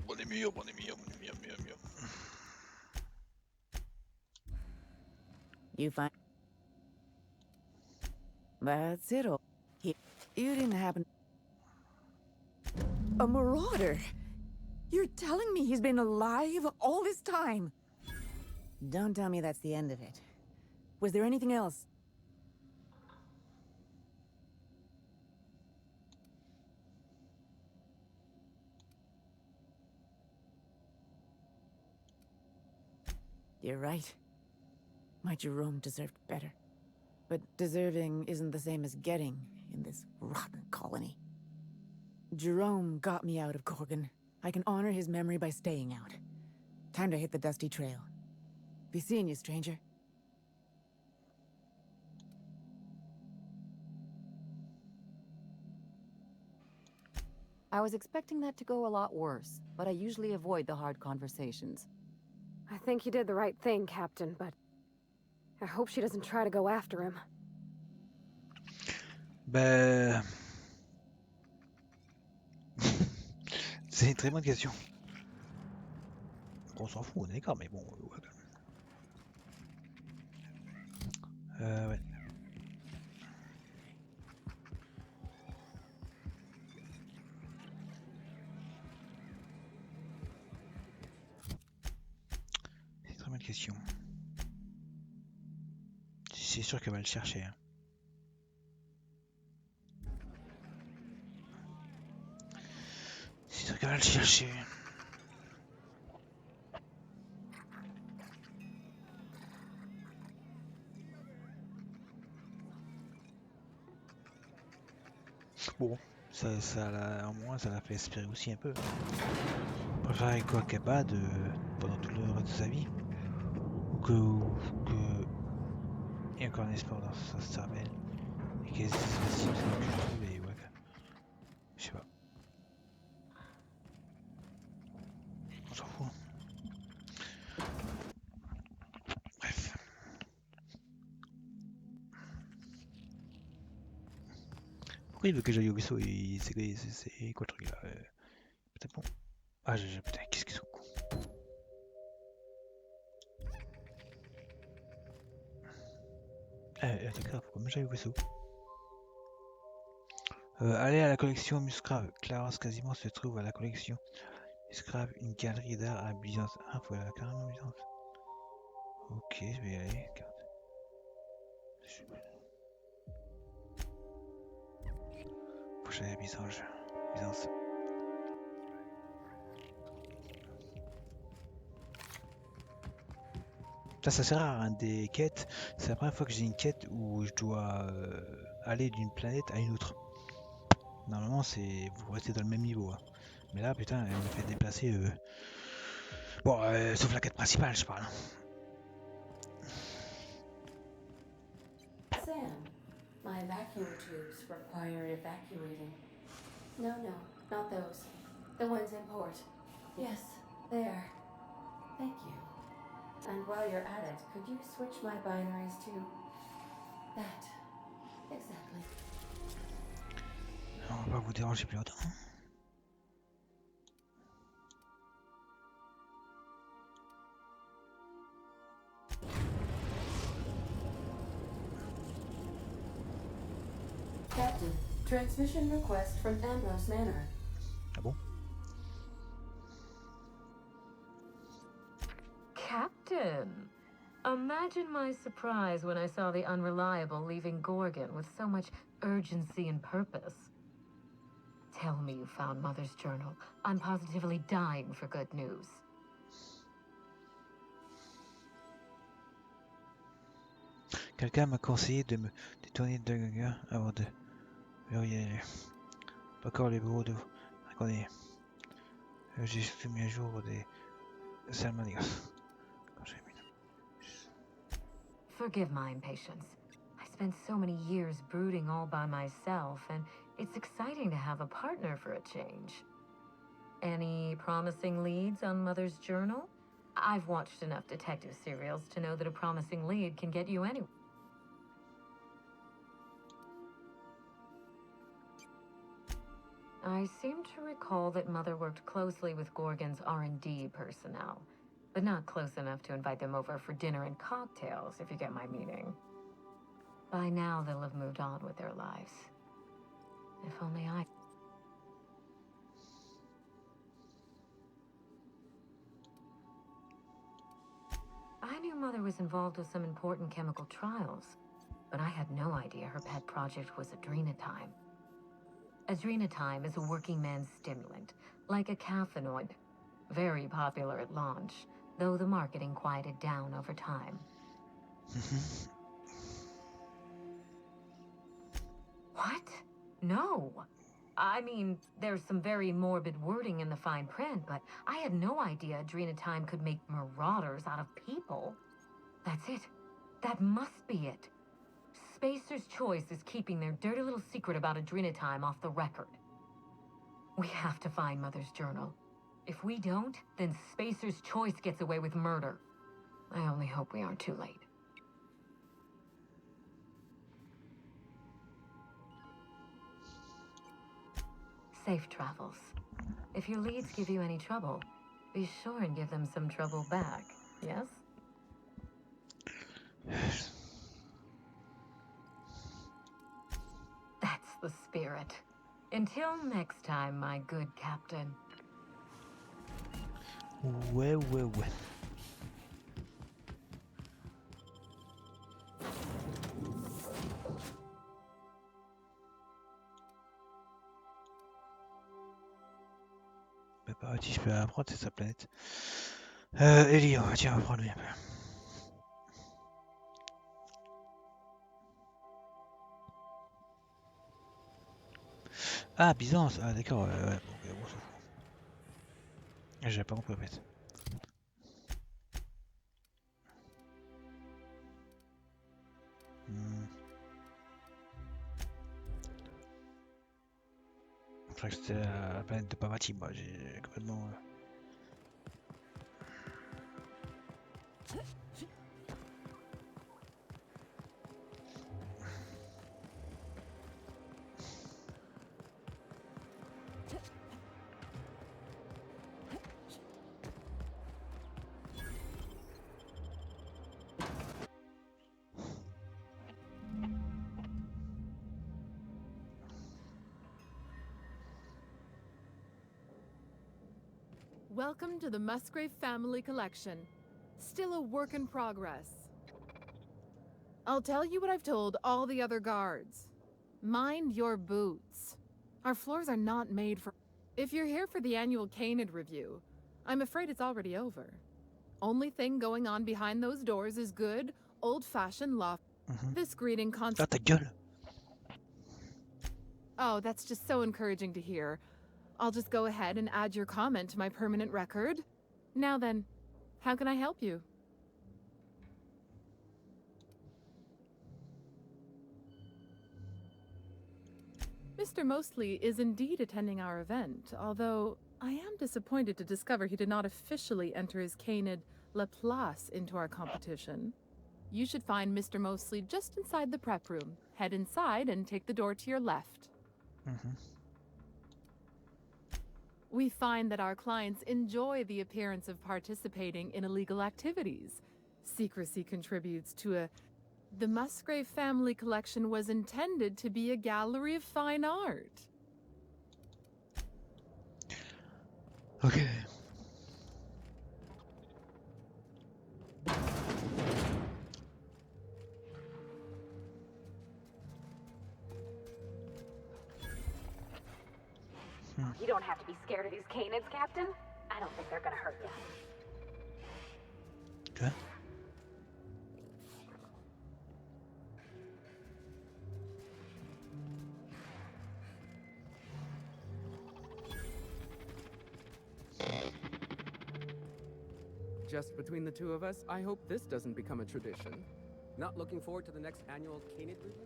Bon, on est mieux, on est mieux, on est mieux, mieux, mieux. You find... That's it all. You didn't happen... A marauder? You're telling me he's been alive all this time? Don't tell me that's the end of it. Was there anything else? You're right. My Jerome deserved better. But deserving isn't the same as getting in this rotten colony. Jerome got me out of Gorgon. I can honor his memory by staying out. Time to hit the dusty trail. Be seeing you, stranger. I was expecting that to go a lot worse, but I usually avoid the hard conversations. I think you did the right thing, Captain, but I hope she doesn't try to go after him. Ben... C'est une très bonne question. On s'en fout, on est d'accord, mais bon... ouais. C'est une très bonne question. C'est sûr qu'elle va le chercher. Hein. C'est sûr qu'elle va le chercher. Bon, au moins ça l'a fait espérer aussi un peu. On préfère avec Wakaba pendant tout le reste de sa vie. Ou que il y a encore un espoir dans sa cervelle. Et qu'elle se facile, c'est que je trouve, et ouais. Je sais pas. On s'en fout. Bref. Pourquoi il veut que j'aille au vaisseau? C'est quoi le truc là? Peut-être bon. Ah, putain, qu'est-ce qu'ils sont cons. D'accord, pourquoi moi j'aille au vaisseau? Allez à la collection Musgrave. Clarence quasiment se trouve à la collection Musgrave, une galerie d'art à Byzance. Ah, faut aller à la carrément à Byzance. Ok, je vais y aller. Faut que j'aille à Byzance. Ça sert à rien des quêtes. C'est la première fois que j'ai une quête où je dois aller d'une planète à une autre. Normalement, c'est vous restez dans le même niveau. Hein. Mais là, putain, elle me fait déplacer. Bon, sauf la quête principale, je parle. Sam, my vacuum tubes require evacuating. No, not those. The ones in port. Yes, there. Thank you. And while you're at it, could you switch my binaries to that? Exactly. On va pas vous déranger plus longtemps. Captain, transmission request from Ambrose Manor. Ah bon? Captain! Imagine my surprise when I saw the Unreliable leaving Gorgon with so much urgency and purpose. Tell me you found Mother's journal. I'm positively dying for good news. Quelqu'un m'a conseillé de me détourner de Gaga avant de vérifier. Pas encore les bureaux de... Attendez. J'ai fait mis à jour des salmonigas. Forgive my impatience. I spent so many years brooding all by myself, and it's exciting to have a partner for a change. Any promising leads on Mother's journal? I've watched enough detective serials to know that a promising lead can get you anywhere. I seem to recall that Mother worked closely with Gorgon's R&D personnel, but not close enough to invite them over for dinner and cocktails, if you get my meaning. By now, they'll have moved on with their lives. If only I... I knew Mother was involved with some important chemical trials, but I had no idea her pet project was Adrenatime. Adrenatime is a working man's stimulant, like a caffeinoid. Very popular at launch, though the marketing quieted down over time. What? No. I mean, there's some very morbid wording in the fine print, but I had no idea Adrenatime could make marauders out of people. That's it. That must be it. Spacer's Choice is keeping their dirty little secret about Adrenatime off the record. We have to find Mother's journal. If we don't, then Spacer's Choice gets away with murder. I only hope we aren't too late. Safe travels. If your leads give you any trouble, be sure and give them some trouble back, yes? That's the spirit. Until next time, my good captain. Ouais. Bah, si je peux apprendre, c'est sa planète. Ellie, tiens, on va prendre lui un peu. Ah, Byzance, ah d'accord, ouais, bon, on s'en fout. J'avais pas compris en fait. Je crois que c'était la planète de Pavati, moi j'ai complètement... Welcome to the Musgrave Family Collection. Still a work in progress. I'll tell you what I've told all the other guards. Mind your boots. Our floors are not made for... If you're here for the annual Canid review, I'm afraid it's already over. Only thing going on behind those doors is good, old-fashioned law. This greeting Ah, ta gueule! Oh, that's just so encouraging to hear. I'll just go ahead and add your comment to my permanent record. Now then, how can I help you? Mr. Mostly is indeed attending our event, although I am disappointed to discover he did not officially enter his canid Laplace into our competition. You should find Mr. Mostly just inside the prep room. Head inside and take the door to your left. We find that our clients enjoy the appearance of participating in illegal activities. Secrecy contributes to The Musgrave family collection was intended to be a gallery of fine art. Okay. You don't have to be scared of these canids, Captain. I don't think they're gonna hurt you. Okay. Just between the two of us, I hope this doesn't become a tradition. Not looking forward to the next annual Canid review?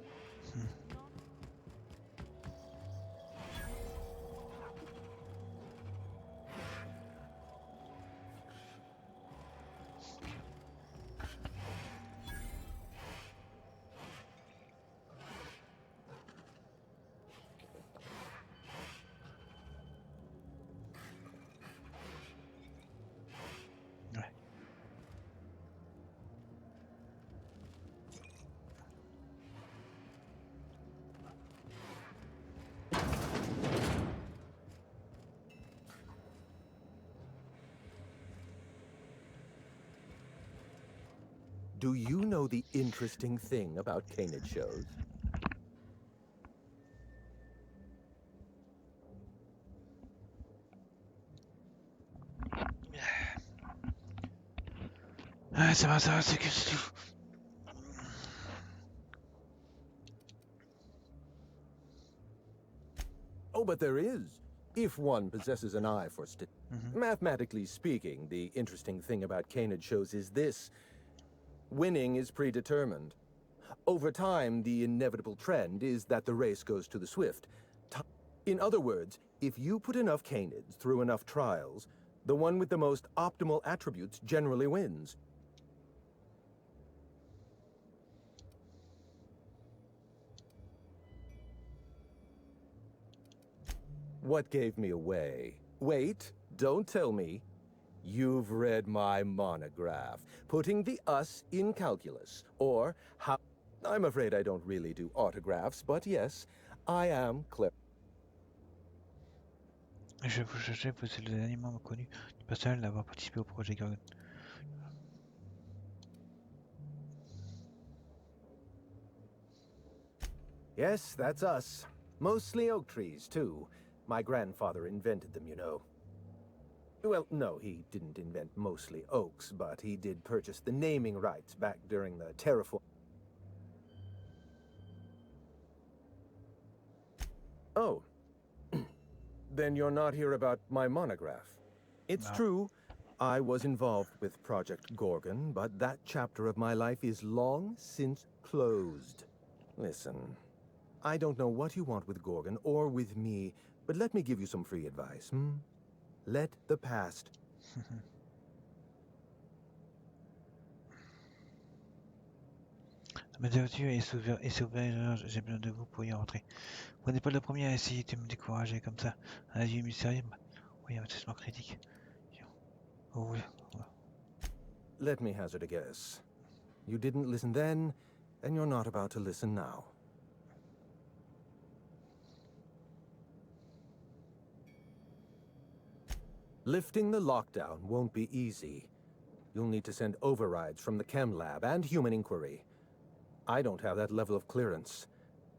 Do you know the interesting thing about Canid shows? Ah, ça va, c'est que c'est tout. Oh, but there is, if one possesses an eye for Mathematically speaking, the interesting thing about Canid shows is this. Winning is predetermined. Over time, the inevitable trend is that the race goes to the swift. In other words, if you put enough Canids through enough trials, the one with the most optimal attributes generally wins. What gave me away? Wait, don't tell me. You've read my monograph, Putting the Us in Calculus, or how... I'm afraid I don't really do autographs, but yes, I am clever. Je vous chercher pour c'est le dernier membre connu du personnel d'avoir participé au projet Gorgon. Yes, that's us. Mostly oak trees, too. My grandfather invented them, you know. Well, no, he didn't invent mostly oaks, but he did purchase the naming rights back during the terraform. Oh. Then you're not here about my monograph. It's true, I was involved with Project Gorgon, but that chapter of my life is long since closed. Listen, I don't know what you want with Gorgon or with me, but let me give you some free advice, Let the past. Ma devanture est ouverte, j'ai besoin de vous pour y rentrer. Vous n'êtes pas le premier à essayer de me décourager comme ça. Un adieu mystérieux. Oui, un testament critique. Oh, oui. Let me hazard a guess. You didn't listen then, and you're not about to listen now. Lifting the lockdown won't be easy. You'll need to send overrides from the chem lab and human inquiry. I don't have that level of clearance,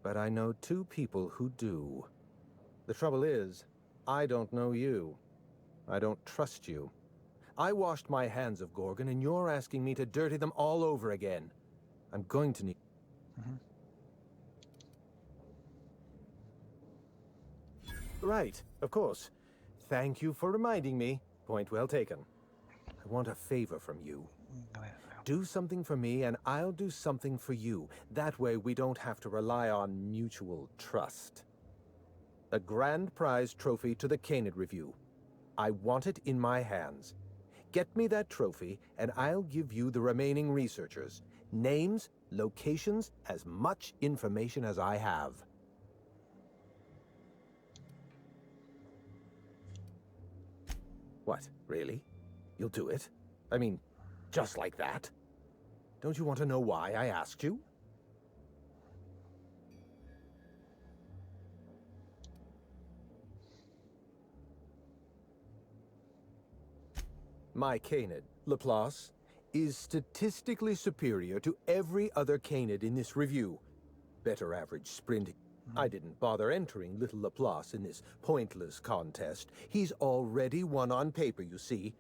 but I know two people who do. The trouble is, I don't know you. I don't trust you. I washed my hands of Gorgon, and you're asking me to dirty them all over again. I'm going to need... Right, of course. Thank you for reminding me. Point well taken. I want a favor from you. Do something for me, and I'll do something for you. That way, we don't have to rely on mutual trust. A grand prize trophy to the Canid Review. I want it in my hands. Get me that trophy, and I'll give you the remaining researchers. Names, locations, as much information as I have. What, really? You'll do it? I mean, just like that? Don't you want to know why I asked you? My Canid, Laplace, is statistically superior to every other Canid in this review. Better average sprinting. I didn't bother entering little Laplace in this pointless contest. He's already won on paper, you see.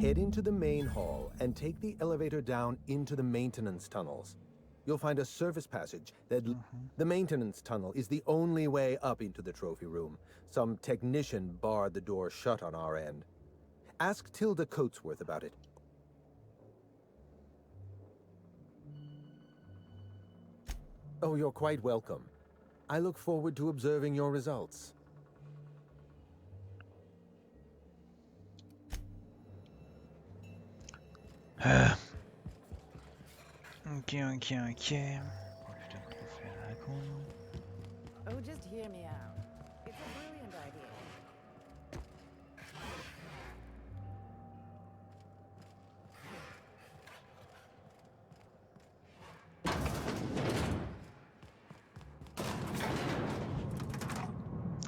Head into the main hall and take the elevator down into the maintenance tunnels. You'll find a service passage that... The maintenance tunnel is the only way up into the trophy room. Some technician barred the door shut on our end. Ask Tilda Coatsworth about it. Oh, you're quite welcome. I look forward to observing your results. Ok. Oh, just hear me out. It's a brilliant idea.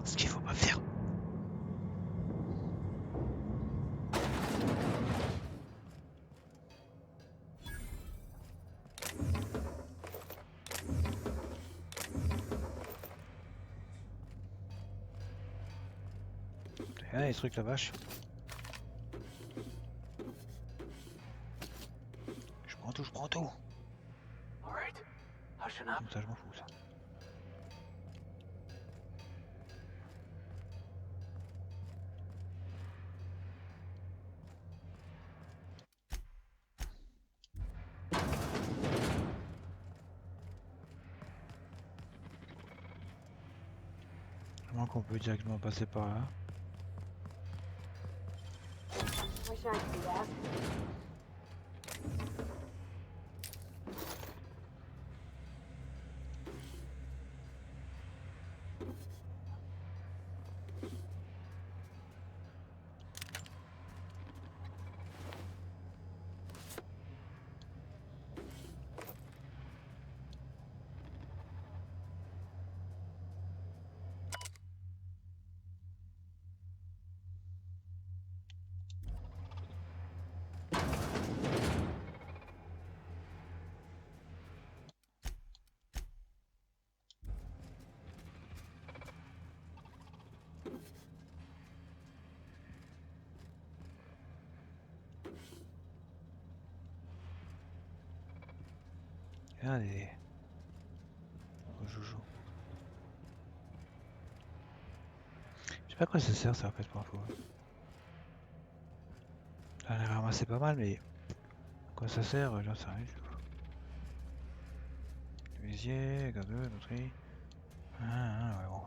Ce qu'il faut pas faire. Ah, les trucs la vache. Je prends tout. Ça, je m'en fous, ça. Je crois qu'on peut directement passer par là. Wish I could do that. Allez. Joujou. Je sais pas à quoi ça sert ça en fait pour info. Ça a l'air ramassé pas mal mais... À quoi ça sert j'en sais rien du tout. Visier, gazeux, notrie. Ouais bon.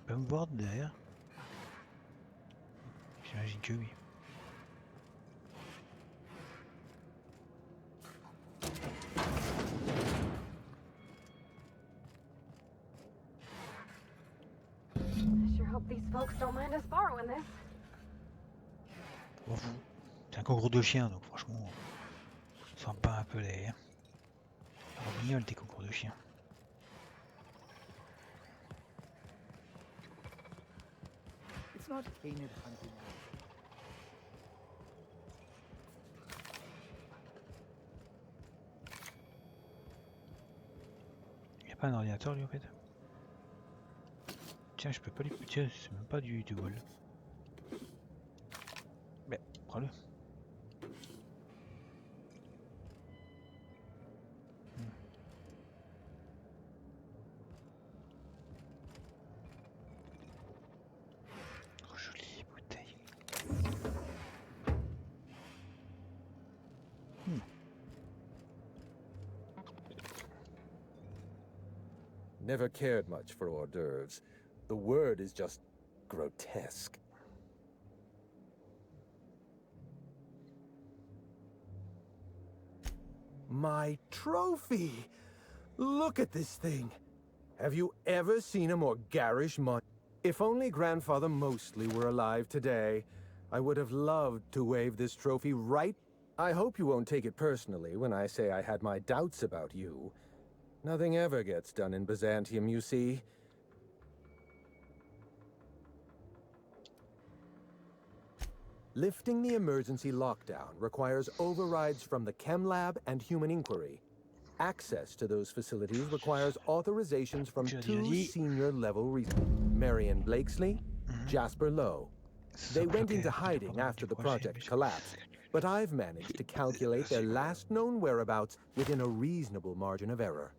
Peut me voir de derrière. J'imagine que oui. I sure hope hope these folks don't mind us borrowing this. Bon, c'est un concours de chiens, donc franchement, on sent pas un peu les romignoles des concours de chiens. It's not Canid hunting. Il n'y a pas un ordinateur lui en fait. Tiens, je peux pas lui. Tiens, c'est même pas du vol. Mais prends-le. Trop jolie bouteille. Never cared much for hors d'oeuvres. The word is just grotesque. My trophy! Look at this thing! Have you ever seen a more garish If only Grandfather Mostly were alive today, I would have loved to wave this trophy right. I hope you won't take it personally when I say I had my doubts about you. Nothing ever gets done in Byzantium, you see. Lifting the emergency lockdown requires overrides from the Chem Lab and Human Inquiry. Access to those facilities requires authorizations from two senior-level researchers, Marion Blakesley, Jasper Lowe. They went into hiding after the project collapsed, but I've managed to calculate their last known whereabouts within a reasonable margin of error.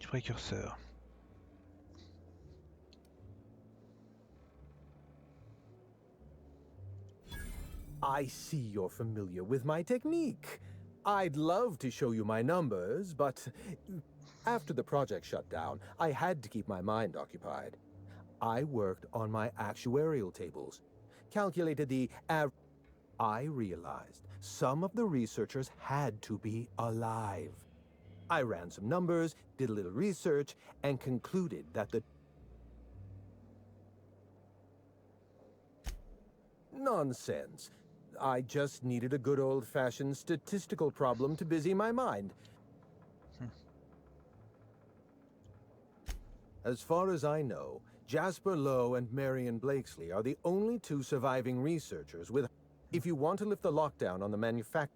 Précurseur. I see you're familiar with my technique. I'd love to show you my numbers, but after the project shut down, I had to keep my mind occupied. I worked on my actuarial tables, calculated the average. I realized some of the researchers had to be alive. I ran some numbers, did a little research, and concluded that the... Nonsense. I just needed a good old-fashioned statistical problem to busy my mind. As far as I know, Jasper Lowe and Marion Blakesley are the only two surviving researchers with... If you want to lift the lockdown on the manufacturer...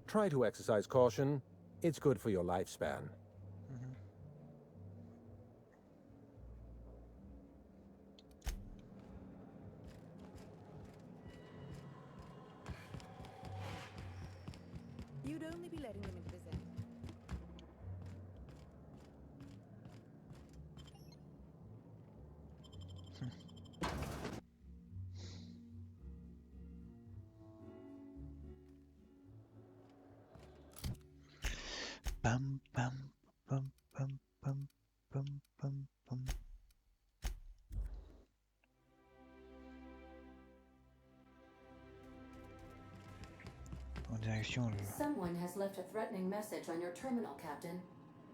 Try to exercise caution. It's good for your lifespan. You'd only be letting them into the zone. Pam pam pam pam pam pam pam pam. En direction le... Someone has left a threatening message on your terminal, Captain.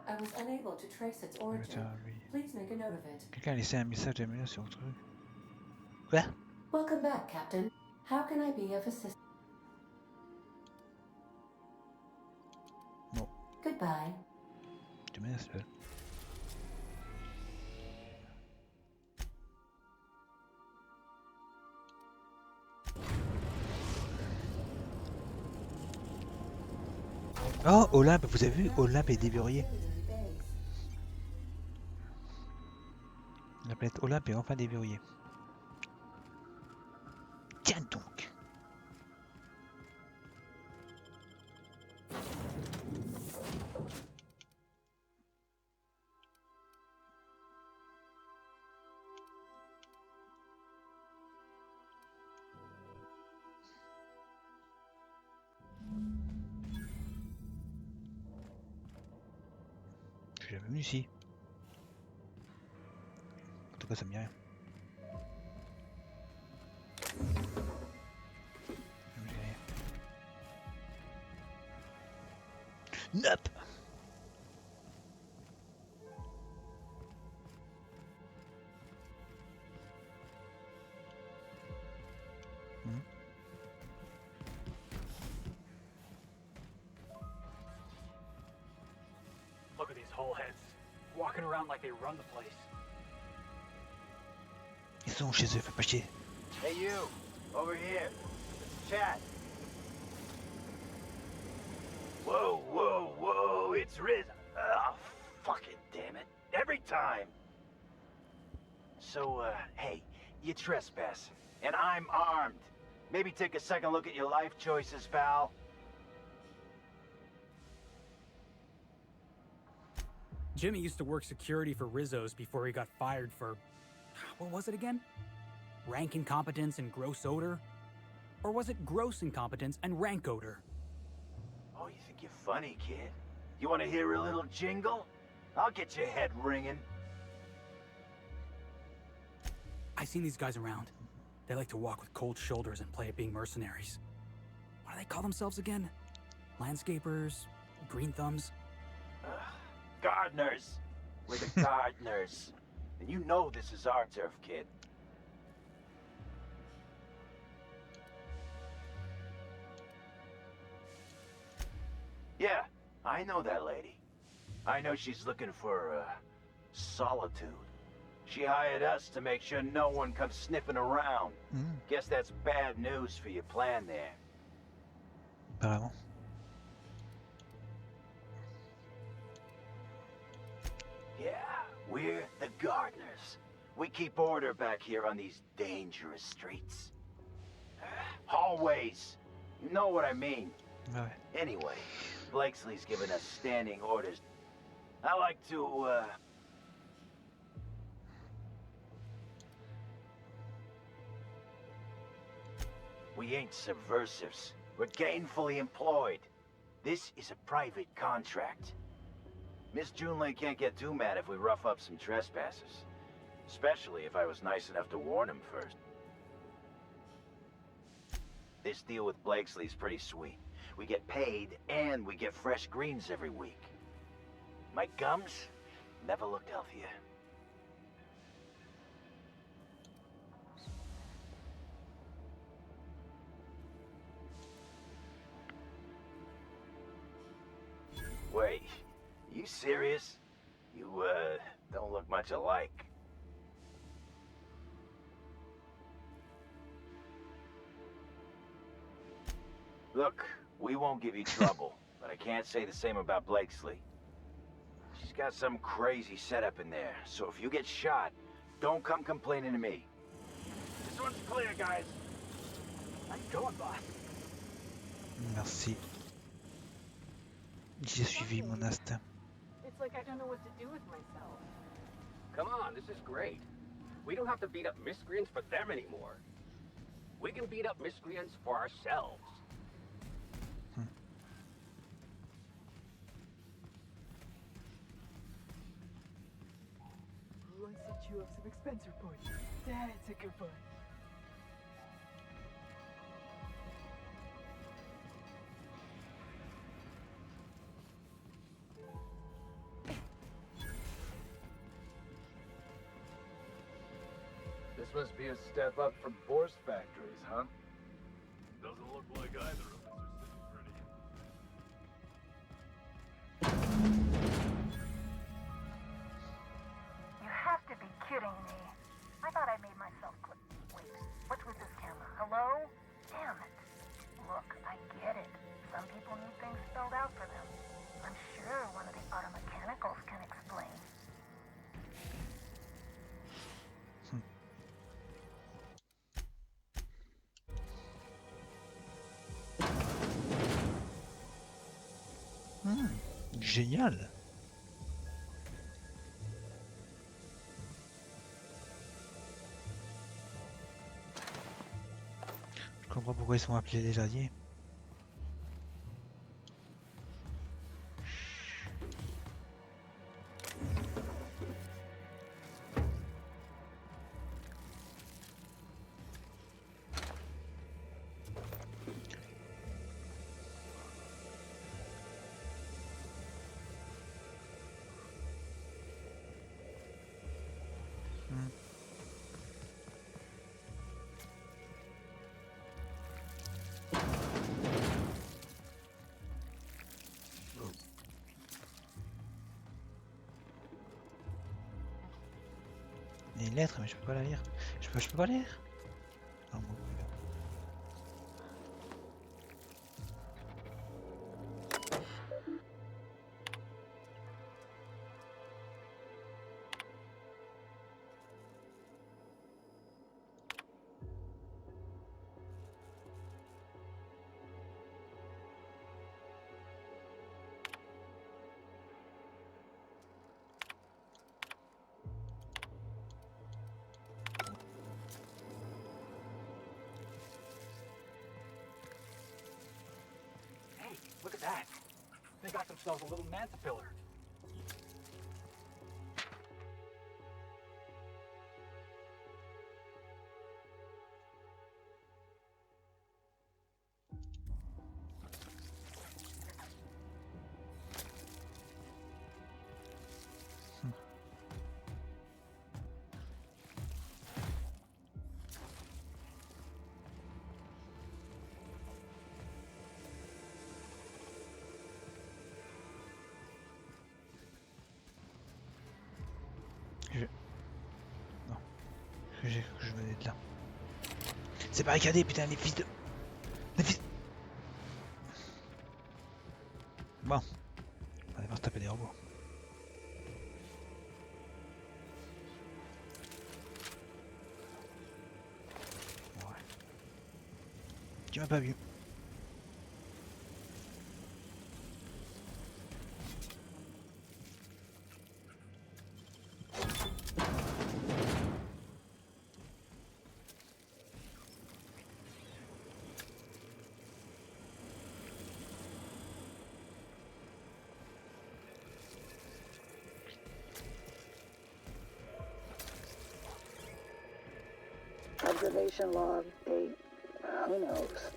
I was unable to trace its origin. Please make a note of it. Quelqu'un a laissé un message de menace sur le truc. Quoi? Welcome back, Captain. How can I be of assistance? Non. Goodbye. Tu menaces là. Oh, Olympe, vous avez vu, Olympe est déverrouillée. La planète Olympe est enfin déverrouillée. Tiens donc. Je suis jamais venu ici. En tout cas, ça me dit rien. Nope. Look at these whole heads, walking around like they run the place. Ils sont chez eux, fais pas chier. Hey you, over here. Chat. Whoa, whoa, whoa, it's Riz. Oh, fucking damn it. Every time. So, hey, you trespass, and I'm armed. Maybe take a second look at your life choices, pal. Jimmy used to work security for Rizzo's before he got fired for... what was it again? Rank incompetence and gross odor? Or was it gross incompetence and rank odor? Oh, you think you're funny, kid? You want to hear a little jingle? I'll get your head ringing. I've seen these guys around. They like to walk with cold shoulders and play at being mercenaries. What do they call themselves again? Landscapers? Green thumbs? Gardeners. We're the gardeners. And you know this is our turf, kid. Yeah, I know that lady. I know she's looking for, solitude. She hired us to make sure no one comes sniffing around. Guess that's bad news for your plan there. Apparemment. Yeah, we're the gardeners. We keep order back here on these dangerous streets. Hallways. You know what I mean. Ouais. Anyway, Blakesley's given us standing orders. I like to, We ain't subversives. We're gainfully employed. This is a private contract. Miss Junlei can't get too mad if we rough up some trespassers. Especially if I was nice enough to warn him first. This deal with Blakesley's pretty sweet. We get paid, and we get fresh greens every week. My gums never looked healthier. Wait, you serious? You, don't look much alike. Look, we won't give you trouble, but I can't say the same about Blakesley. She's got some crazy setup in there, so if you get shot, don't come complaining to me. This one's clear, guys. How you going, boss? Merci. J'ai suivi mon instinct. It's like I don't know what to do with myself. Come on, this is great. We don't have to beat up miscreants for them anymore. We can beat up miscreants for ourselves. I set you up some expensive points. That's a good one. This must be a step up from Boar's factories, huh? Doesn't look like either of us are sitting pretty. You have to be kidding me. I thought I made myself click. Wait, what's with this camera? Hello? Damn it. Look, I get it. Some people need things spelled out for them. I'm sure one of the auto mechanicals can explain. Génial. Je comprends pourquoi ils sont appelés les jardiniers. Il y a une lettre, mais je peux pas la lire. Je peux pas lire. Ah, bon. Hey, look at that. They got themselves a little manta pillar. Je venais de là. C'est barricadé, putain, les fils de... Les fils... Bon. On va devoir se taper des robots. Ouais. Tu m'as pas vu. Observation log, date, who knows.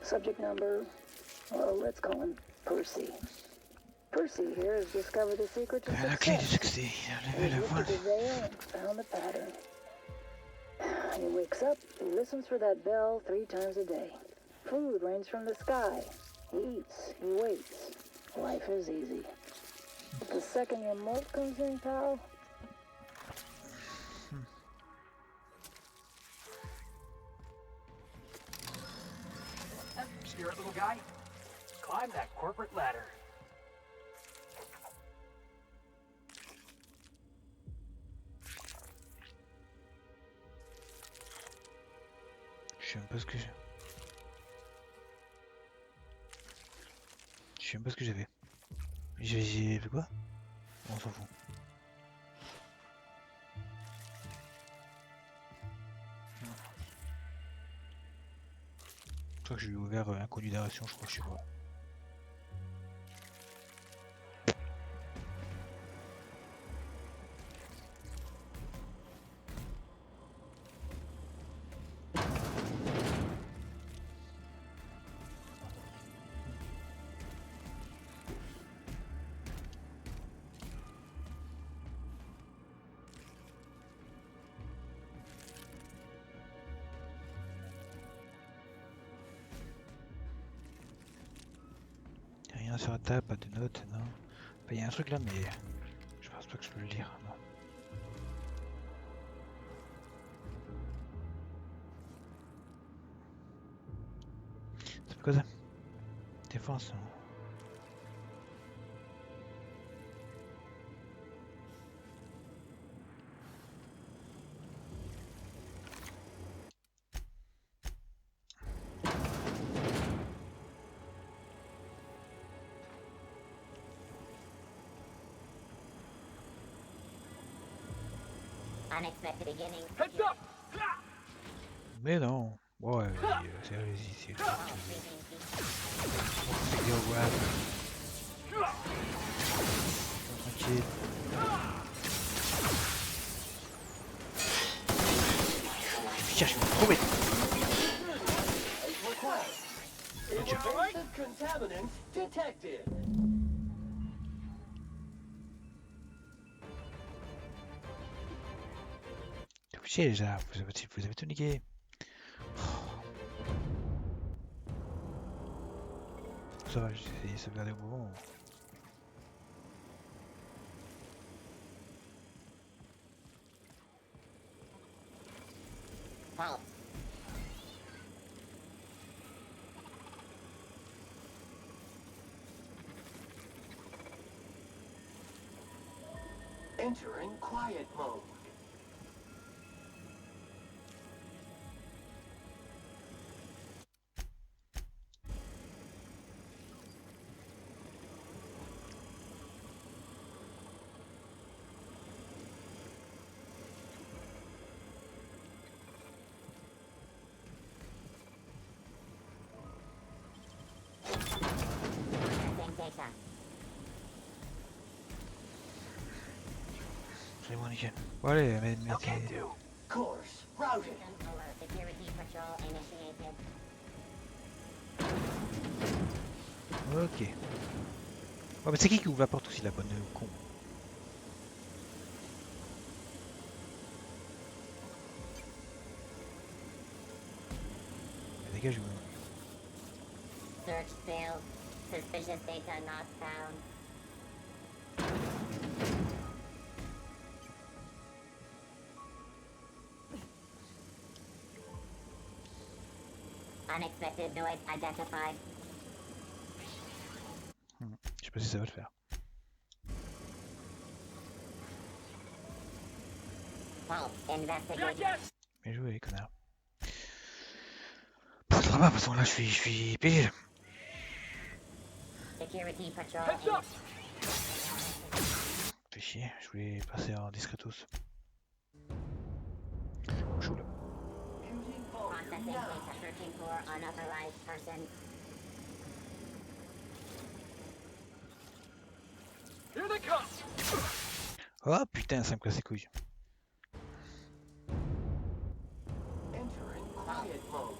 Subject number, well, let's call him Percy. Percy here has discovered the secret to La clé du success. succès, He lifted the veil and found the pattern. He wakes up, he listens for that bell 3 times a day. Food rains from the sky. He eats, he waits. Life is easy. But the second your molt comes in, pal, Spirit, little guy. Climb that corporate ladder. Je sais même pas ce que j'ai. Je sais même pas ce que j'avais. J'ai fait quoi? On s'en fout. Je crois que j'ai ouvert un conduit d'aération, je crois, je sais pas. Rien sur la table, pas de notes, non. Il y a un truc là, mais je pense pas que je peux le lire, non. C'est quoi ça? Défense. Unexpected beginning. Heads up! Mais non. Ouais, c'est réussi, c'est le truc. C'est bien, ouais. Tranquille. Putain, je suis trop bête. Invasive contaminants detected. Chier déjà, vous avez tout niqué. Ça va, j'ai essayé de sauvegarder au moment. Halt. Entering quiet mode. Processing data. C'est bon, nickel. Bon, allez, mais Course routed. Security patrol initiated. Ok. Oh, mais c'est qui ouvre la porte aussi, la bonne con? Dégage-moi. Search failed. Suspicious data not found. Unexpected noise identified. Je sais pas si ça va le faire. Halt. Investigate. Bien joué, connard. Pas de travail, de toute façon, là, je suis payé. Security patrol. Fais chier, je voulais passer en discretos. Chou là. Processing data. Searching for unauthorized person. Here they come. Oh putain, ça me casse les couilles. Entering quiet mode.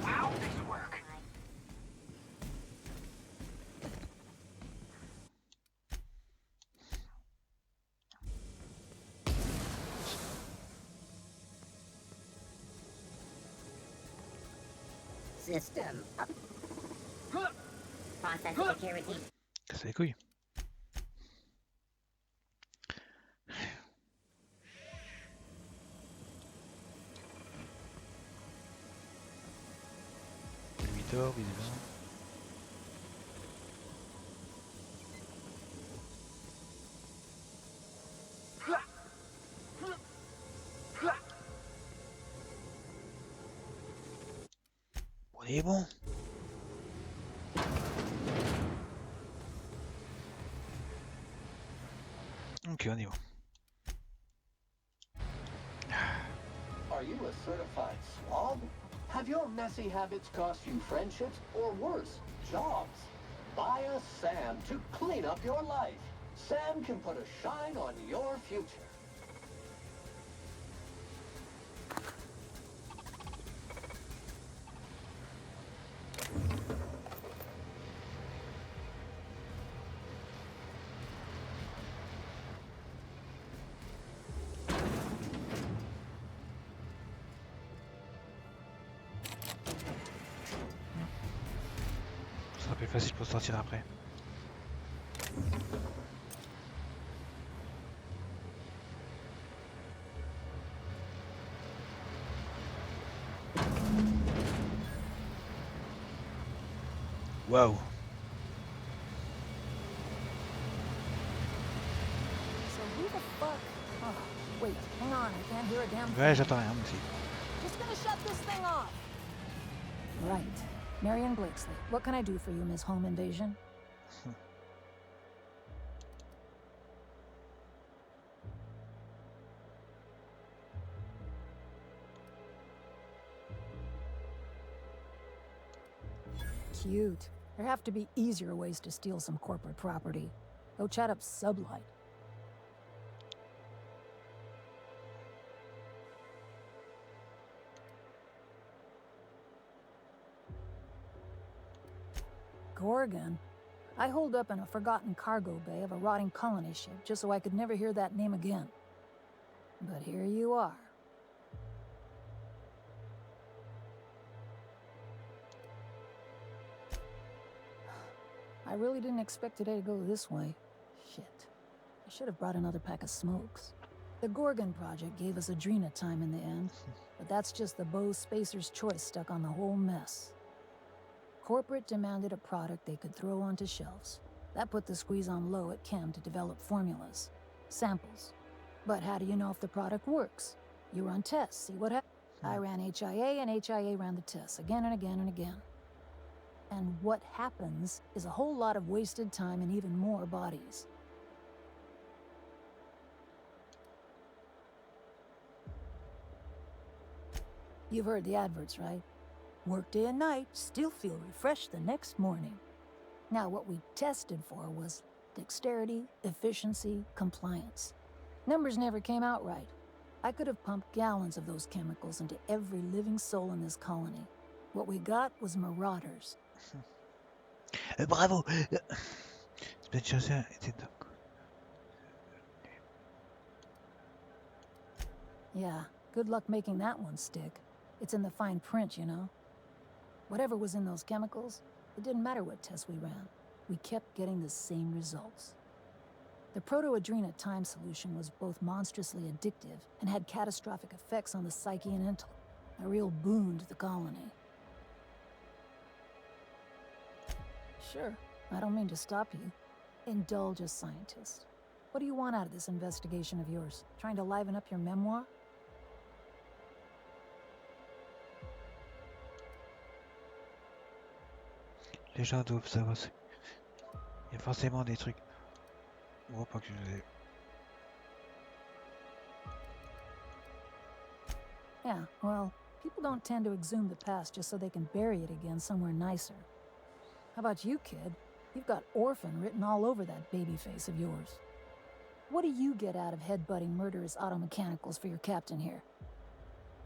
Wow, nice work. System up. Process security. Casse les couilles. Lui dort, évidemment. On est bon. Ok, on est bon. Are you a certified swab? Have your messy habits cost you friendships or worse, jobs? Buy a Sam to clean up your life. Sam can put a shine on your future. Ce sera plus facile pour sortir après. Waouh. So who the fuck? Oh, wait, hang on, I can't hear a damn Ouais, thing. j'entends rien, moi aussi. Just gonna shut this thing off. Right. Marion Blakesley, what can I do for you, Ms. Home Invasion? Cute. There have to be easier ways to steal some corporate property. Go chat up Sublight. Gorgon? I holed up in a forgotten cargo bay of a rotting colony ship just so I could never hear that name again. But here you are. I really didn't expect today to go this way. Shit. I should have brought another pack of smokes. The Gorgon project gave us Adrena time in the end, but that's just the Bose Spacer's choice stuck on the whole mess. Corporate demanded a product they could throw onto shelves. That put the squeeze on low at Chem to develop formulas, samples. But how do you know if the product works? You run tests, see what happens. I ran HIA, and HIA ran the tests again and again and again. And what happens is a whole lot of wasted time and even more bodies. You've heard the adverts, right? Work day and night, still feel refreshed the next morning. Now, what we tested for was dexterity, efficiency, compliance. Numbers never came out right. I could have pumped gallons of those chemicals into every living soul in this colony. What we got was marauders. Bravo! Spencer était d'accord. Yeah, good luck making that one stick. It's in the fine print, you know. Whatever was in those chemicals, it didn't matter what tests we ran. We kept getting the same results. The proto-Adrena time solution was both monstrously addictive and had catastrophic effects on the psyche and intellect. A real boon to the colony. Sure, I don't mean to stop you. Indulge a scientist. What do you want out of this investigation of yours? Trying to liven up your memoir? Les gens doivent savoir. Il y a forcément des trucs. Bon, pas que je les... Yeah, well, people don't tend to exhume the past just so they can bury it again somewhere nicer. How about you, kid? You've got orphan written all over that baby face of yours. What do you get out of headbutting murderous auto mechanicals for your captain here?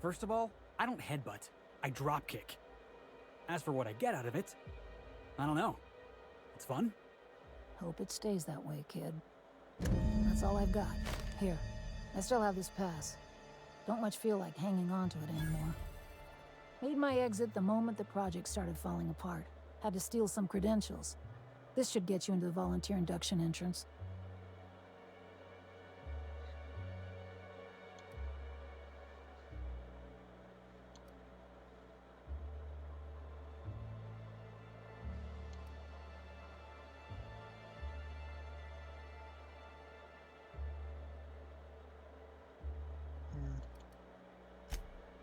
First of all, I don't headbutt. I dropkick. As for what I get out of it, I don't know. It's fun. Hope it stays that way, kid. That's all I've got. Here, I still have this pass. Don't much feel like hanging on to it anymore. Made my exit the moment the project started falling apart. Had to steal some credentials. This should get you into the volunteer induction entrance.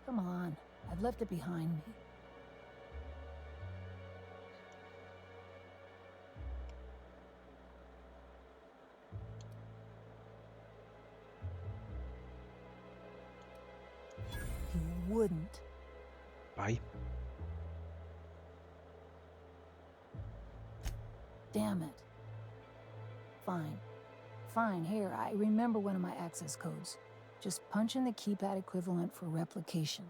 Come on, I've left it behind me. You wouldn't. Bye. Damn it. Fine. Fine, here, I remember one of my access codes. Just punch in the keypad equivalent for replication.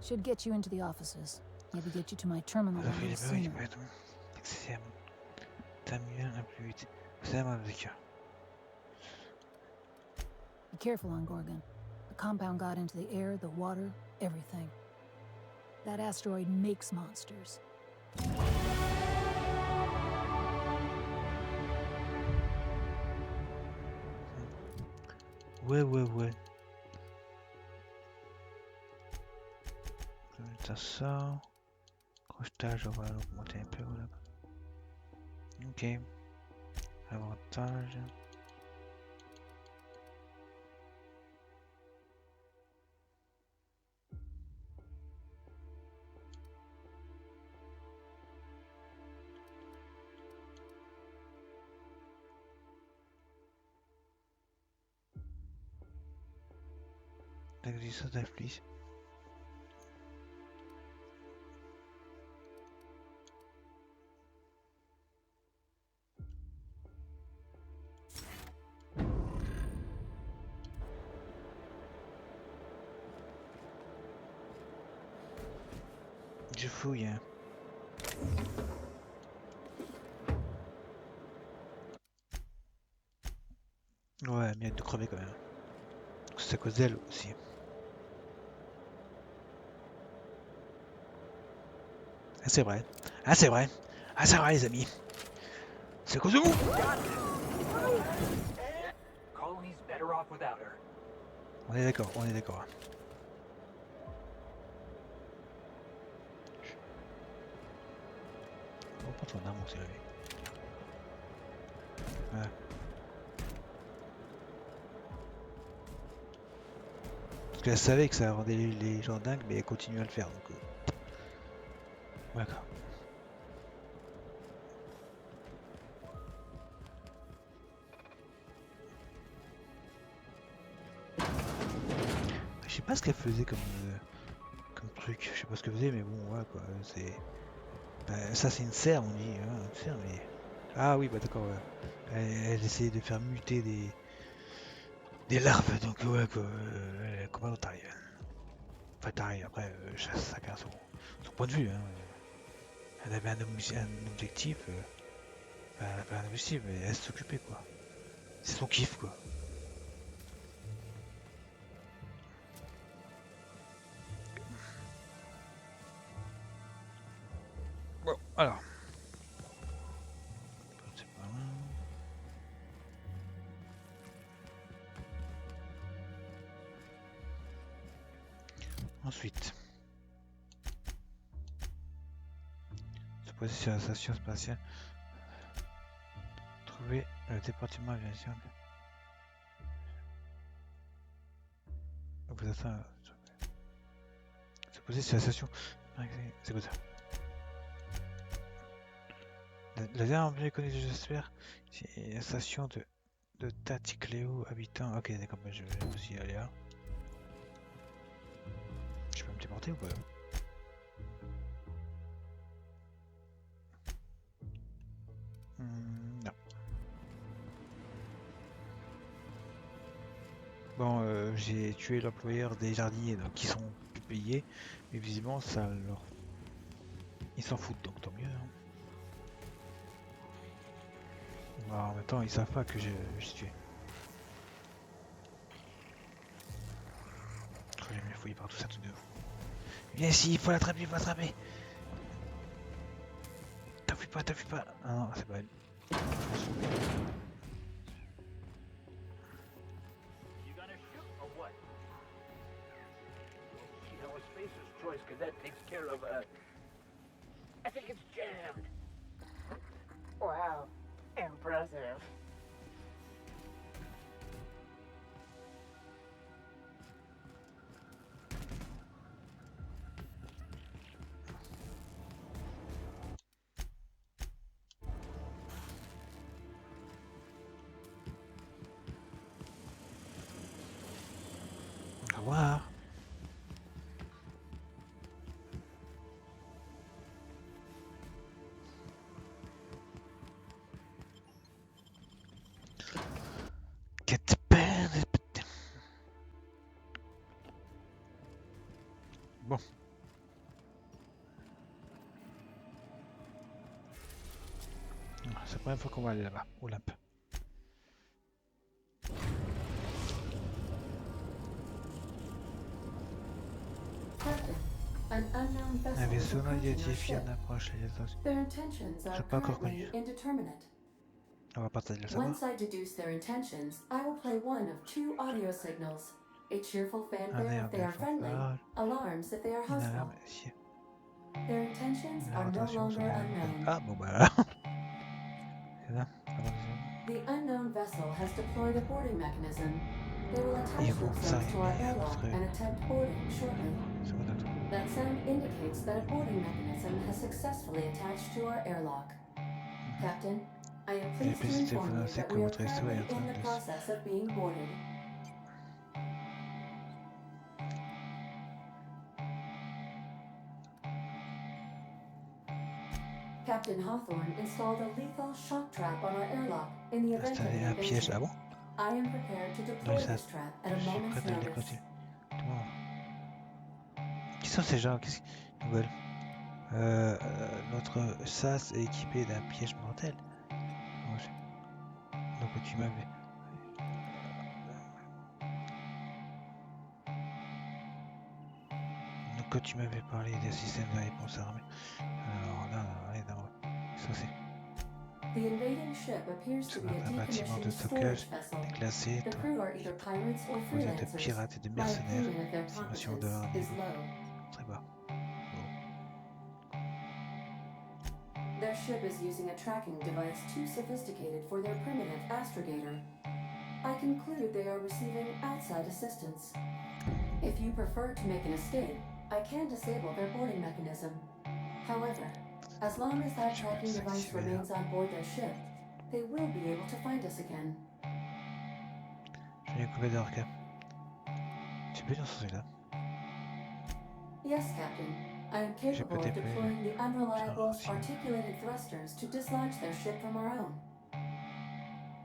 Should get you into the offices. Maybe get you to my terminal a little sooner. Be careful on Gorgon. The compound got into the air, the water, everything. That asteroid makes monsters. Ouais. Comme ça. Crochetage, on va l'augmenter un peu là. Ok. Avantage. L'existence d'influence. Je fouille. Hein. Ouais, mais il y a de crever quand même. C'est à cause d'elle aussi. Ah, c'est vrai. Ah, c'est vrai. Ah, c'est vrai, les amis. C'est à cause de vous. On est d'accord, on est d'accord. On va prendre son arme aussi, lui. Ouais. Parce qu'elle savait que ça rendait les gens dingues, mais elle continue à le faire. Donc, d'accord. Je sais pas ce qu'elle faisait comme truc. Je sais pas ce qu'elle faisait, mais bon, ouais, quoi. C'est. Bah, ça, c'est une serre, on dit. Hein, une serre, mais. Ah oui, bah d'accord, ouais. Elle essayait de faire muter des larves, donc ouais, quoi. Comment t'arrives? Enfin, t'arrives, après, chacun son point de vue. Hein. Elle avait un objectif. Elle avait un objectif, mais elle s'occupait, quoi. C'est son kiff, quoi. Bon, alors. C'est pas loin. Ensuite. Se poser sur la station spatiale. Trouver le département aviation. Vous êtes ça. Se poser sur la station. C'est quoi ça? La dernière objet connu, j'espère, c'est la station de Taticléo, habitant. Ok, d'accord, bah, je vais aussi aller là. Je peux me téléporter ou pas? Non. Bon, j'ai tué l'employeur des jardiniers, donc ils sont plus payés, mais visiblement ça leur... Ils s'en foutent, donc tant mieux. Hein. Bon, en même temps, ils savent pas que j'ai tué. J'ai mieux fouillé par tout ça tout de vous. Viens ici, il faut l'attraper, il faut l'attraper. T'appuies pas. Ah non, c'est pas elle. I think it's jammed. Wow, impressive. Au revoir. Bon. C'est la première fois qu'on va aller là-bas, au lampe. Un vaisseau non identifié en approche. Je pas encore connu. On va partager le savoir. Once I deduce their intentions, I will play one of two audio signals. A cheerful fanfare if they are friendly, alarms if they are hostile. Their intentions are no longer unknown. Ah bon bah. C'est ça. The unknown vessel has deployed a boarding mechanism. They will attach themselves to our airlock and attempt boarding shortly. That sound indicates that a boarding mechanism has successfully attached to our airlock. Captain, I am pleased to inform you that we are currently in the process of being boarded. Captain Hawthorne installed a lethal shock trap on our airlock in the event of an invasion. I am prepared to deploy this trap at a moment's notice. Qui sont ces gens? Qu'est-ce qu'ils veulent? Notre sas est équipé d'un piège mortel. Donc tu m'avais... Donc quand tu m'avais parlé des systèmes de réponse armée... Alors là, ça c'est... The invading ship appears to be a Un bâtiment de decommissioned storage stockage vessel. déclassé, The crew are either pirates or composé de freelancers. pirates et de My mercenaires. opinion of their Estimation de competence leur is niveau. low. Très bas. Their ship is using a tracking device too sophisticated for their primitive astrogator. I conclude they are receiving outside assistance. If you prefer to make an escape, I can disable their boarding mechanism. However, as long as that tracking device remains on board their ship, they will be able to find us again. Je vais couper d'orca. Tu peux dans ce là. Yes, Captain. I am capable of deploying the unreliable articulated thrusters to dislodge their ship from our own.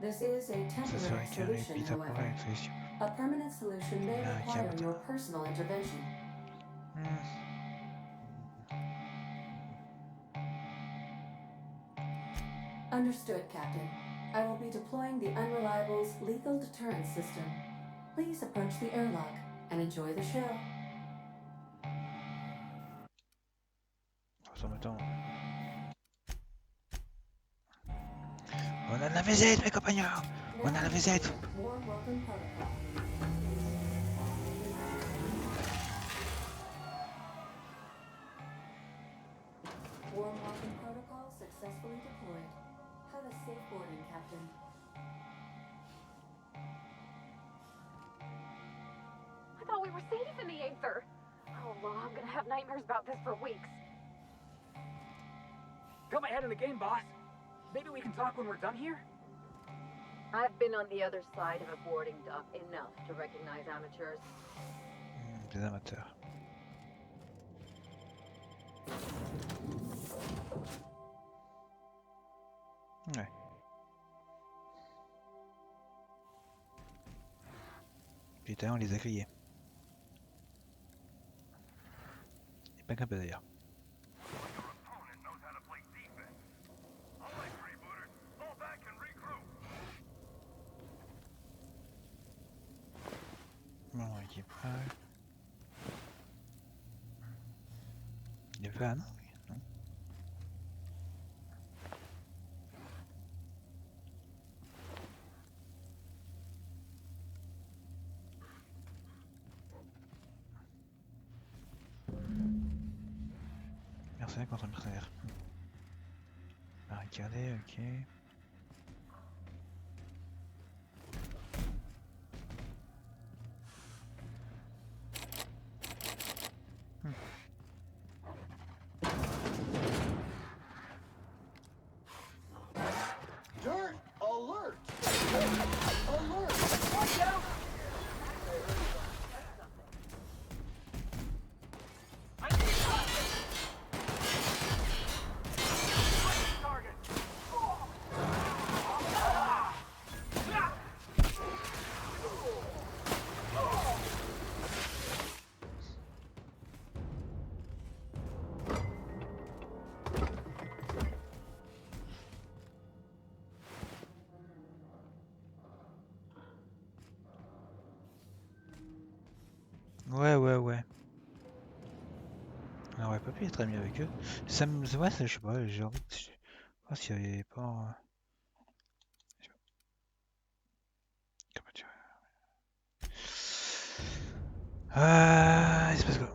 This is a temporary solution, however. A permanent solution may require your personal intervention. Understood, Captain. I will be deploying the Unreliable's lethal deterrence system. Please approach the airlock and enjoy the show. On a la visite, mes compagnons! On a la visite! Warm welcome protocol. Warm welcome protocol successfully deployed. Have a safe boarding, Captain. I thought we were safe in the Aether. Oh, well, I'm gonna have nightmares about this for weeks. Got my head in the game, boss. Maybe we can talk when we're done here? I've been on the other side of a boarding dock enough to recognize amateurs. Des amateurs. Ouais. Putain, on les a grillés. Et pas qu'un peu d'ailleurs. Bon, équipage. Il est pas, non? Non. Mercenaire contre mercenaire. Barricadé, ok. Dirt alert! Alert! Watch out! Ouais. On aurait pas pu être amis avec eux. Ça me... Ouais, ça, je sais pas, j'ai envie de... Je sais pas s'il y avait pas... Je sais pas. Comment dire... il se passe quoi?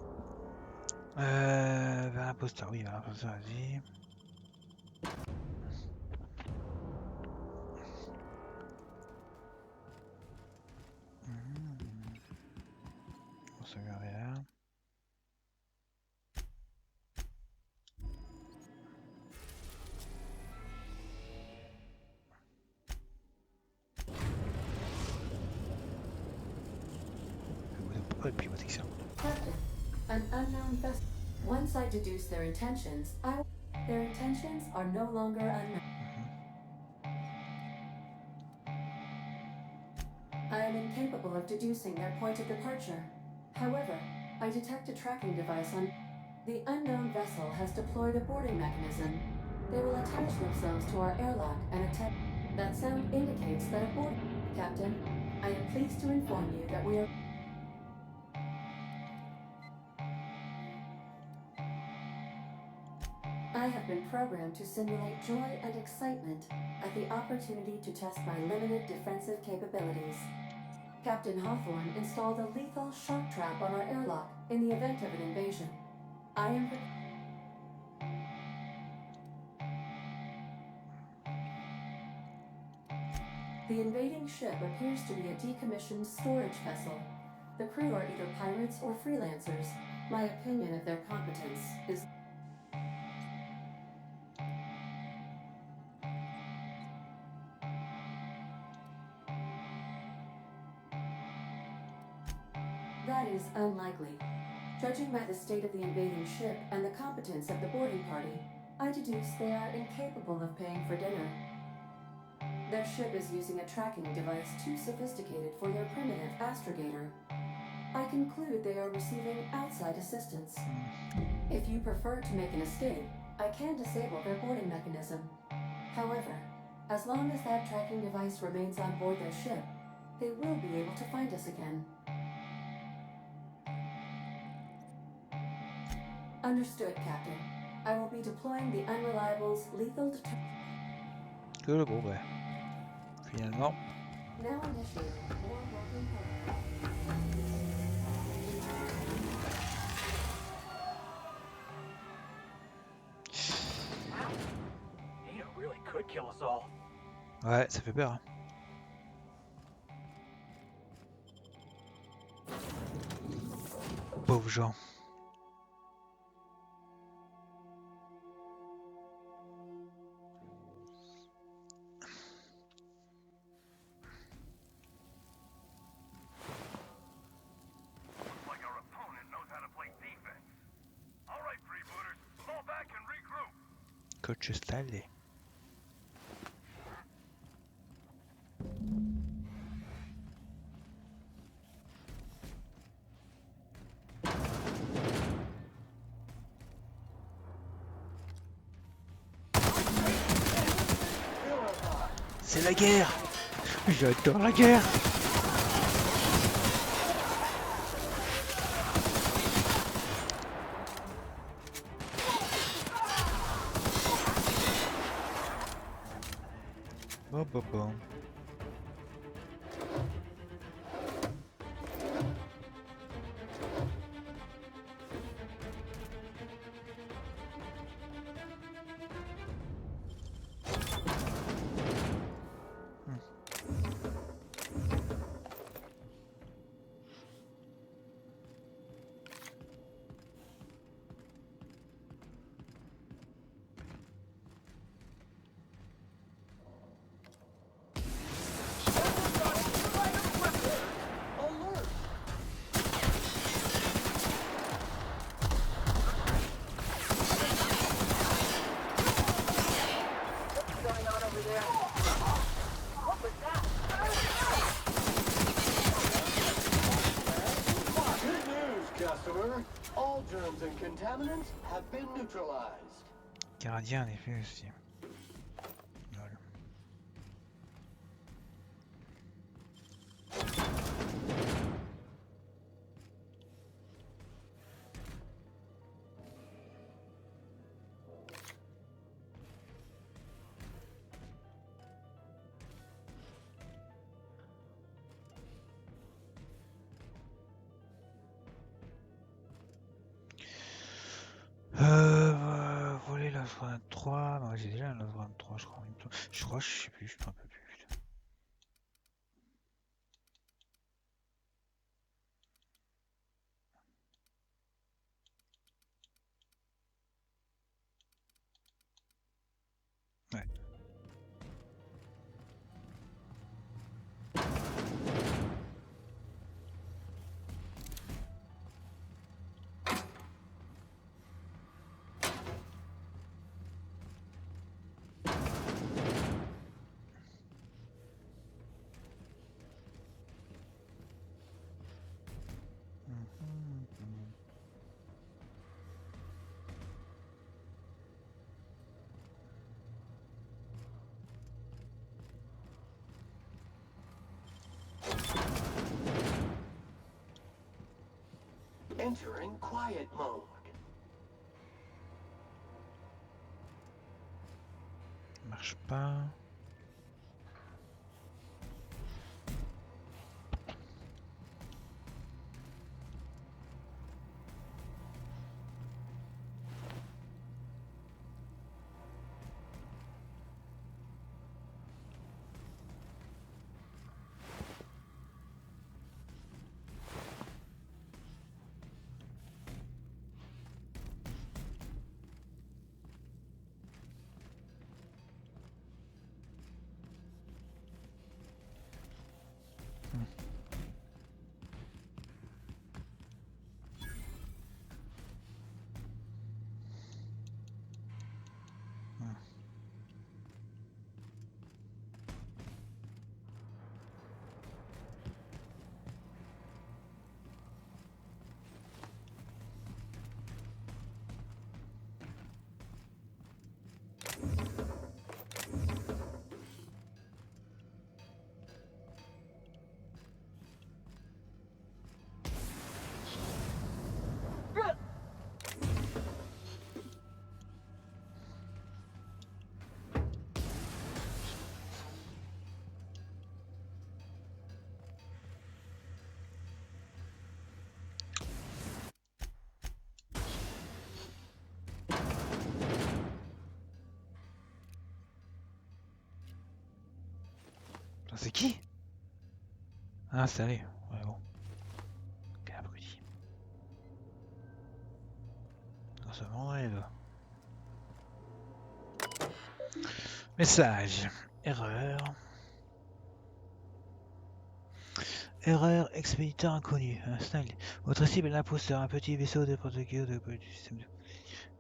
Vers l'imposteur, oui, vers l'imposteur, vas-y. On se regarde là. Pas de protection. Captain, an unknown vessel. Once I deduce their intentions, their intentions are no longer unknown. I am incapable of deducing their point of departure. However, I detect a tracking device on... The unknown vessel has deployed a boarding mechanism. They will attach themselves to our airlock and attempt. That sound indicates that a board. Captain, I am pleased to inform you that we are. I have been programmed to simulate joy and excitement at the opportunity to test my limited defensive capabilities. Captain Hawthorne installed a lethal shock trap on our airlock in the event of an invasion. I am. The invading ship appears to be a decommissioned storage vessel. The crew are either pirates or freelancers. My opinion of their competence is. That is unlikely. Judging by the state of the invading ship and the competence of the boarding party, I deduce they are incapable of paying for dinner. Their ship is using a tracking device too sophisticated for their primitive astrogator. I conclude they are receiving outside assistance. If you prefer to make an escape, I can disable their boarding mechanism. However, as long as that tracking device remains on board their ship, they will be able to find us again. Understood, Captain. I will be deploying the Unreliable's lethal Cool, bon bah. Finalement. Now initiating war working Ada really could kill us all. Ouais, ça fait peur. Hein. Pauvres gens. Coach Stanley. C'est la guerre. J'adore la guerre. Bon. All germs and contaminants have been neutralized. Gardien en effet aussi. Voilà. Voler la 23. Non, j'ai déjà un 23, je crois. Je crois, je sais plus, je me rappelle plus. Putain. Ouais. entering quiet mode. Marche pas. C'est qui? Ah, salut. Ouais, bon. Quel abruti. Dans ce monde là. Message. Erreur. Erreur, expéditeur inconnu. Installe. Votre cible est l'imposteur, un petit vaisseau de protocole du système de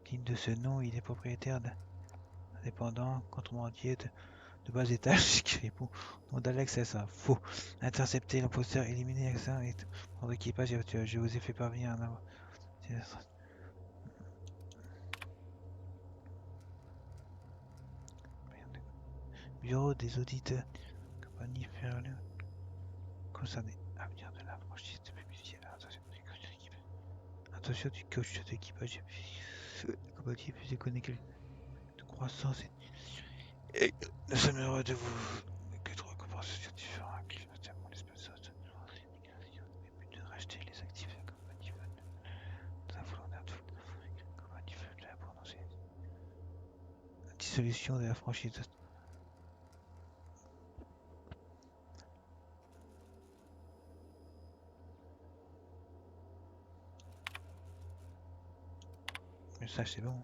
digne de ce nom. Il est propriétaire d'indépendant, contrebandier de bas étage qui répond au nom d'Alex SA. Faux. Intercepter l'imposteur, éliminer Alexa et votre équipage. Je vous ai fait parvenir un avant. Bureau des auditeurs. Compagnie Ferle. Concerné. Avenir de la franchise de publicité. Attention du coach d'équipage. Compagnie plus économique de croissance et nous sommes heureux de vous que de récompenser différents clients, notamment l'espace de racheter les actifs de la compagnie nous avons l'honneur de la compagnie pour annoncer la dissolution de la franchise. Mais ça c'est bon.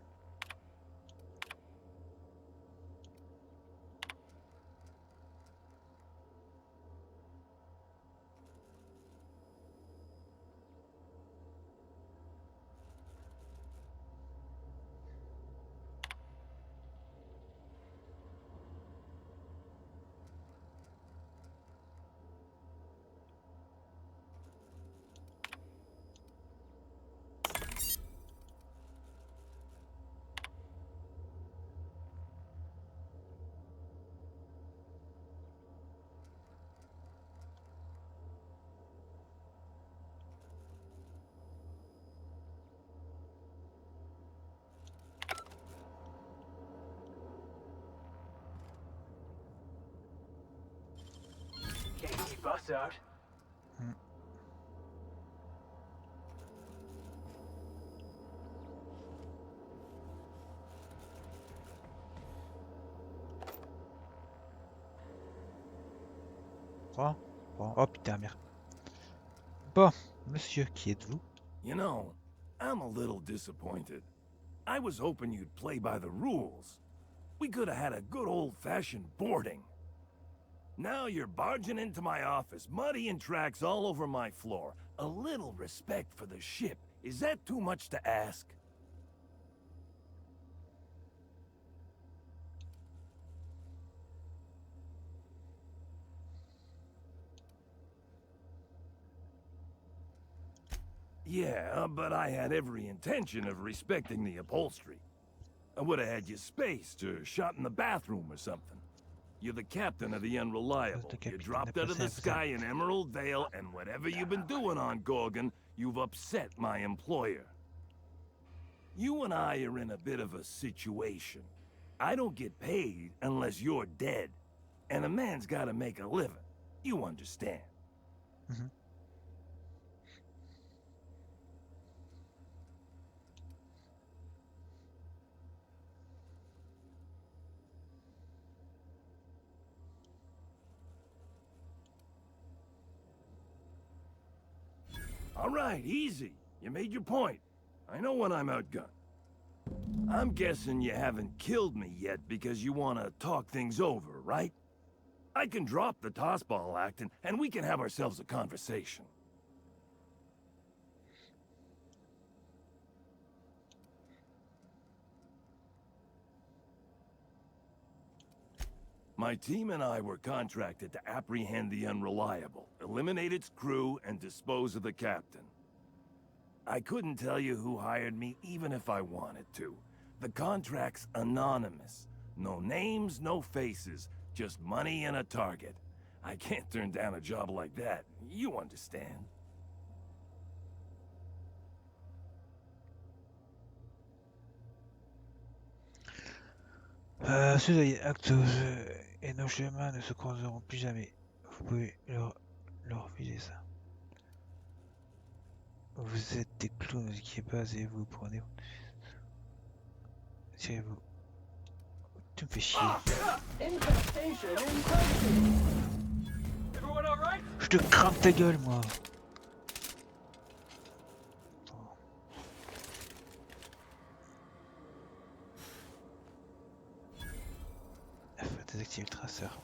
Can't keep us out. Bon. Oh putain, merde. Bon, monsieur, qui êtes-vous? You know, I'm a little disappointed. I was hoping you'd play by the rules. We could have had a good old-fashioned boarding. Now you're barging into my office, muddying tracks all over my floor. A little respect for the ship. Is that too much to ask? Yeah, but I had every intention of respecting the upholstery. I would have had you spaced or shot in the bathroom or something. You're the captain of the Unreliable. You dropped out of the sky in Emerald Vale, and whatever you've been doing on Gorgon, you've upset my employer. You and I are in a bit of a situation. I don't get paid unless you're dead. And a man's gotta make a living. You understand? All right, easy. You made your point. I know when I'm outgunned. I'm guessing you haven't killed me yet because you want to talk things over, right? I can drop the tossball act and we can have ourselves a conversation. My team and I were contracted to apprehend the Unreliable, eliminate its crew, and dispose of the captain. I couldn't tell you who hired me even if I wanted to. The contract's anonymous. No names, no faces, just money and a target. I can't turn down a job like that. You understand. Ceux Actos et nos chemins ne se croiseront plus jamais. Vous pouvez leur refuser ça. Vous êtes des clowns qui passent et vous prenez. Tirez-vous. Tu me fais chier. Je te crame ta gueule, moi. Désactiver le traceur.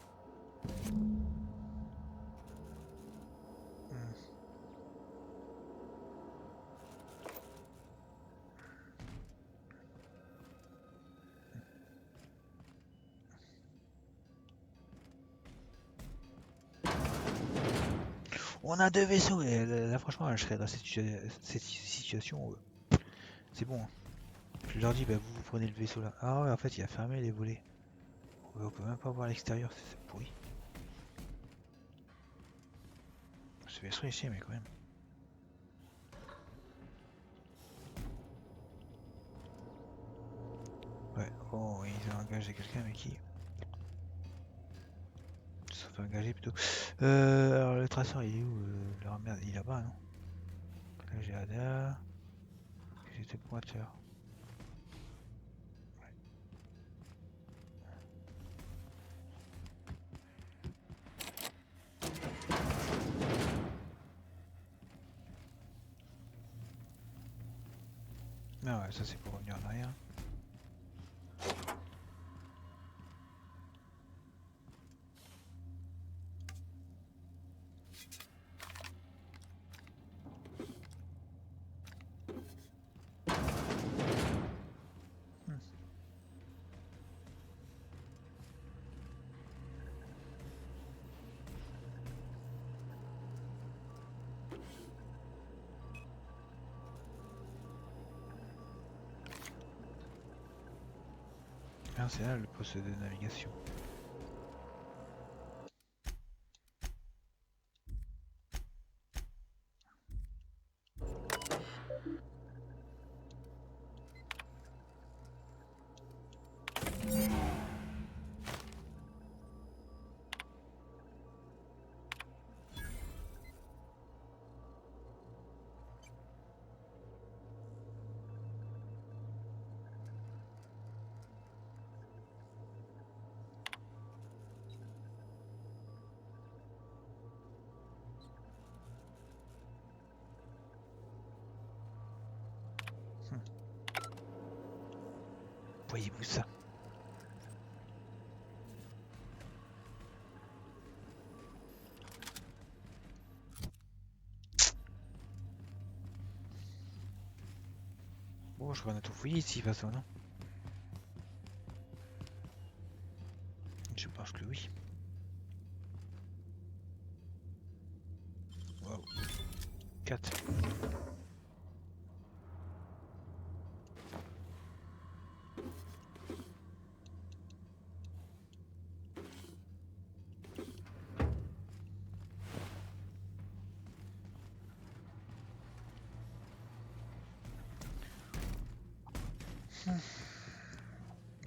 On a deux vaisseaux et là franchement je serais dans cette situation c'est bon. Je leur dis bah vous prenez le vaisseau là. Ah ouais en fait il a fermé les volets. On peut même pas voir l'extérieur, c'est pourri. Ce vaisseau ici mais quand même. Ouais, oh ils ont engagé quelqu'un mais qui? Ils se sont fait engager plutôt. Alors le traceur il est où? Leur merde il est là-bas non? Là j'ai Ada. J'étais pointeur. Ah ouais, ça c'est pour revenir en arrière. C'est là le poste de navigation. Voyez-vous ça? Bon, je crois qu'on a tout fouillé ici, de toute façon, non? Je pense que oui. Wow. 4.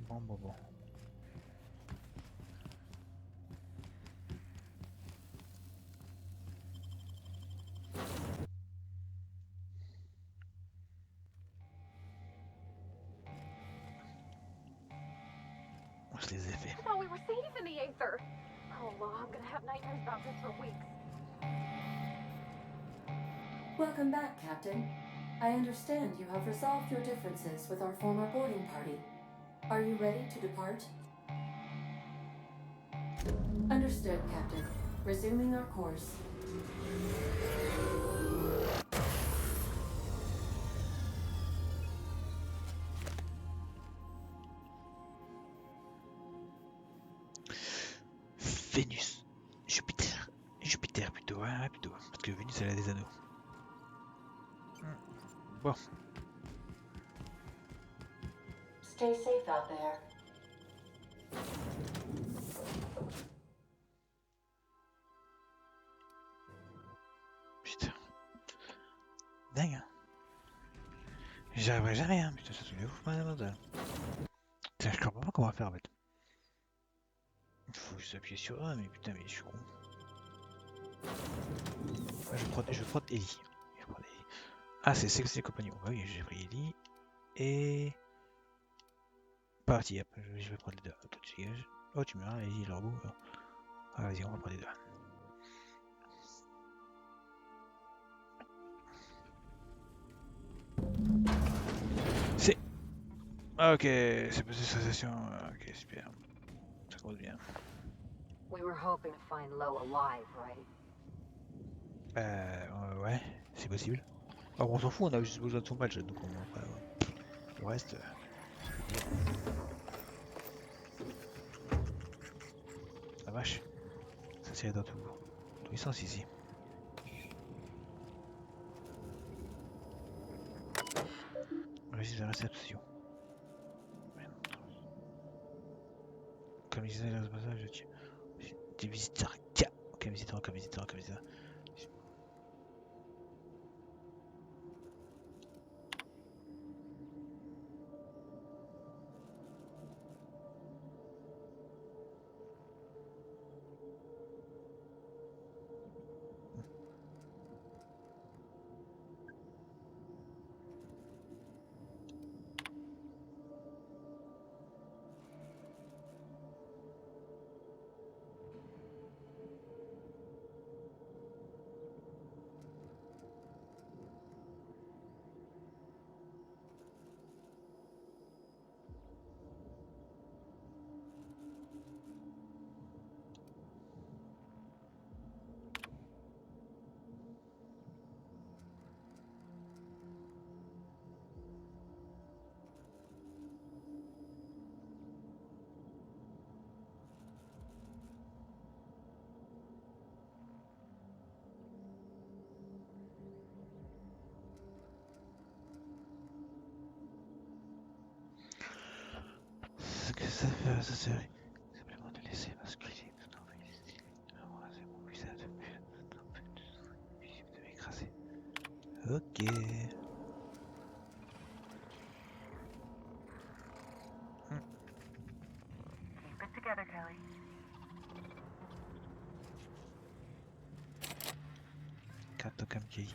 Bon. On se les a fait. I thought we were safe in the Aether. Oh, well, I'm gonna have nightmares about this for weeks. Welcome back, Captain. I understand you have resolved your differences with our former boarding party. Are you ready to depart? Understood, Captain. Resuming our course. Vénus. Jupiter plutôt, ouais, plutôt. Parce que Vénus elle a des anneaux. Bon. Stay safe out there. Putain. Dingue. Hein. J'y arriverai jamais, hein. Putain, ça se met ouf, madame. Putain, je comprends pas comment faire en fait. Il faut juste appuyer sur A, mais putain, mais je suis con. Je vais prendre Ellie. Ah, c'est Sexy les compagnons. Bah oui, j'ai pris Ellie. Et. Parti, hop, je vais prendre les deux. Toi, tu dégages. Oh, tu me verras, Ellie, leur bout. Ah, vas-y, on va prendre les deux. C'est. Ok, c'est passé sensation. Ok, super. Ça commence bien. We were hoping to find Lo alive, right? Ouais, c'est possible. Alors, on s'en fout, on a juste besoin de son match, donc on va pas. Le reste. La vache. Ça c'est dans tous les sens ici. Récit de la réception. Comme disait dans ce passage, des visiteurs. Comme visiteur. Ce que ça fait, ça serait simplement de laisser basculer tout en fait. C'est mon visage de m'écraser. Ok. Keep it together, Kelly. Kato Kamkei.